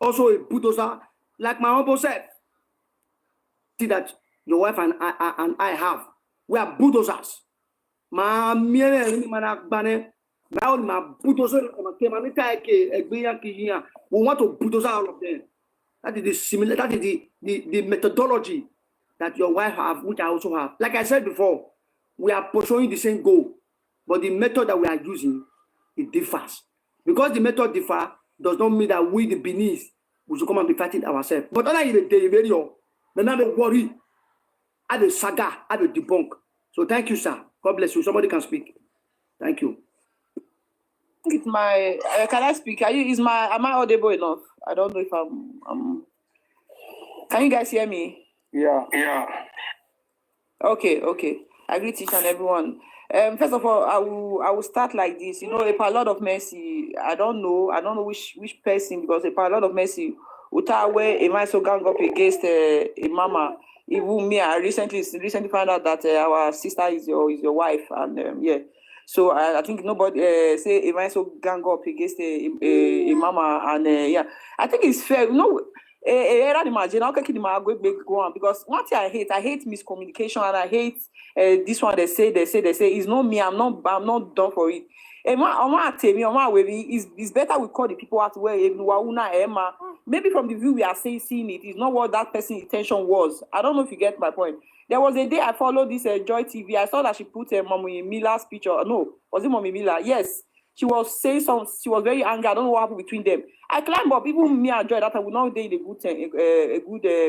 also a bulldozer, like my uncle said. See that your wife and I have. We are bulldozers. We want to bulldozer all of them. That is the similar. That is the methodology that your wife have, which I also have. Like I said before, we are pursuing the same goal, but the method that we are using, it differs. Because the method differ does not mean that we, the Beninese, we should come and be fighting ourselves. But other than the video, then not worry, add a saga, add a debunk. So thank you, sir. God bless you. Somebody can speak. Thank you. It's my. Can I speak? Am I audible enough? I don't know if I'm. Can you guys hear me? Yeah. Okay. I greet each and everyone. First of all, I will start like this. You know, a Lord of Mercy. I don't know which person, because a Lord of Mercy, Utawe, a man so gang up against a mama. Even me, I recently found out that our sister is your wife, and yeah. So I think nobody say a man so gang up against a mama, and yeah. I think it's fair. You know. Because one thing I hate miscommunication, and I hate this one. They say it's not me. I'm not done for it. It's better we call the people out where maybe from the view we are seeing it is not what that person's intention was. I don't know if you get my point. There was a day I followed this Joy TV. I saw that she put Mommy Mila's picture. No, was it Mommy Mila? Yes. She was saying something. She was very angry. I don't know what happened between them. I climbed up. Even me and Joy that I would not be in a good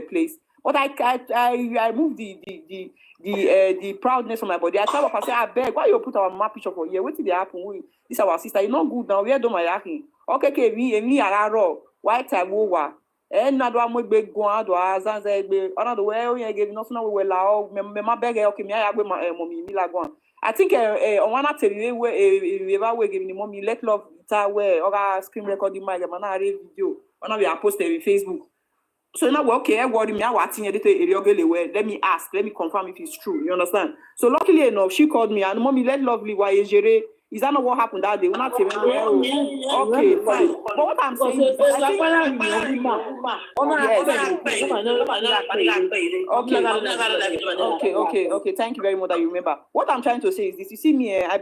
place. But I moved the proudness from my body. I climbed up and said, I beg, why you put our map picture for here? What did they happen? This is our sister. You not good now. Where do my yaki? Okay, me are why time over? And now I'm big go on to Azan. Another way, I gave nothing. We allow me beg. Okay, me I go my mommy Mila go. I think on one tell you where we giving the mommy let love guitar where or screen recording my video. One we are posted on Facebook. So now okay, everybody me watching it let me ask, let me confirm if it's true. You understand? So luckily enough, she called me and mommy let lovely why is that not what happened that day? We're not telling okay, fine. But what I'm saying is okay. Thank you very much that you remember. What I'm trying to say is this. You see me, I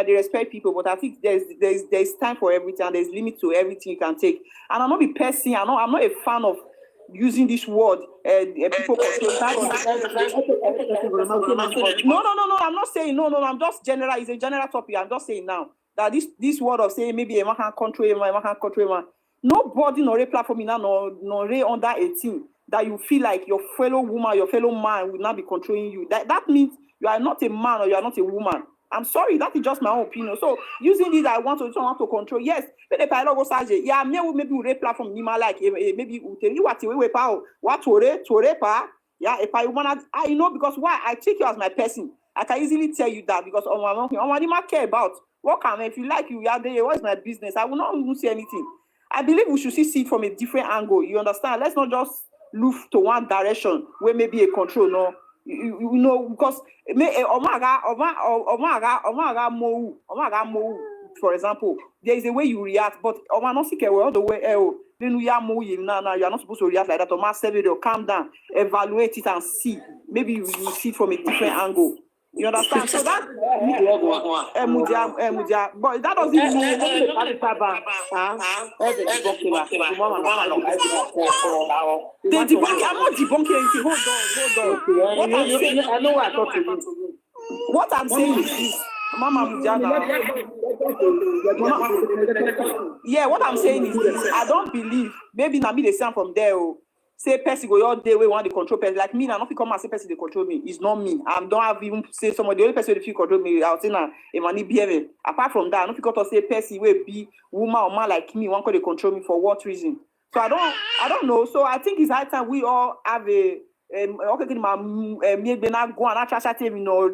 respect people, but I think there's time for everything, and there's limit to everything you can take. And I'm not a person, I'm not a fan of using this word, people No, I'm not saying no, I'm just general, it's a general topic. I'm just saying now that this word of saying maybe a man can control a man, nobody no a platform now no under 18 that you feel like your fellow woman, your fellow man will not be controlling you. That means you are not a man or you are not a woman. I'm sorry, that is just my own opinion. So using this, I want to control. Yes, but if I go say, yeah, maybe we platform like maybe we tell you what pa. Yeah, if I wanna, I know because why I take you as my person. I can easily tell you that because I care about what can if you like you are there. What's my business? I will not say anything. I believe we should see it from a different angle. You understand? Let's not just look to one direction where maybe a control no you know because for example there is a way you react but not all the way then you are not supposed to react like that calm down evaluate it and see maybe you see it from a different angle. You understand? So that but that doesn't mean they debunk. I'm not debunking anything. Hold on. I know what I thought to you. What I'm saying is this. Mama Mujana. Yeah, what I'm saying is this. I don't believe. Maybe now me they sound from there. Say person go your day we want to control person like me now. Not come and say person they control me. It's not me. I don't have even say somebody. The only person that control me out in a money behavior. Apart from that, I don't because to say person will be woman or man like me. One could they control me for what reason? So I don't know. So I think it's high time we all have a okay my me be na go and chat me no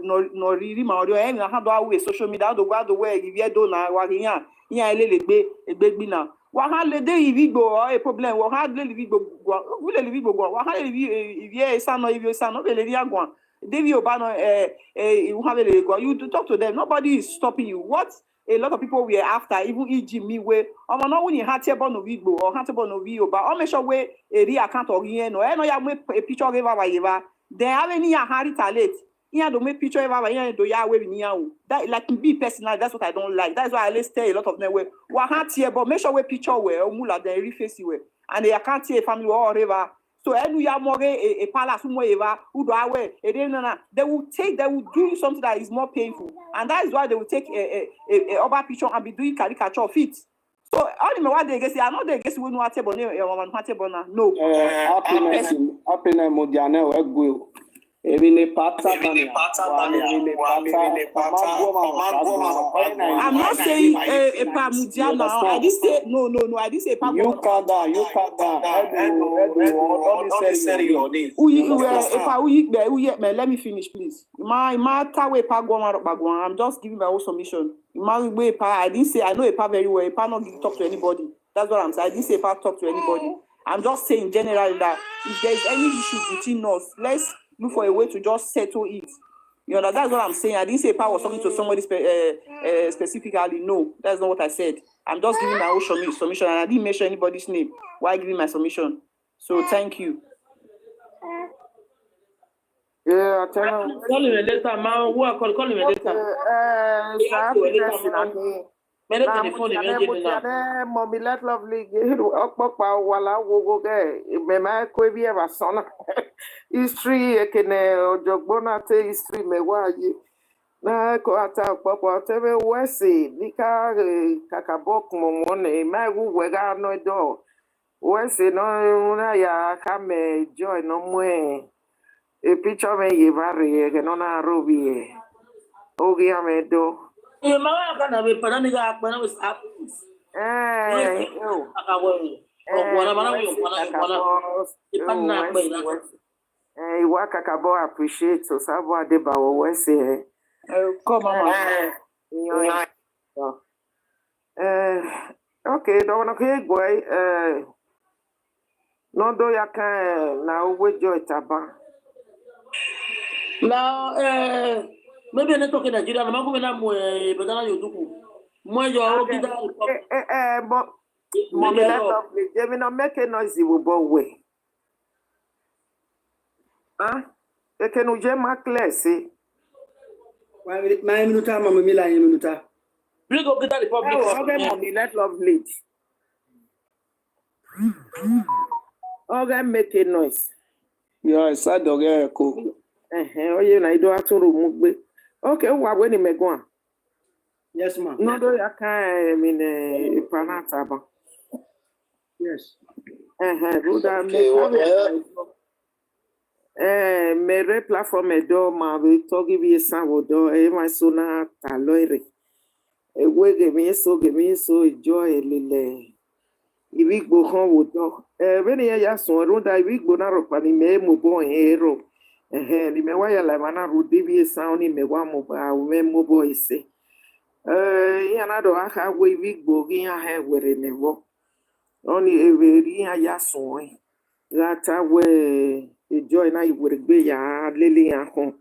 really my audio and how do I social media do go the way if you do na wa yan egbe na wa ha le de Igbo a problem wa ha le Igbo we le Igbo go wa ha le if you Esan no be le agwan David Obano you have a go you talk to them. Nobody is stopping you. What a lot of people were after, even e.g. me where I'm not winning hatable no Igbo or hatable no Vio, but I'll make sure where a real account or yen or no ya make a picture of Eva. They have any Harry talent. Yeah, don't make picture of Eva do ya way in that like be personal. That's what I don't like. That's why I let's tell a lot of them where what here, but make sure we picture where or mula they reface you and they can't see a family or whatever. So every year more a palace they will do something that is more painful, and that is why they will take a other picture and be doing caricature of it. So only what they get, I know they get we no table no. Happiness modiane wegwe. Ebi ne pata I'm not saying a Pamudiana. I didn't say no. I didn't say Pamudiana. You calm down. Let me finish, please. I'm just giving my own submission. I didn't say I know a pa very well. A pa not talk to anybody. That's what I'm saying. I didn't say a pa talk to anybody. I'm just saying generally that if there is any issue between us, let's look for a way to just settle it. You know, that's what I'm saying. I didn't say Pa was talking to somebody specifically. No, that's not what I said. I'm just giving my own submission, and I didn't mention anybody's name while giving my submission. So thank you. Yeah, call him later, man. Who are call him later? Mommy, let lovely history ojogbona te history mewaye na ko ata popo tebe wese nika kakabok momone maiwu wega no do wese no na ya kame joy no mwe e picture me yevare ke no na robi ogi amedo Mama kana be parani ga akpana was happens. Iwa kakabo appreciate so sabo adeba wo wese Come on. Okay, don't wanna go boy no do ya kan na we joy taba Now, maybe I'm talking Nigeria. I'm going to mo bedana yoduku. Mo yo okida. But mommy let lovely. They will not make a noisy will go away. Huh? They can uje makle see. My minuta, Mamma Mila, minuta. Bring up the Republic. Okay, mommy let lovely. Okay, make a noise. Yeah, sad dog echo. Oh, you know, I do have to remove. Okay, what when you make one? Yes, ma'am. No, do I can't mean a panataba. Yes. Mere platform do ma we talk give you some do my sona taloire. A way give me so joy lile. If go home with dog. When you are so road, I will go now up and me move hero. Ni me waya la mana rudi bi sound ni me wa mo ba we mo boy say ya na do aka we Igbo gi ya ha were ne wo oni eweri ya so Gata we enjoy na iwerebe ya lele ya ho.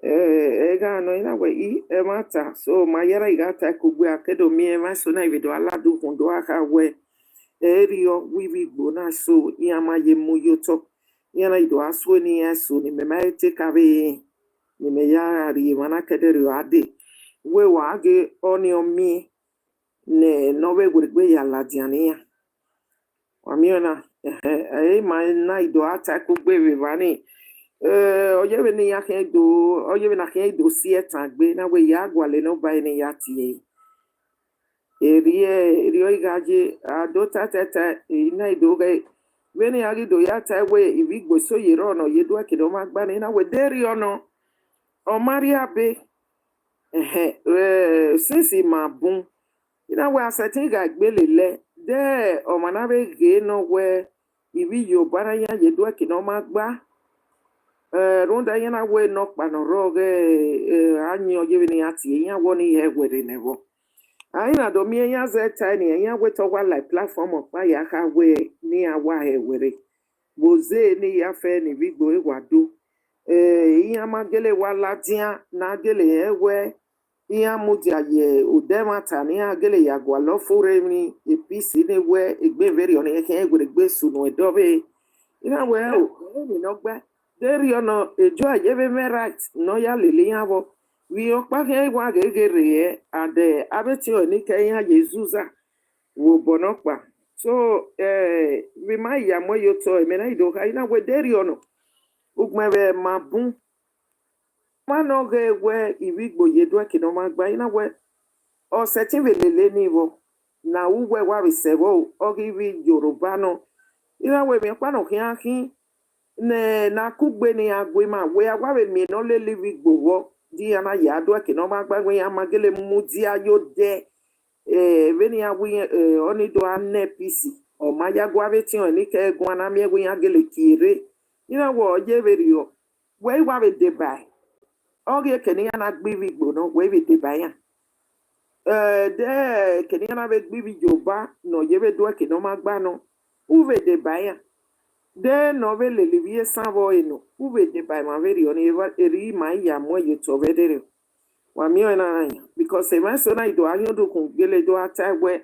Ega no ina we mata so mayera igata kugwe akedo mi ema so na ivedo aladu hundo aka we erio wivi gbona so iyama ye moyoto yana ido aso ni eso ni mema ete kabe ni me ya ri mana kedere ade we wa ge oni omi ne no we gbe ya ladiania wa miona ma na ido ata kugbe we bani oye we ni ya ke do oye we na ke do si etan gbe na we ya gwale no ba ni ya tie erie igaje adota tete ina idoge veni agi do ya tawe ibigbo so yere ono yedu akedo magba ni na we deri ono o maria be since ma bun ina we asetin ga gbelele de o manabe ge no we ibi yo bara ya yedu akedo magba ronda yana we no panoroge anyo yevini ati ya woni he were nevo anyị na-adomi ya zeta ni ya wetọgwa like platform ọkpa ya ka wee ni awa he were boze ni ya fe ni bigbo ewado ihe magele wala dia na gele ewe ihe mudia ye udemata ni agele ya gwalo fure ni episi ni we egbe veri on ye ke egbe gbe sunu edobe ina we o ni no gba deri ono ejo ayebe me right no ya lele ya bo we okpake gwa gegere ade abeti oni ke ya yezuza wo bonokpa so we mai ya moyo to me na ido ka ina we deri ono ugmebe mabun mano ge we ibigbo yedu akino magba ina we o setin velele ni wo na uwe wa bisebo ogi bi yoruba no ina we me pa no kian ne na kugbe ni agwe ma we agwa we me no le live igbo wo di ana ya do ke no magba we ya magele mudi ayo de veni awi oni do ane pisi o maya gwa beti oni ke gwa na mi egwe ya gele kire ina wo je verio we wa be de bai oge ke ni ana gbi igbo no we be de bai ya de ke ni ana be gbi joba no je be do ke no magba no uve de bai ya de novele livie savo eno uve de by ma very on eri ma ya mo ye to vedere wa mi ona anya because e ma so na ido anyo do kun gele do ata we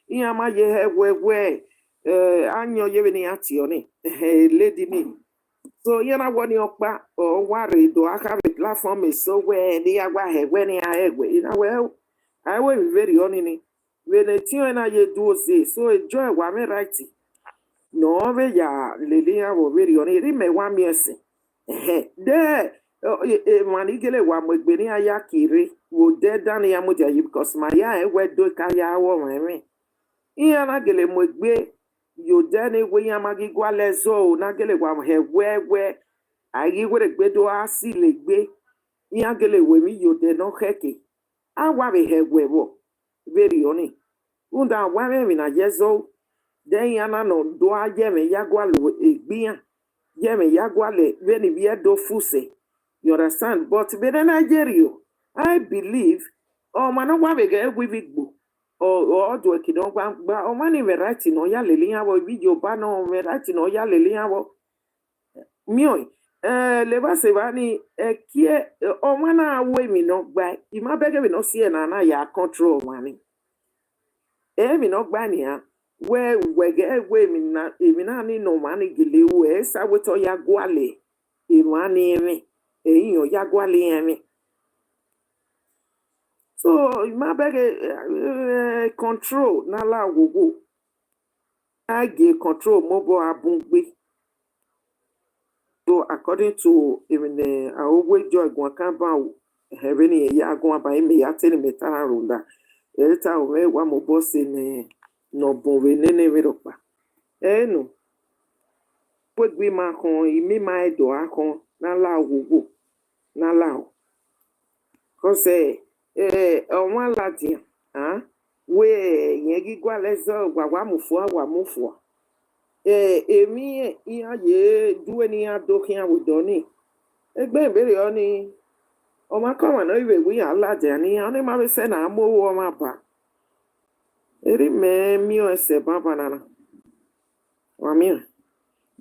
iya ma ye he we anyo ye be ni ati oni lady ni so ye na woni opa o ware do aka be platform is so we ni agwa he we ni a egwe ina we I we very on ni we na ti na ye do ze so enjoy wa me right no ve ya lele ya wo veri oni ri me wa miese de mani gele wa mo gbe ni aya kire wo de dan ya mo jayi because my ya e we do ka ya wo me iya na gele mo gbe yo de ni we ya magi gwa lezo na gele wa he we ayi we gbe do asi le gbe iya gele we mi yo de no heke awa be he we wo veri oni unda wa me na yezo den yana no do ajeme yagwalo egbia yeme yagwale veni via do fuse you understand but be Nigeria I believe o mana wa be ge gwivigbo o do kido gba o mani me right no ya lele yawo video ba no me right no ya lele yawo mio le ba se ba ni kie o mana we mi no gba I ma bege we no see na ya control mani mi no gba ni ha we mi na ni no mani gele we sa we to ya gwale mani emi eyin ya gwale emi so ma bege control na la wogo age control mobo abungbe so according to even awogwe joy gwan kan ba heaven ya gwan ba imi ya tell me tara runda eta o me wa mo boss ne no bon venene veropa no gbe ma kon imi ma edo akon na la wogo na la o ko se won la dia we yen gigwa lezo wa mufu emi iya ye duwe ni adokin awudoni egbe ibere oni o ma ko na iwe wi alaje ni oni ma be se na amowo ma ba eri me mi o ese baba nana wa mi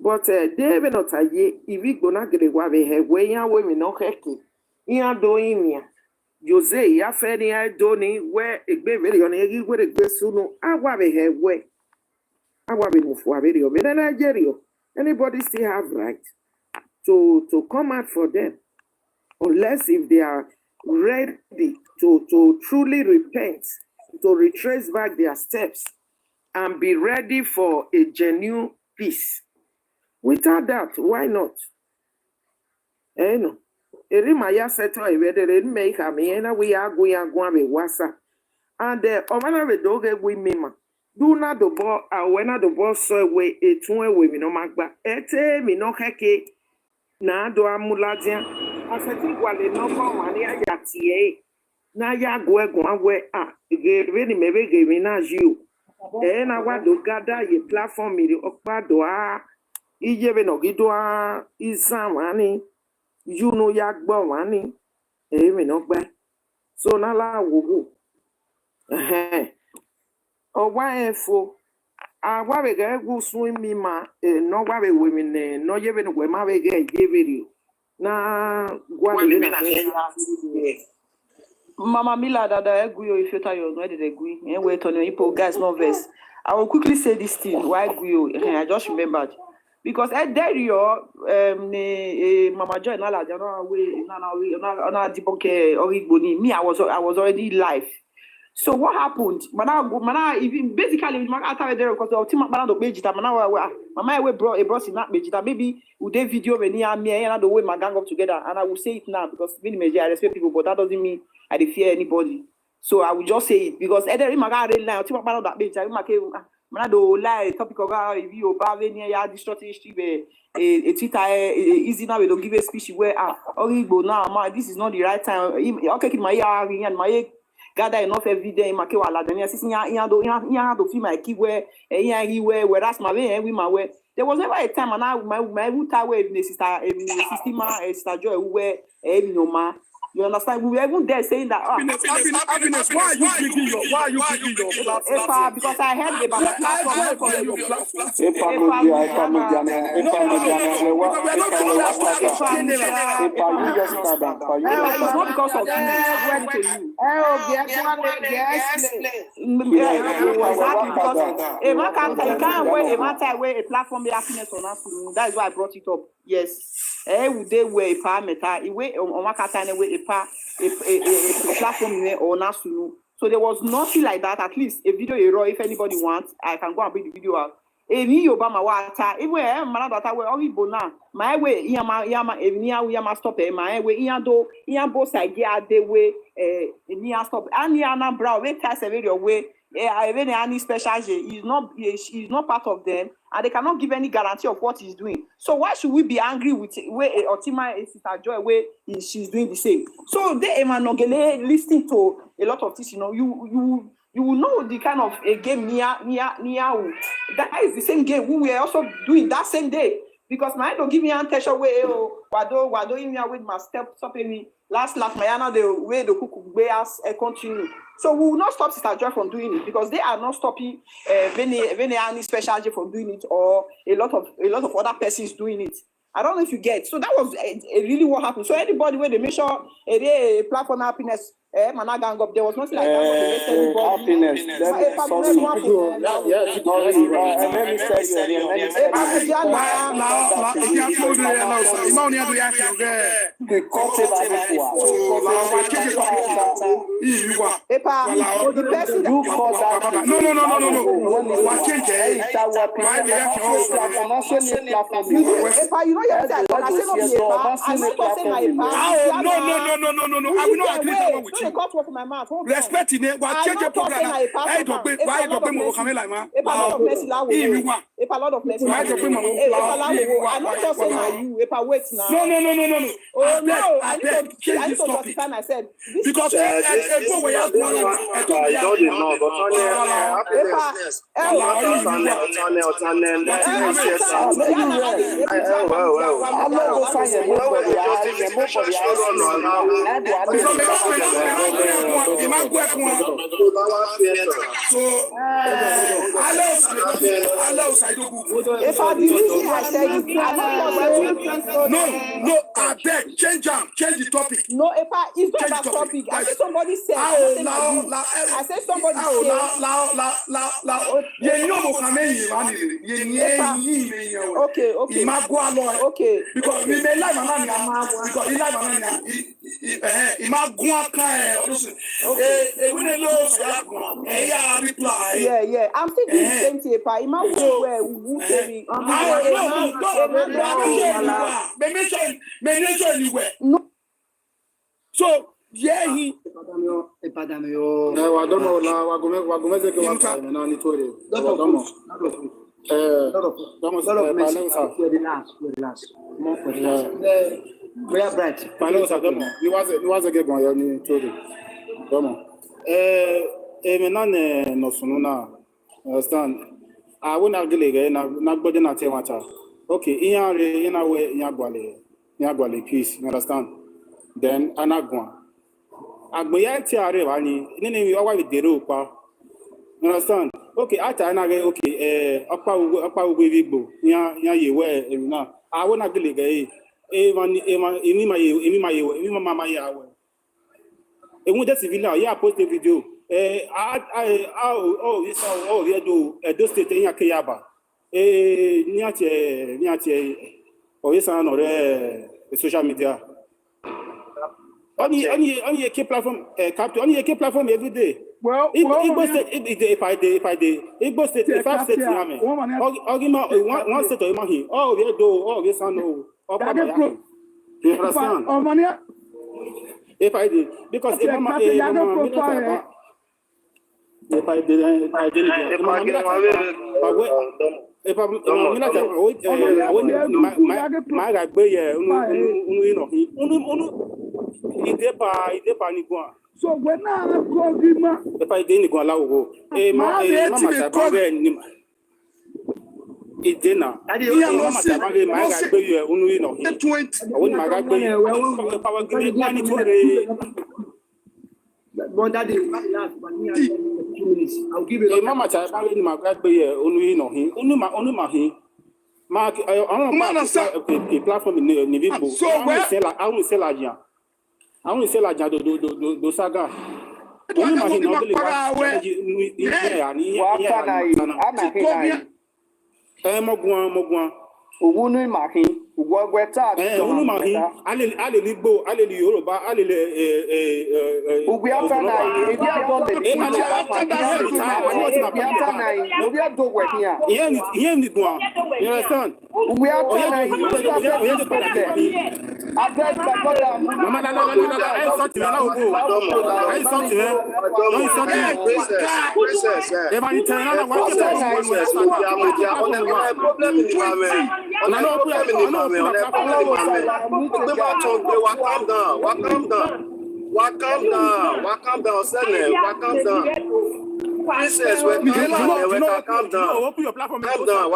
But David not a ye, if we go not get a wabe, have way and women no heki. Ian doing ya. Jose, ya fedi I doni, where a baby on a where a besuno, I wabe have way. I wabe move for a video, but Nigeria. Anybody still have right to come out for them, unless if they are ready to truly repent, to retrace back their steps, and be ready for a genuine peace. Without that, why not? No. Erimaya settle a better make a me we are going to wasa. And the Omana dog we mima. Do not the ball, when the ball so away a 2 way, no magba. Ete me no heke. Na do amuladia. I think while the number one ya yatie. Na ya go we really maybe give me na you. I want to gather your platform me the okpa ijebe no gidwa Esan wani you know yagbo wani me no gba so na la wo owa efo agwa be ga egu sun mi ma no gwa be we mi ne no yebe no gwa ma be ga jeberi na gwa be na Mama Mila dada eguyo if you tell you no dey egui and wait on your guys no verse. I will quickly say this thing why eguyo I just remembered. Because at there Mama Joy na debunk Origboni. Me, I was already live. So what happened? Mana even basically after there because the team mana do bejita mama we brought in that bejita maybe we do video when me and the way my gang up together and I will say it now because I respect people but that doesn't mean I fear anybody. So I will just say it because there my gang line team mana that bejita mana do lie topic of if you obave near ya distorted history a Twitter easy now we don't give a speech where Origbo now ma this is not the right time okay my and my gather enough evidence in make wala dani assisting ya do feel my key where whereas my way we my way there was never a time and my wuta way in the sister sister Joy where ma you understand? We were even there saying that happiness. Why are you bringing your platform? Because I heard about the platform. It was not because of you. I'm ready to you. A platform be happiness on us. That is why I brought it up. Yes. They were a parameter. A platform or national. So there was nothing like that. At least a video error. If anybody wants, I can go and bring the video out. Any Obama water. If we are manada we only bona. My way, yama stop. My way, both idea the way. Near stop. And yana brow. We test a video way. Even any special is not part of them, and they cannot give any guarantee of what he's doing. So why should we be angry with where Otima Sister Joy where she's doing the same? So they Emanogele listening to a lot of this, you will know the kind of a game near that is the same game we were also doing that same day. Because my don't give me an attention way wado in me with my stopping me last my the way the cook way as continue. So we will not stop Sister Joy from doing it because they are not stopping any special J from doing it or a lot of other persons doing it. I don't know if you get. So that was really what happened. So anybody where they make sure a platform happiness, man, gang up. There was nothing like that. Happiness. No. I will not agree that one with you. Respect in it. What change the program? I don't be why don't be more coming like man. If a lot of message, I'm not just saying you. If I wait now. No. Oh no! I need to justify myself. Because If I the reason I said it, No, I beg, change the topic. no, if I it's not Change about the topic. I Like, said somebody said. I said somebody said. Okay. Because we may like manana, because he like manana, reply. Yeah. I'm thinking the same thing. If I imagine where who baby. No. So, yeah, he. Understand? I won't agree na body na tewacha. Okay, inyagwale peace, you understand? Then anagwa. Agboya tiare wani, nini we always dero pa. You understand? Okay, ata anage okay, apa ugo vigbo, nya yewe na. I won't agree emi mama yawe. Ewu de civil ya post video. Those state in Yakayaba. Niache, or Esan or social media. Only a key platform, capture, only a key platform every day. Well, if I state, one state of money, oh, we do, Esan, you understand? If I did, because if I didn't, so when I go, if I didn't go allow, it's dinner. I But that is I'll give you Mama Chabang my grandbaby, only know him, only my Mark, I don't know platform in Nivibo. So I won't sell a jan. I won't sell a jan do saga. Only my Mogwan. Ugunu mahi, ugwagweta. Mahi, ale ligbo, ale Yoruba, ale Ubiata na, if you are government, you understand? Princess, calm down. Open your platform. Calm down.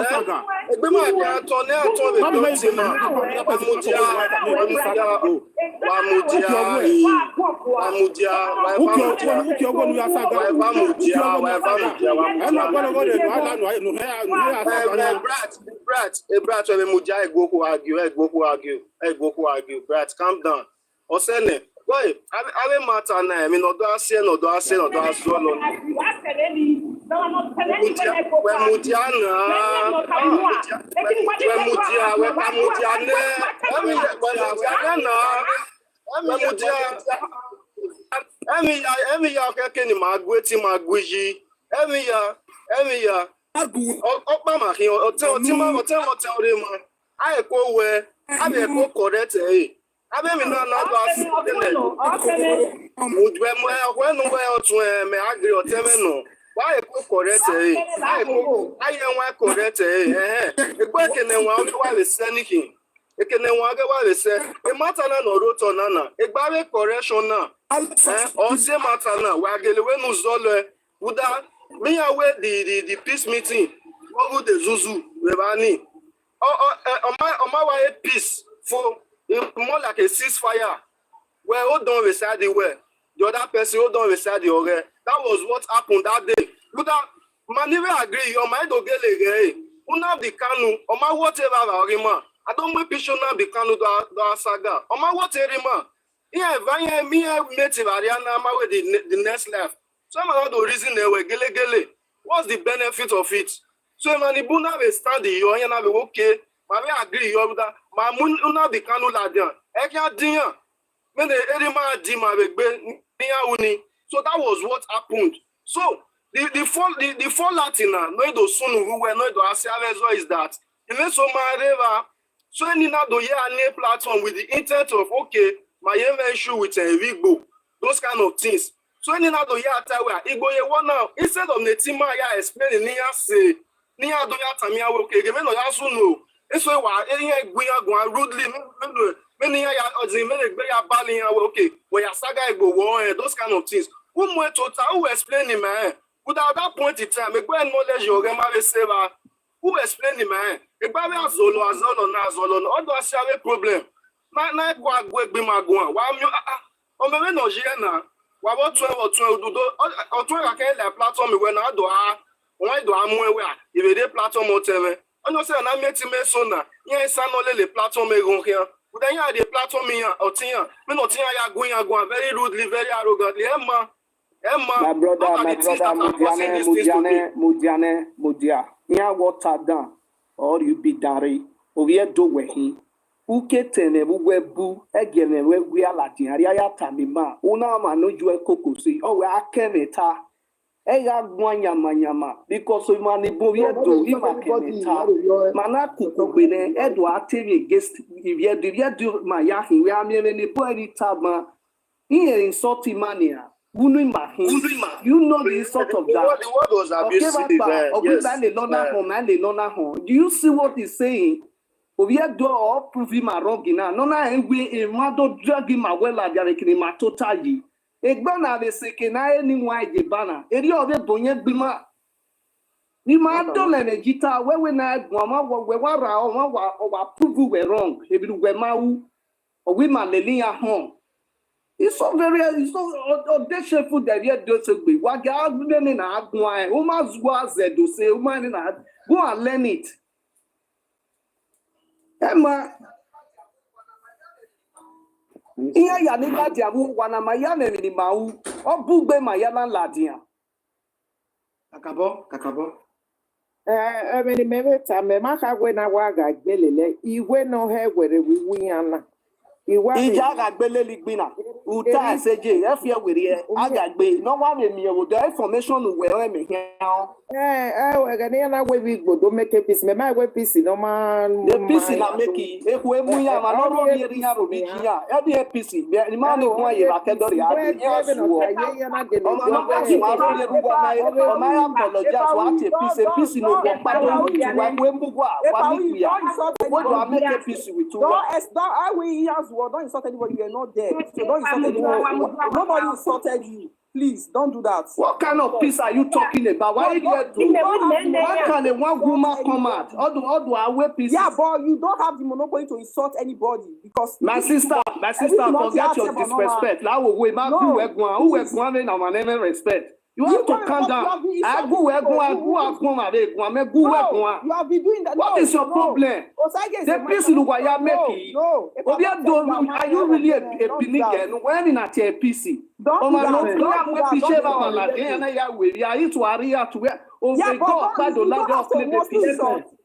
Calm down. Osene, why? I matter now. I mean, no do I say. Abe mi na do asile when me agree o teme no why ko correct correct egbe kene wa o wa le senikin ekene wa ge wa le se e matter na no roto na egba correction na o se matter na wa gele we nu zolo uda me away the peace meeting what would the zuzu we bani o ma wa peace for more like a ceasefire. Well, hold on beside the well. The other person hold on beside the other. That was what happened that day. Look at man, even agree. Your mind don't get like una the canoe. Or my whatever man. I don't make picture now the canoe the saga. Or my whatever man. Yeah, if me native Ariana with the next life. So I'm not the reason they were gele. What's the benefit of it? So man, if una be stand the you and be okay. Man, I agree. You that. Man, una the canoe la dia. I can't do. So that was what happened. So the fall Latina, no do sunu who were no do asiavezo is that in so my so any na do a platform with the intent of okay, my issue with a Vigbo, those kind of things. So any na do where Igbo ye one now instead of Netima ya explaining near say near do ya tamia okay, give me no ya sunu. It's why any go rudely many okay, where your saga go war those kind of things. Who more total who explaining man? Without that point in time, go and knowledge your grandmother saver. Who explaining man? A baby azolo all do I have a problem. Na go be my go. Why you o me no jena. Wa what 12 do or 12 can la platform when I do why do am where if they platform whatever. I know say na meet me so na. Yes, I know le platform me go here. Then you have the platform here or tia. Me no tia ya going very rudely, very arrogantly. My brother, Mudiane, Nia water down, or you be dari, or we do wehi. Uke tene, we boo, again, we are Latin, Aria Tamima, Una mano jue cocosi, oh, I can eta. Eya gwanyama because we mani boye do imakeneta mana kukubene edo ateri against if you do my yahi we am ne po any tama here insult mania unu mahin you know the sort of that the word was abusive yes. Do you see what he's saying? We do all prove him wrong na no na engwe e mado drag him awela dia rekini ma totally. Egbana be sekena ni nwa ejebana eri obe bonye gbima ni ma dole na gita we na gwama we wara o wa prove we wrong ebi we mawu o we ma leli ya hon. It's so audacious that you do to be what God learning na agwa o ma zuwa zedo say o ma na go and learn it. Emma iya ya ni ladia wu wana maya ni mau obugbe maya na ladia kakabo Emeni memeta me maka gwe na waga gbelele iwe no he were wiwu yana ija ga gbele ligbina uta seje efie were agagbe no wa me mi o the information we me here we ga ni na we bi gbodo make peace me ma we peace no man the peace na make eku emu ya ma no ro bi ri ya ro bi ya e bi peace ni ma ni gwa ye ba ke do ya bi ya su o no ka su ma ro ye ru gwa o ma ya apologize wa te peace no go pa do wa we mbu gwa wa mi ya we do make peace with you don't insult anybody. You are not there. So don't insult anybody. Nobody insulted you. Please don't do that. What kind of peace are you talking about? Why did you do? Why can a one woman come out? All do I wear peace? Yeah, but you don't have the monopoly to insult anybody because my sister, forget your disrespect. Now we who we never respect. You have to calm down. You have been doing that. What is your problem? The peace you are making. No. Are you really a Pinican? When in a PC?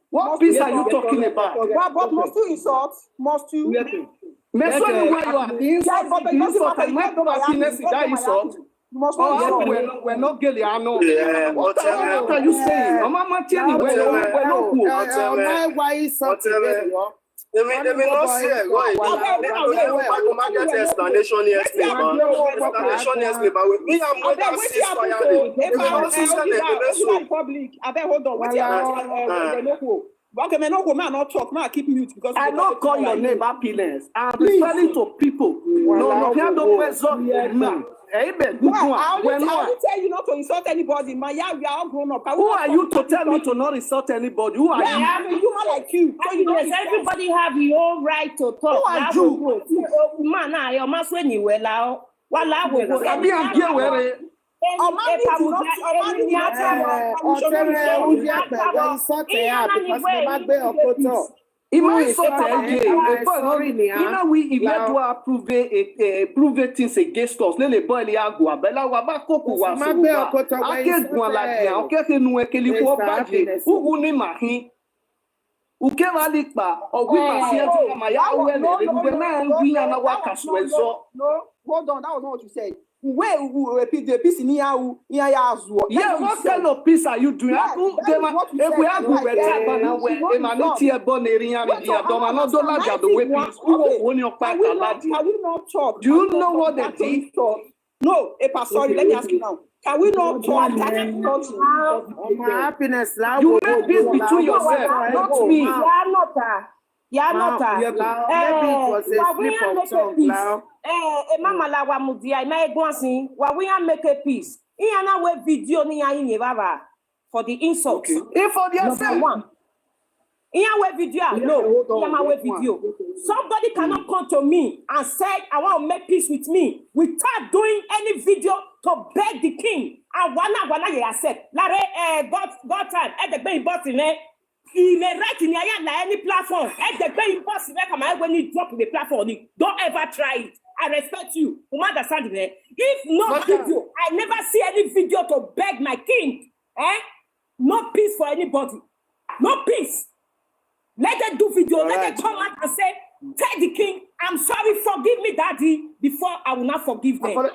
What peace are you talking about? But must you insult? Must you? Where you are insult. We're not getting what are you saying? Mama telling we're not why is something let me not say why. I get explanation yesterday, but me I'm with that ceasefire. Public. I bet hold on. Okay, man, not talk. Man, keep mute because I don't call your name happiness. I'm referring to people. No, don't Well, I only tell you not to insult anybody. My yeah, we are all grown up. Who are you to tell me to not insult anybody? Who are Yeah, you? I'm a human like you. So you Yes, everybody have your own right to talk. Who are you? Man, I must when you will out. While I will go. Abi angie were. Imagine prove things against us. Lele boy le agwa bela wa ba koku wa so. Ake gwan la dia, oke ke nu ekeli ko baje. Ugu ni mahin. Uke wali pa ogwi pasienti kama ya wele de na ngwi na wa kaswezo. No, hold on, that was not what you said. Where we repeat the piece in here, yeah, what kind of peace are you doing? If we have to retire now, where not here born area, can we not talk? Do you know what they did? No, sorry, let me ask you now. Can we not talk? Happiness, you make peace between yourself, not me. Maybe it was a slip of tongue now. Mama la wa mudia na egwansin wa we make a peace. Iyana we video ni yan yin baba for the insult. If for the one. Iyan we video no. Iyama we video. Somebody cannot come to me and say I want to make peace with me without doing any video to beg the king. And wana ye accept. Lare God time at the bay button he may write in any platform. At the very impossible, when you drop the platform, don't ever try it. I respect you. You understand me? If no video, I never see any video to beg my king. No peace for anybody. No peace. Let them do video. Let them come out and say, tell the king, I'm sorry, forgive me, daddy, before I will not forgive them.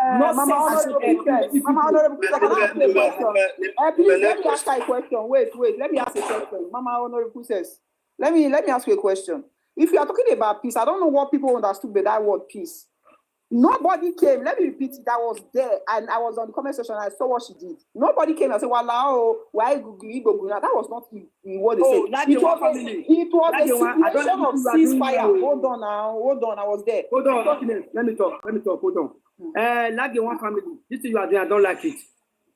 Mama Honorable, please let me ask you a question. Wait, let me ask a question. Mama Honorable Princess, let me ask you a question. If you are talking about peace, I don't know what people understood by that word peace. Nobody came. Let me repeat it. I was there and I was on the comment section. I saw what she did. Nobody came and said, "Wow, why go?" That was not what they said. It was a situation of ceasefire. Hold on. I was there. Hold on. Let me talk. Hold on. Like the one family. This thing you are doing, I don't like it.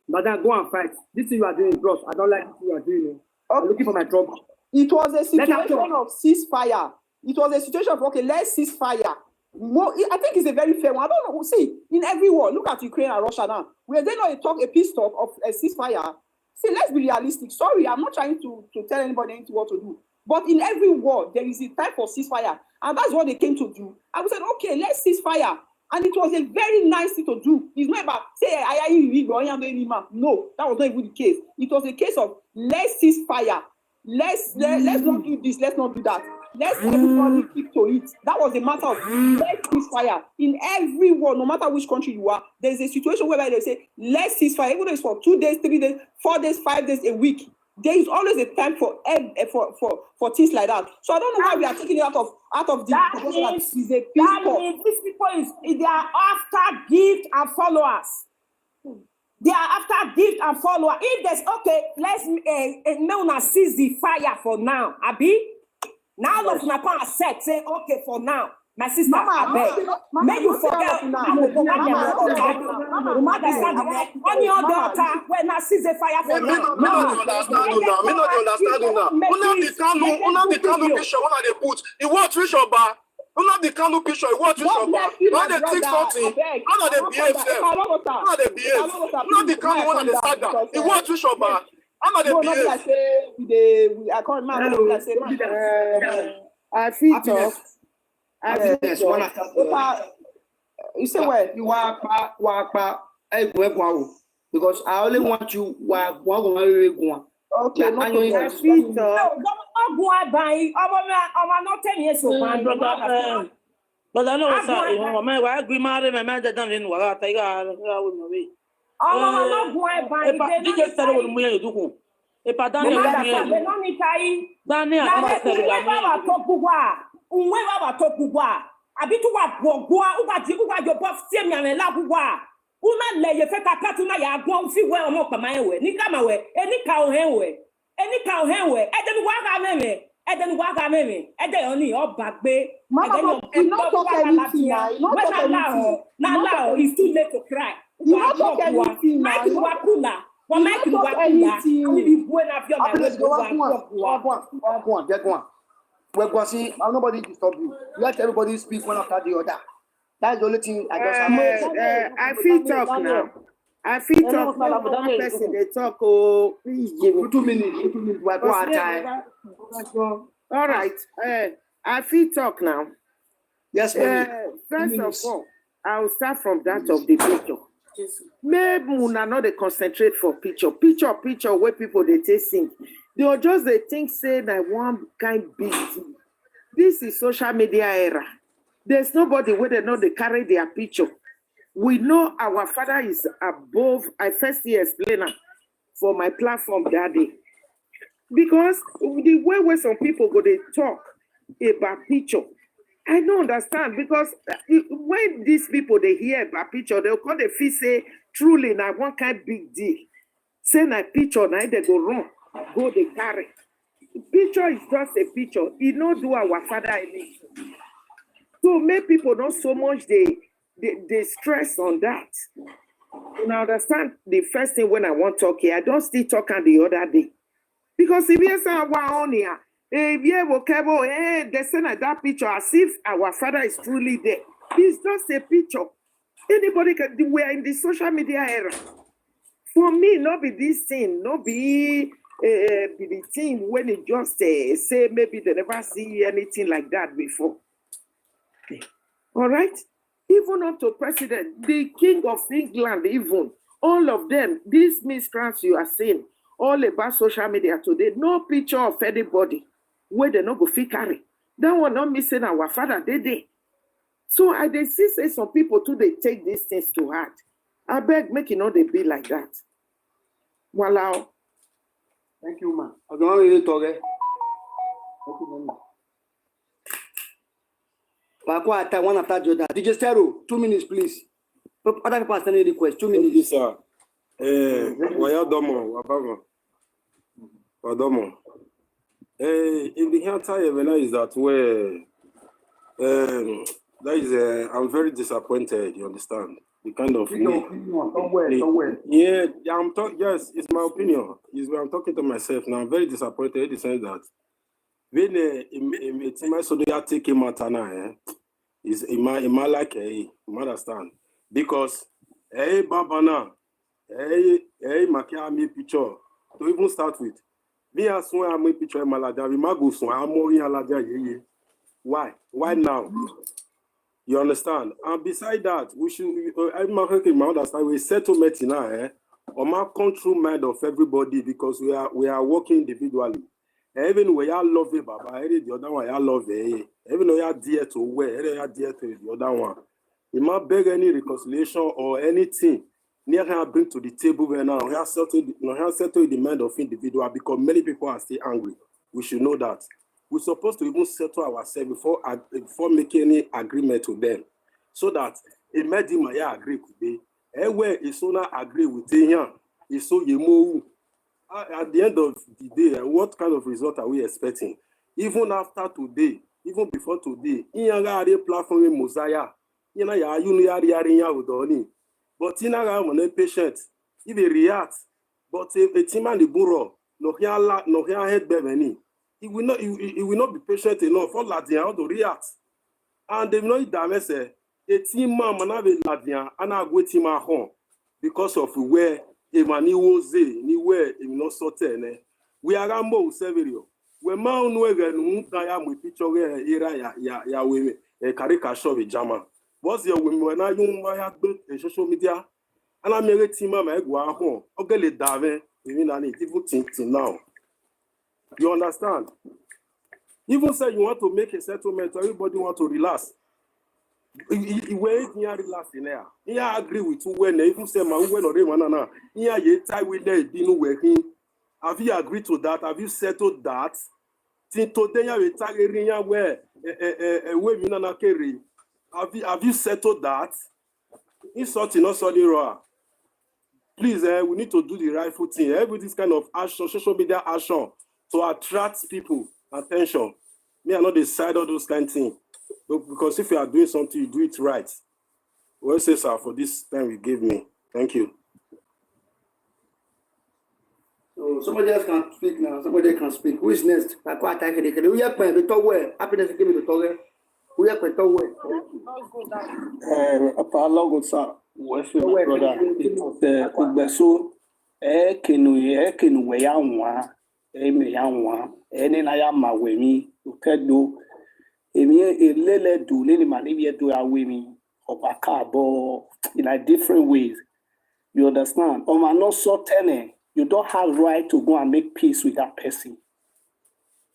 But then go and fight. This thing you are doing, bros, I don't like it. You are doing. I'm looking for my trouble. It was a situation of ceasefire. It was a situation of let's cease fire. I think it's a very fair one. I don't know. See, in every war, look at Ukraine and Russia now. Where they not a peace talk of a ceasefire. See, let's be realistic. Sorry, I'm not trying to tell anybody what to do. But in every war, there is a time for ceasefire. And that's what they came to do. And we said, okay, let's cease fire. And it was a very nice thing to do. It's not about, say, no, that was not even the case. It was a case of, let's cease fire. Let's not do this, let's not do that. Let's everybody keep to it. That was the matter of let's cease fire. In every war, no matter which country you are, there's a situation whereby they say, let's cease fire. Even though it's for 2 days, 3 days, 4 days, 5 days, a week. There is always a time for things like that. So I don't know why we are taking it out of the that means these people they are after gift and followers. They are after gift and follower. If there's let's seize the fire for now. Abi? Now look na pa set say okay for now. My sister, may you forget on your daughter when I see the fire for now. Me not understand now. Una the kind of picture when they put. It what reach over. Una the kind of picture. It what reach over. Now they think something. Now they behave self. Now they behave. Not the kind of one they start down. It what reach over. How they behave. I can't remember. I feel talk. You say what? You because I only want you okay, no but I know what's up. I agree, madam, and man, that done in what I take out of the way. If I done unwe baba to kugwa abitu wa gbogbo uba jo bof tie mi ame la kugwa una le ye fe kakatu na ya gbon fi we omo pa man we ni kama we eni ka o hen we e de mi wa ga meme And then what I mean, and then only all back bay. Mama, but you not talk anything now. You not talk anything. Now it's too late to cry. You not talk anything now. You not talk anything. Get one. Well, go see, nobody disturb you. Let everybody speak one after the other. That's the only thing I just have. I feel talk now. I feel talk. One person they talk. Oh, please give me 2 minutes. 2 minutes. Go on time. all right. I feel talk now. Yes, First of all, I will start from that of the picture. Maybe una not they concentrate for picture where people they take sing. They just they think say that one kind big thing. This is social media era. There's nobody where they know they carry their picture. We know our father is above. I first explain for my platform that day. Because the way where some people go they talk about picture, I don't understand because when these people they hear about picture, they'll come they feel say truly now one kind big deal. Say na picture now they go wrong, go they carry. Picture is just a picture. It not do our father anything. So many people not so much they stress on that. And I understand the first thing when I want to talk here, I don't still talk on the other day. Because if you say on here, they send that picture as if our father is truly there. It's just a picture. Anybody can, we are in the social media era. For me, not be this thing, not be the thing when it just say maybe they never see anything like that before. All right? Even up to president, the king of England, even, all of them, these miscreants you are seeing, all about social media today, no picture of anybody where they not go fit carry. That one not missing our father, they. So I they see say some people too, they take these things to heart. I beg, make it not they be like that. Wow. Thank you, man. I don't really talk. Thank you, man. One after the other. DJ Stero, 2 minutes, please. Other people are sending request. 2 minutes. Yes, sir. Wayadomo. In the entire event is that where that is I'm very disappointed, you understand? The kind of somewhere. Yeah, I'm talking. Yes, it's my opinion. I'm talking to myself now. I'm very disappointed in the sense that when it's my so they are taking matana, is in my like you understand? Because Babana, Makia picture to even start with. Me as well, I'm a picture malada. We mago so I'm more in alada. Why? Why now? You understand? And beside that, we should. I understand. We settlement now, or my control mind of everybody because we are working individually. Even when you love it, Baba, the other one you love it. Even though you are dear to where, you are dear to the other one. You might beg any reconciliation or anything. Near bring to the table right now. We have settled the mind of individual because many people are still angry. We should know that. We're supposed to even settle ourselves before making any agreement with them. So that it made him agree with me. Where is so not agree with him, is so you move. At the end of the day, what kind of result are we expecting? Even after today, even before today, in a platform in Mosiah, but in a patient, if they react, but a team and the bureau, no head beveni. He will not be patient enough for Ladian to react. And they know that say a team man have Ladian and I go team at home because of where Emani was anywhere in no certain. We are Rambo Severio. We man no again with picture era ya women a caricature with Jama. What's your women when I have built a social media and I made a team man go at home. Okay, Dave, even now. You understand? Even say you want to make a settlement, everybody want to relax. When you relax in there, you agree with you when even say my when or one you tie with them, you know working. Have you agreed to that? Have you settled that? Till today you tag where we carry. Have you settled that? It's something not so raw. Please, we need to do the rightful thing. Every this kind of action, social media action, to attract people. attention. Me, I know they side all those kind of things. Because if you are doing something, you do it right. Well, say, sir, for this time you gave me. Thank you. So somebody else can speak now. Somebody can speak. Who is next? Who are going to talk well? Happiness give me the talk well. Who are going to talk well? Eloghosa, wefe my brother. Because Ugbeso, kenu we ya nwa, me ya nwa, ene na ya ma we mi, ukedo, emi elele do, lele maniye do ya we mi, obaka bo, in like different ways. You understand? Not so tene, you don't have right to go and make peace with that person.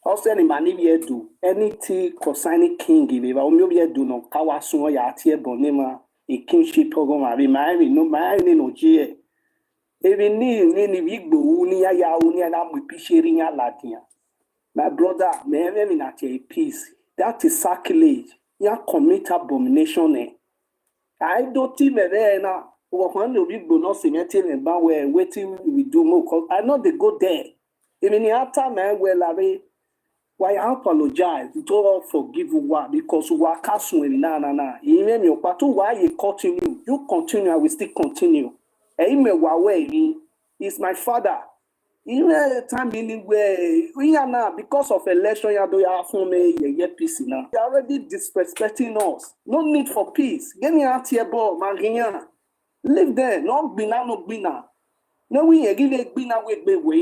Also, any maniye do anything concerning king, if you want do no kawasu ya tie bonema. A kingship program, I marry no marry no G. Even ni Vigbo, Uni, Uni, and I'm with Pishiring Latina. My brother, may have at a peace. That is sacrilege. You commit abomination. I don't think now. When the Vigbo not cementing and where waiting we do more, because I know they go there. Even after man, well, why I apologize, you told forgive you because you are casting na. Even your patu why you continue, you continue, I will still continue. He's my father. Even the time anywhere, we are now because of election, you do have for me peace now. They are already disrespecting us. No need for peace. Get me out here, boy, Maria. Live there, no bina, no bina. No, we give it been away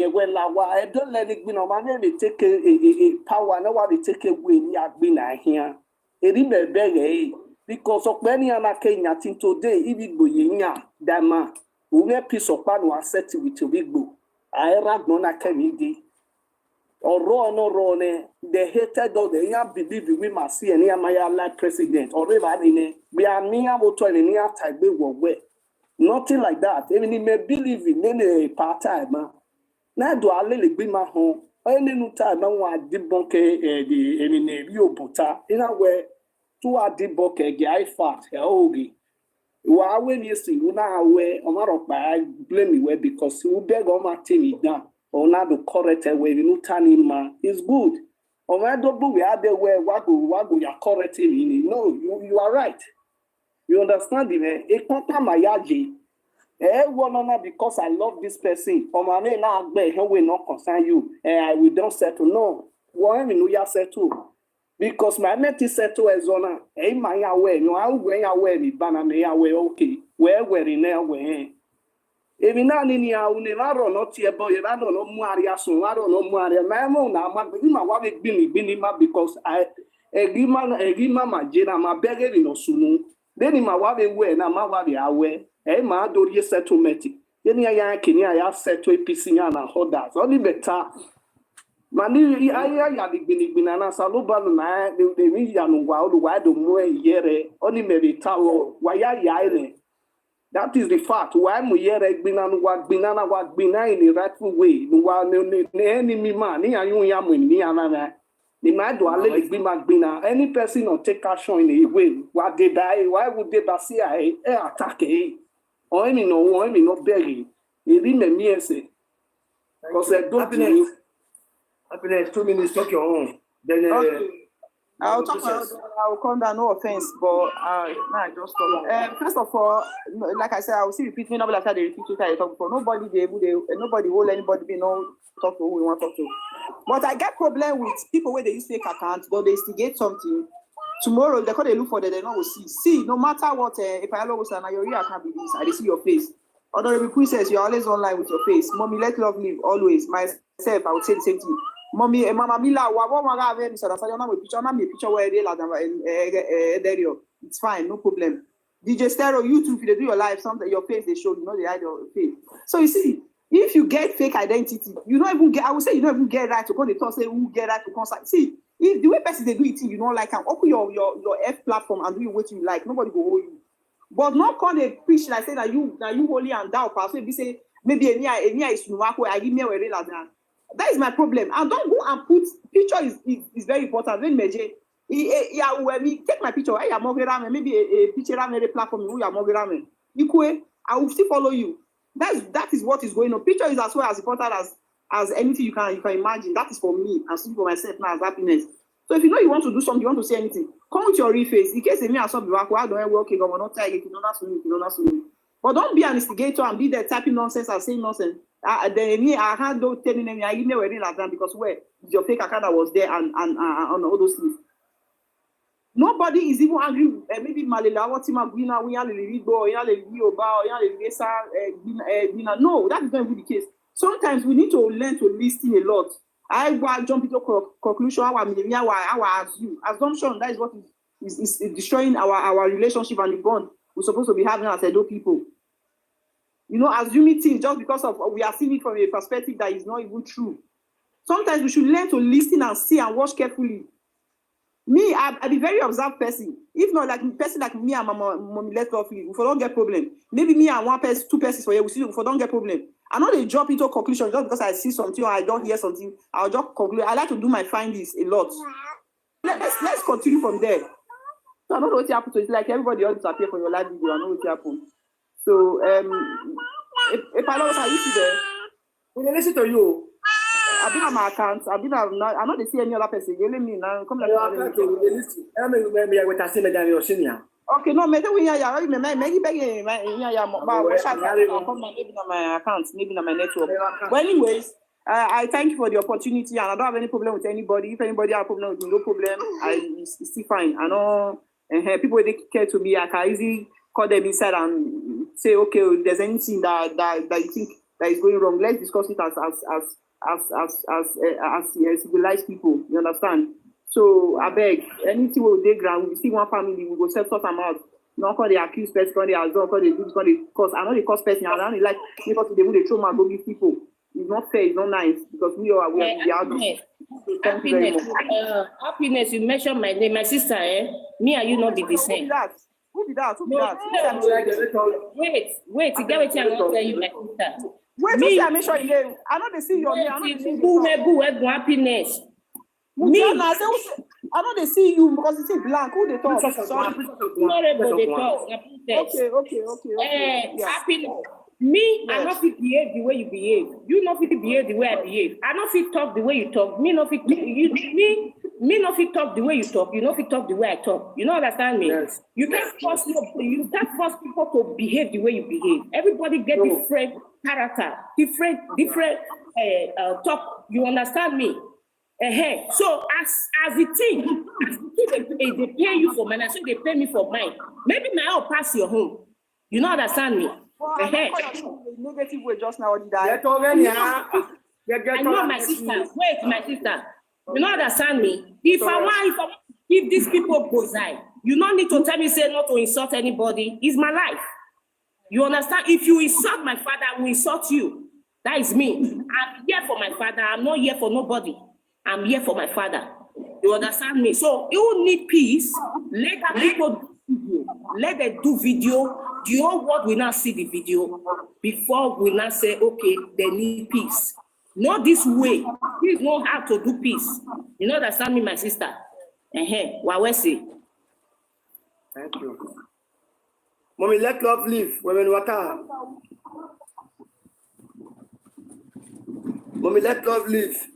when I don't let it be no man. They take a power, no one they take away near bina here. It is beg because of many other Kenya today, if it be yin, dama, we have piece of pan was set with a big book. I rag nona can or raw no raw, they hated all the young believe we must see any Maya like president or river in it. We are near motor and near type we were wet. Nothing like that. Even he may believe in any part-time. Now do I really be my home? Any new time I want debunk the any buta. In a way, to a debunk a guy fat, a hoagie. When you see, you know, away, a lot of my blame me because you beg on my team down. Or not the correct way, you know, turning man is good. Or my double we are there where wago, you're correcting me. No, you are right. You understand me? It can't come my yaji. Because I love this person. Or my name now, will not concern you. And we don't settle. No. Why we settle? Because my mate is settled as on. Hey, my away. No, I'll go away. Me banana me away. Okay. Where in there? Where? If you not in your own, I don't know. I don't know. Maria, so I don't know. Maria, my mom, my wife been because I give my Jena, my beggar in Osunu. Then in my wife away, now my wife away. Hey, my door settlement. Then I can settle a piece in and hold that. Only better. Mani, I have been banana saloba, the million wild wide more year, only maybe tower, why I that is the fact. Why am here banana what banana in the rightful way? No one enemy man, near you yamin, near the man do a little bit any person or take action in a way. What they die, why would they attack or any no not begging? It didn't mean say. Because I don't happiness 2 minutes, talk your own. Then I'll come down, no offense, but I just talk. First of all, like I said, I will see repeat me nobody after the repeat I talk for. Nobody be able to nobody will anybody be no talk to who we want to talk to. But I get problem with people where they use fake accounts, but they instigate something. Tomorrow they call they look for them, they not will see. See, no matter what, if I always say your real account be this, I see your face. Although the princess, you're always online with your face. Mommy, let love live always. Myself, I would say the same thing. Mommy, Mama Mila, picture where it's fine, no problem. DJ Stereo, YouTube, if they do your live, something your face they show, you know they hide your face. So you see, if you get fake identity, you don't even get. I would say you don't even get right to come. They talk say who get right to concert. See, if the way person they do it, you don't like, and open your F platform and do what you like. Nobody go hold you. But not come they preach like say that you holy and thou. So if you say maybe Enya is Nuwako, I give me a real as that. That is my problem. And don't go and put picture is very important. When measure, when we take my picture, I am maybe a picture platform. You are Mogirame. I will still follow you. That is what is going on. Picture is as well as important as anything you can imagine. That is for me. I'm speaking for myself now as happiness. So if you know you want to do something, you want to say anything, come with your real face. In case me and some people don't okay, government not tell you not to. But don't be an instigator and be there typing nonsense and saying nonsense. Then I can't do telling them I email wedding like that because where your fake account that was there and all those things. Nobody is even angry. Maybe Malela, what him Aguina, we are the Lido, we are the Yoba, we are the Esan, no, that is not really the case. Sometimes we need to learn to listen a lot. I will jump into conclusion, our assumption, that is what is destroying our relationship and the bond we're supposed to be having as Edo people. You know, assuming things just because of we are seeing it from a perspective that is not even true. Sometimes we should learn to listen and see and watch carefully. Me, I be very observed person. If not like person like me and my mommy, let's go we don't get problem. Maybe me and one person, two persons for here, we don't get problem. I know they jump into a conclusion just because I see something or I don't hear something. I'll just conclude. I like to do my findings a lot. Let's continue from there. So I don't know what happened. So it's like everybody else appear for your live video. I know what happened. So if I don't know, you see there. We listen to you. I've been on my account. I know they see any other person. You let me now. Come like okay, no, maybe we are maybe begging my account, maybe on my network. Well, anyways, I thank you for the opportunity, and I don't have any problem with anybody. If anybody has a problem with me, no problem. It's still fine. I know people they care to me. I can easily call them inside and say, okay, if there's anything that you think that is going wrong, let's discuss it as civilized people. You understand? So I beg, anything we dey ground, we see one family, we go set sort them out. Not call the accused person, call the assault, call the do, call the cause. I know the cause person, I don't like because they will throw my go give people. It's not fair, it's not nice because we are happiness. Happiness, you mentioned my name, my sister, me and you not be the same. Who be that? Wait, you get what I want to tell you, my sister. Wait, me, I mention your name. I know they see your name. I know they see you. Happiness. Me, I know they see you because you see blank. Who they talk? Sorry. Not everybody talk. Okay. Happiness. Me, yes. I not fit behave the way you behave. You not fit behave the way I behave. I not fit talk the way you talk. Me not fit not fit talk the way you talk. You not fit talk the way I talk. You don't understand me? Yes. You can't force people to behave the way you behave. Everybody get different character, different talk. You understand me? So as the thing, they pay you for mine, so they pay me for mine. Maybe my own pass your home. You don't understand me? Well, negative way just now. I know my sister. Wait, my sister. You don't understand me? If I want give these people bozai, you don't need to tell me say not to insult anybody. It's my life. You understand? If you insult my father, I will insult you. That is me. I'm here for my father. I'm not here for nobody. I'm here for my father. You understand me? So you need peace. Let the people do video. Let them do video. The whole world will not see the video before we not say, okay, they need peace. Not this way. Please know how to do peace. You know understand me, my sister? What we say? Thank you. Mommy, let love live. Women water. Mommy, let love live.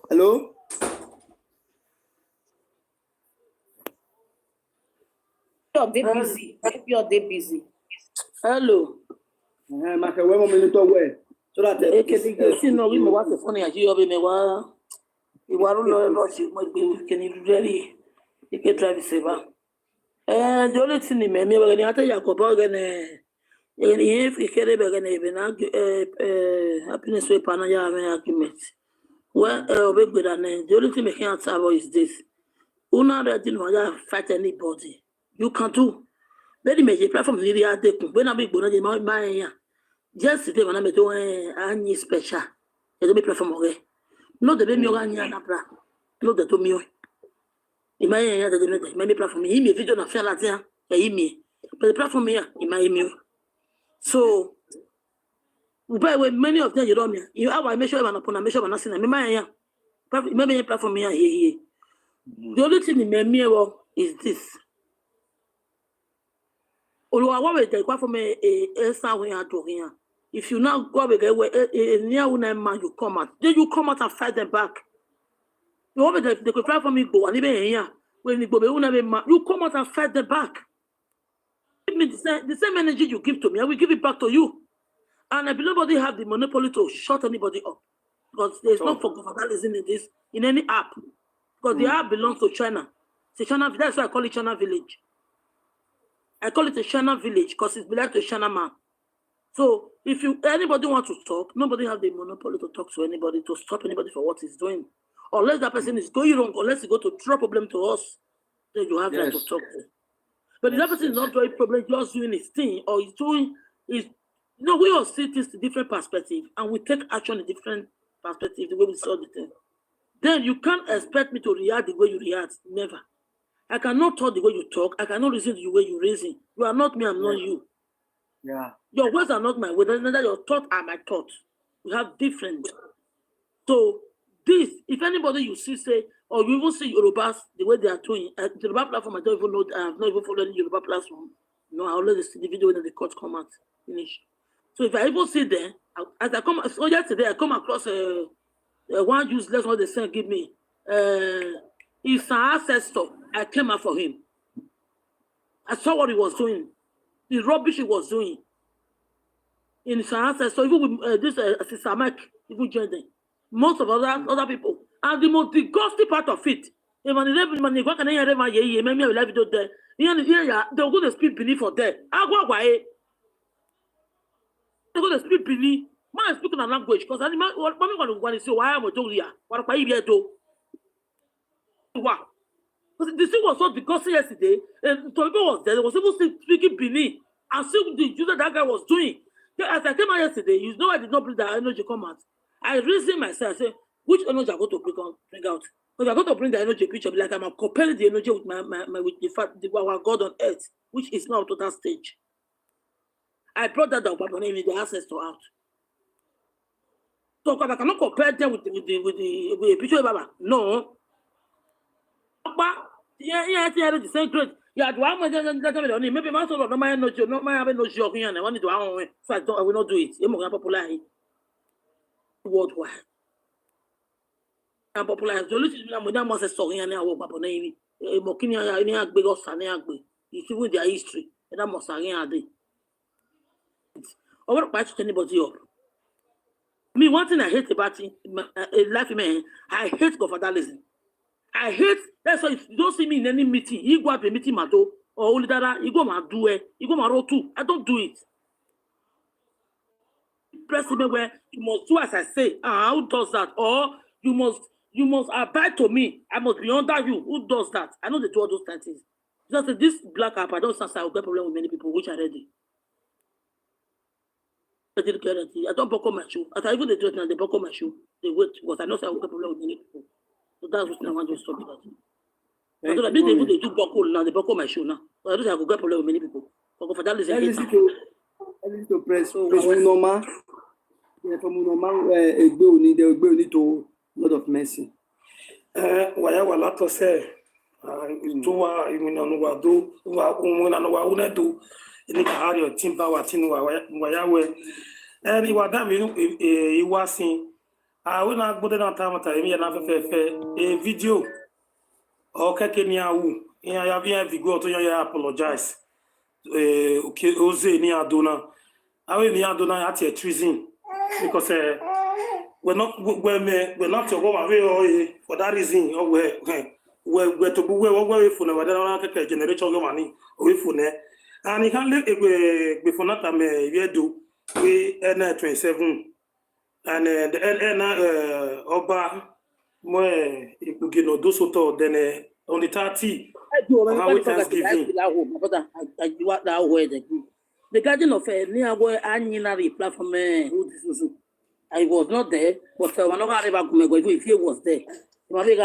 Hello? They're busy. Hello. So that the only thing in me, when I tell you, happiness with Panaya argument. Well, the only thing I can't say is this. Una didn't want to fight anybody. You can't do. Very major platform media when I be born in my just today when I met any special. It's a big platform away. Not the baby or not the 2 million. In my maybe platform, he may video of Felatia, me. But the platform here, in my email. So, by way, many of them you don't mean. You have I measure upon a measure of nothing. Maybe a platform here. The only thing in my mirror is this. If you now go near man, you come out. Then you come out and fight them back. They could try for me go and even here. When you come out and fight them back. Give me the same energy you give to me, I will give it back to you. And I believe nobody have the monopoly to shut anybody up. Because there's no governmentalism in this, in any app. Because the app belongs to China. It's China. That's why I call it China Village. I call it a China Village because it belongs to China man. So if anybody wants to talk, nobody have the monopoly to talk to anybody, to stop anybody for what he's doing. Unless that person is going wrong, unless you go to throw problem to us, then you have that to talk to. But if that person is not doing problem, just doing his thing, or he's doing his, we all see things in different perspective, and we take action in different perspective, the way we saw the thing. Then you can't expect me to react the way you react. Never. I cannot talk the way you talk. I cannot reason the way you reason. You are not me, I'm not you. Yeah. Your words are not my words. Neither your thoughts are my thoughts. We have different. So this, if anybody you see say, or you even see Yorubas the way they are doing, the Yoruba platform, I don't even know. I have not even followed any Yoruba platform. No, I always see the video when the court come out finish. So if I even see them, as I come, so yesterday I come across one useless one they sent give me. It's an ancestor. I came out for him. I saw what he was doing. The rubbish he was doing. In his ancestor, even with this Sister Mike, even joined them. Most of other people. And the most disgusting part of it, they'll go to speak beneath for there. They're going to speak beneath. Man speaking a language because I'm going to say, why am I doing here? What are you doing? Wow. Because the thing was so disgusting yesterday, and Toledo was there, they was even speaking beneath and see the user that guy was doing. As I came out yesterday, you know I did not bring that energy come out. I reasoned myself, I said, which energy I'm going to bring out? Because I'm going to bring the energy picture, like I'm comparing the energy with with the fact our God on earth, which is not to that stage. I brought that up, but I need the ancestor out. So I cannot compare them with the picture of Baba. No. Yeah, the same grade. Yeah, do I maybe my son of no man no my have no joke here and I want to do our own. So I will not do it. You're more popular worldwide. I'm popular. The little bit of my story and I will Papa Navy. Mokinia, any big or sunny ugly. You see with their history, and I must say, I did. I won't patch anybody up. Me, one thing I hate about life, man, I hate governmentalism. I hate, that's why if you don't see me in any meeting, you go up a meeting, Mato, or Olidara, you go and do it, you go and roll too. I don't do it. President, where you must do as I say, who does that? Or you must abide to me. I must be under you. Who does that? I know they do all those things. Just this black app, I don't sense I will get problem with many people, which are ready. I don't buckle my shoe. As I even the dress now, they buckle my shoe. They wait because I know I will get problem with many people. So that's what I want to stop it. Because I think they do buckle now, they buckle my shoe now. So I don't have to get problem with many people. For that is I need to press normal. Yeah, from normal, a bill need to lot of mercy. Whatever lot to say, Tua, you know, do, una do, in the area of Timba, what in Wayawe, and you are damn, you was seen. I will not put it on time at a video. Okay, Kenya, I have to go to your apologize. Okay, Jose near Dona. I will near Dona at a treason because we're not your woman for that reason. Or we're to go away from the generation of money away from there. And he can live before not a do we 27 and the Oba more if we get no do so then on the 30. The garden of near where I platform who this was. I was not there, but when if he was there, already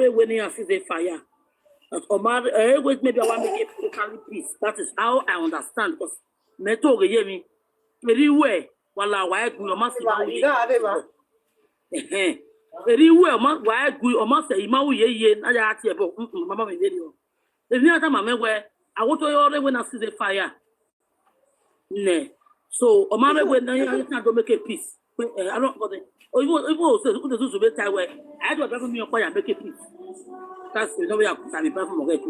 when he sees a fire. Always maybe I want to make it carry peace. That is how I understand. Because Neto hear me very well. While I work, you must very well, why agree or must say, Mau ye, and I ask you about Mamma video. The near time I where I want to already when I see the fire. Ne. So, o mama when I can't make a peace. I don't got it. Or you say who the be tie where I do a me fire make a peace. That's the way I can be from already.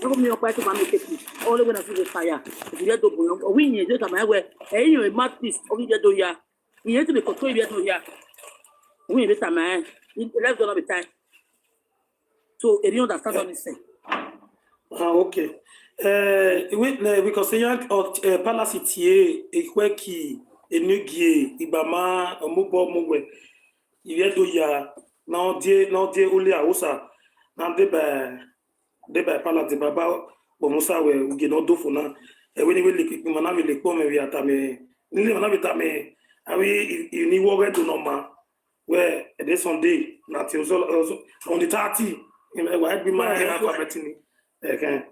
Don't me fire to make a peace. Only when I see the fire. If you don't go, we need to come where you a mad peace. Only you do ya. You need to be controlled yet to ya. We need time man. Let's go be time. So, you understand what I'm saying? Okay. Oui, because il y a par la cité et quoi qui est nugié, ibama, mubo muwe. Il y a do ya non die oli a osa. Nan de par la de baba bo musa we uge no do fona. E we ni we le mana we le ko me wi ata me. Ni le mana we ta me. Awi ni wo get no ma. Where this Sunday na till on the 30 I be my alphabet. Okay.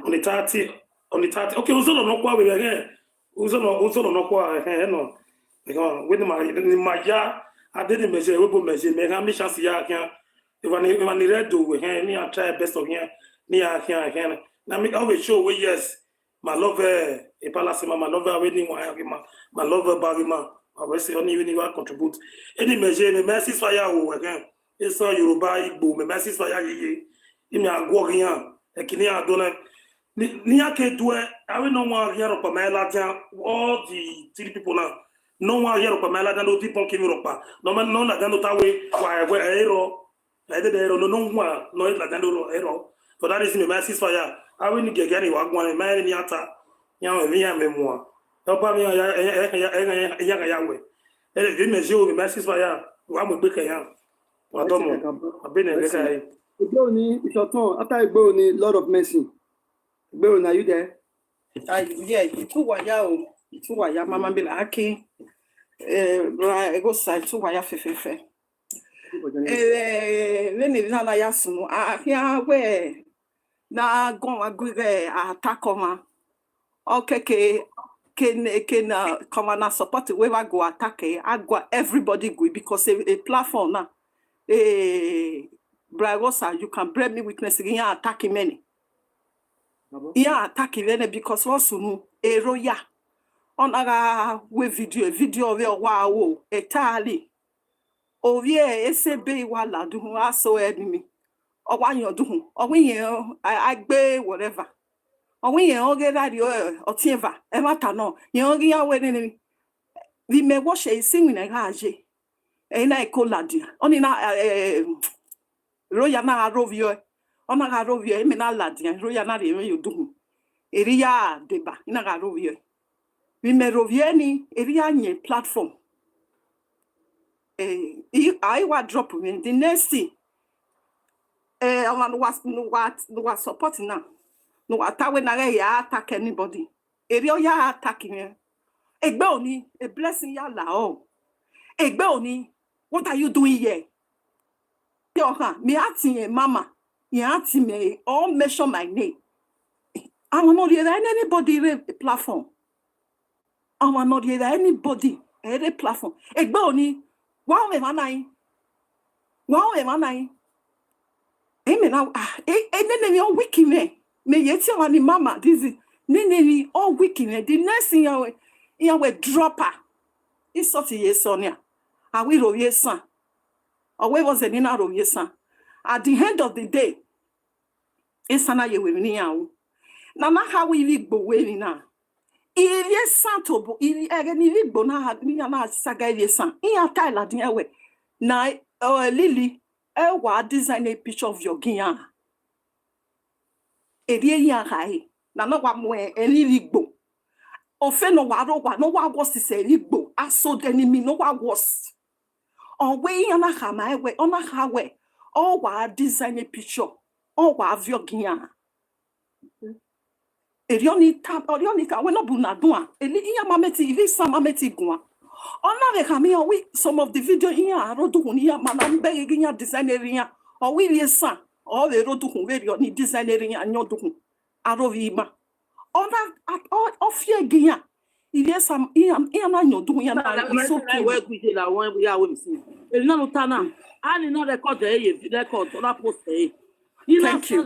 On the 30. Okay, uzo no kwa we again. Uzo no kwa no. Because when my ya I didn't measure we measure me ha me chance ya kan. Even the red do we me I try best of here. Me here. Now me always show we yes. My lover a palace my lover wedding my lover barima. I will say only when you contribute. Any measure me mercy fire again. It's all Yoruba Igbo me mercy fire ye. Imi agwo yan. Ekini adona ni ake do I will no one here up my latin all the three people now no one here up my latin no people came up no man no na dando tawe why ero I did ero no one no la dando ero for that is me my ceasefire I will get any wagwan man ni ata yan me yan memoir opa me ya we e me je o me ceasefire wa mo gbe kan yan wa to mo abene le kai Igboni, Ishoton, after Igboni, Lord of Mercy. Igboni, are you there? Yeah, itu waya mama be like okay. I go side to waya fefe. When na ya sunu ahia we na gon agwe attack okay ke na come na support we go attack agwa everybody go because a platform na Bragosa, you can bear me witness again attacking many. Yeah, attacking many because also no eroya on aga we video of your wow etali. Oh yeah, SB wala do aso enemy. Or one you do or when I be whatever. Or when you get that or tieva, emata no, you get wedding. We may wash a singing a gage. And I call ladia. Only na Roya na rovio, ona ga rovio, e me na ladia, roya na re you do. Eria deba, ina ga rovio. We me rovieni, eria nye platform. I wa drop in the next thing. I was no supporting now. No attack when I attack anybody. Eria ya attacking. Egbe oni, a blessing ya la oh. Egbe oni, what are you doing here? Me asking mama, you asking me, all mention my name. I will not hear anybody platform. I will not hear anybody any platform. Egboni, wow me manai. Eme na nene all wiki me. Me yeti wani mama this is nene all wiki me. The next thing you will drop her. It's sort of Sonia. I will Esan. Or where was the dinner of Esan? At the end of the day, Esana ye will near. Now, how we live Boweni now. Il y a Santo, il y a any bona, Niana Saga Esan. In a Tyler, dear way. Now, Lily, design a picture of your Guiana. A dear young high. Now, no one way, any ligbo. Offend no one was to say ligbo. I saw the enemy, no one was. On way on a hammer, way on a highway, all while design a picture, all while your Guiana. A yoni tap or yonica, when no bunadua, a little mameti, this some mameti gua. On a cameo, we some of the video here, Rodunia, Madame begging designer, or we your son, or the Rodu, where you need designer and your doom, Arovima. On that at all of your Guiana. Il y a some doing so work with la one we are with. El no tana. I did not record the record on that post. Thank you.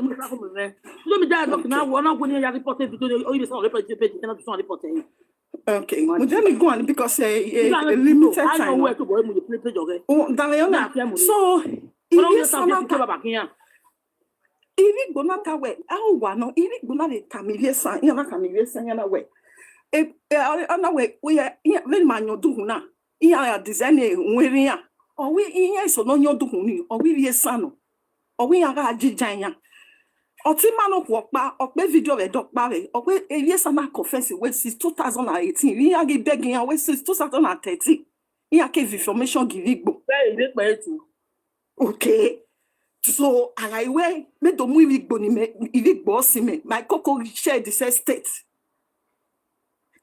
Okay, let me go on because a limited time. Daliana, so iri gbonata we awa no iri gbona de kamile san yana we ana we very manyo duhu na iya design nwere ya o we iya so no nyo duhu ni o we rie sano o we ya ga jijan ya o ti manu pa ope video we dokpa we o we rie sana confess we since 2018 iya ge begin ya we since 2013 iya ke information girigbo okay. So I way me do mu Igbo ni me Igbo si me my coco share the same state.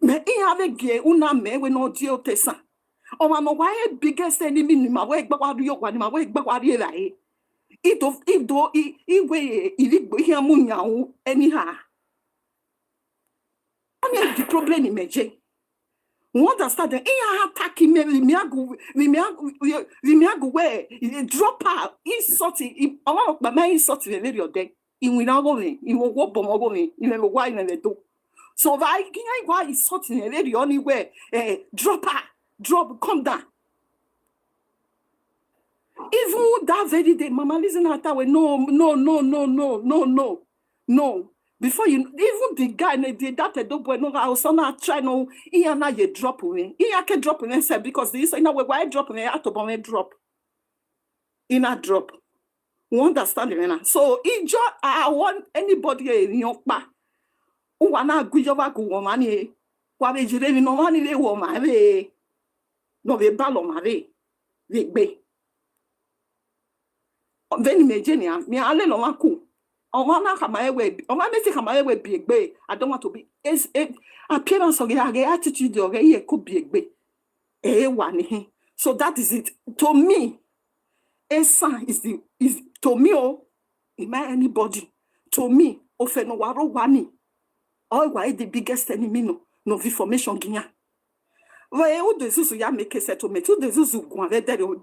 Me have ge una me we no dio tesa. O ma no why biggest enemy ni ma we gba wa ri okwa ni ma we gba wa ri ra e. Ido we Igbo here mu nyawo anyhow. Only the problem ni meje. We understand that attacking me, we where drop out, insulting, a lot of my mind insulting the video day. In without going, in what bomb in a while and a do. So I why insulting a lady anywhere, drop out, drop, come down. Even that very day, Mama listen at that way, no. Before you even the guy that don't boy no I was not try no he na you drop me. He can drop me say because this in a way why drop me out of me drop. In a drop. You understand me now? So I want anybody in your pa. Who wanna go over go woman e. Kwa be jire mi no mani le woman e. No be balo mare. Le be. Veni me genia mi ale no maku. I don't want to be appearance of the attitude of it could be a one. So that is it. To me, Esan is to me, in my anybody, to me, Ofenowaro Wani, all why the biggest enemy no information Guinea. Well, the Zuzu ya make a settlement. The Zuzu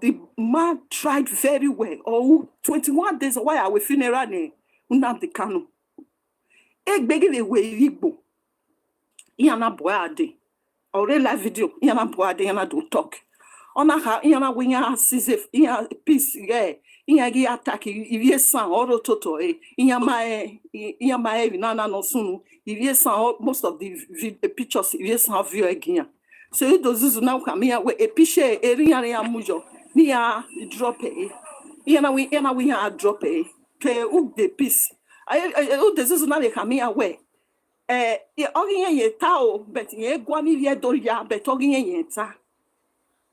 the man tried very well. Oh, 21 days why are we funeral? Unam Kanu. Egg begging away Igbo. Iana Boade. Or live video. Iana Boade Iana do talk. Ona ha Iana Winya sees Ia peace, yeah. Iagi attack, Esan, or Toto, Iamae, Nana no soon. Esan, most of the pictures, Esan view again. So those now come here with a piche, Eria Mujo. Nia drop a. Iana we have drop a. The peace. I this is not a coming away. Ogin ye tao, but ye guani ye doria, but ogin ye ta.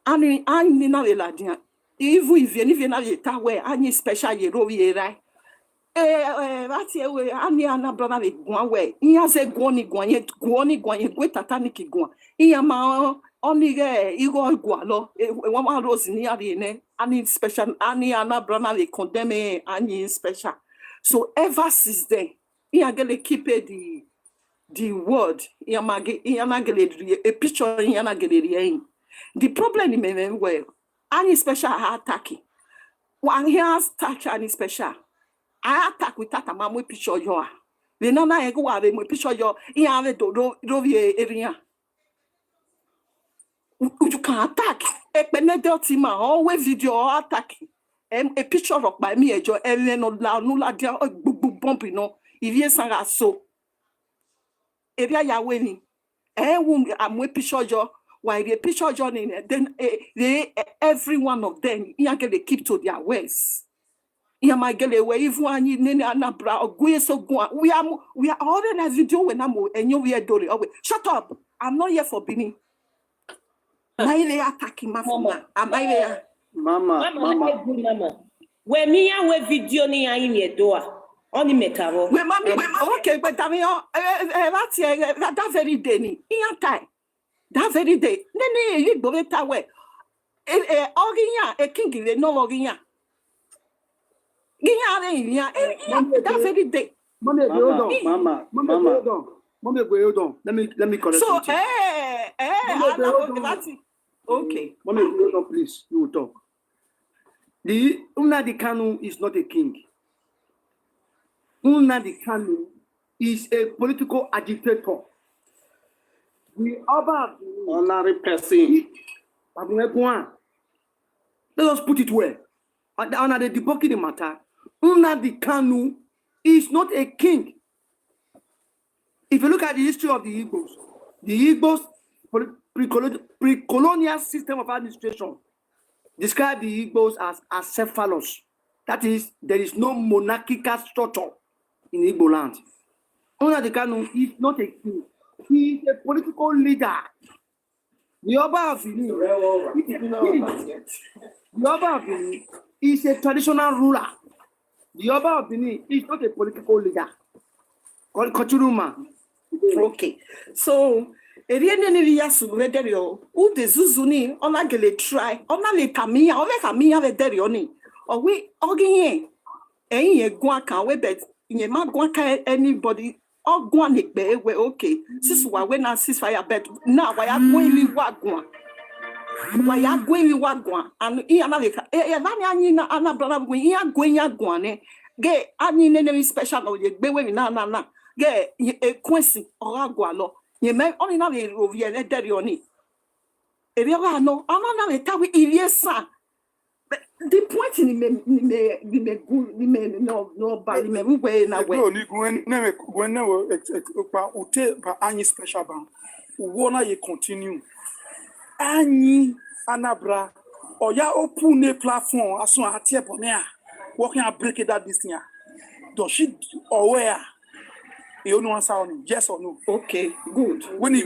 I na ladia. Even if you na ye ta way, any special ye rovi right. That's ye way, any ana brother with one way. He has a guani, great tataniki guan. He ama only Igor Gualo, one rose near the name, any special, any ana brother with condemn any special. So ever since then, he are gonna keep the word. He are a picture. He are the problem in me well. Any special attacking. When he has touch any special, I attack with that mama picture you. We know now go away my picture you. He have a do area. You can attack. A penalty man always video attacking. A picture of by me, a joy, no la dia, bump, you know, if you sang a so. Area ya winning. I'm with picture jo, while the picture joining, then every one of them, you get to keep to their ways. You might get away if one you need an bra or go so go. We are already as video when I'm and you are doing. Shut up. I'm not here for Bini. Am I there attacking my mama? Am I there? Mama. We me we video ni ya in your door. Only make a we mommy, okay, but that's that very day ni. In time. That very day. Then you go that way. Oriya, a king is no Oriya. That very day. Mama. Mommy, hold on. Let me correct so, something. Okay. Mommy, hold on, please. You will talk. The Nnamdi Kanu is not a king. Nnamdi Kanu is a political agitator. The other Honorary person. let us put it well. On the debunking the matter, Nnamdi Kanu is not a king. If you look at the history of the Igbos pre-colonial system of administration describe the Igbos as acephalous. That is, there is no monarchical structure in Igbo land. Nnamdi Kanu is not a king. He is a political leader. The Oba of Benin is a traditional ruler. The Oba of Benin is not a political leader. Okay, so eriene ya subederio u de zuzuni ona gele try ona le kamia ove kamia ve derio ni owi ogiye eyin egun kan we bet yen ma gun kan anybody ogun anigbe we okay sisu wa we na ceasefire bet now wa ya gun wi wagun and e ana le e na ni anyi na ana brother gun ya gun ne ge anyi ne special no ye gbe we na ge e kwesi oragwa lo ye me oni na le rovie le derio ni eri oga no ana na le tawi Esan. The point in no bali me we na we no ni gwen na pa ute pa anyi special ban wo na ye continue anyi anabra oya open a platform aso atie bone a working and break that this thing. Does she aware you know answer on yes or no? Okay, good. When he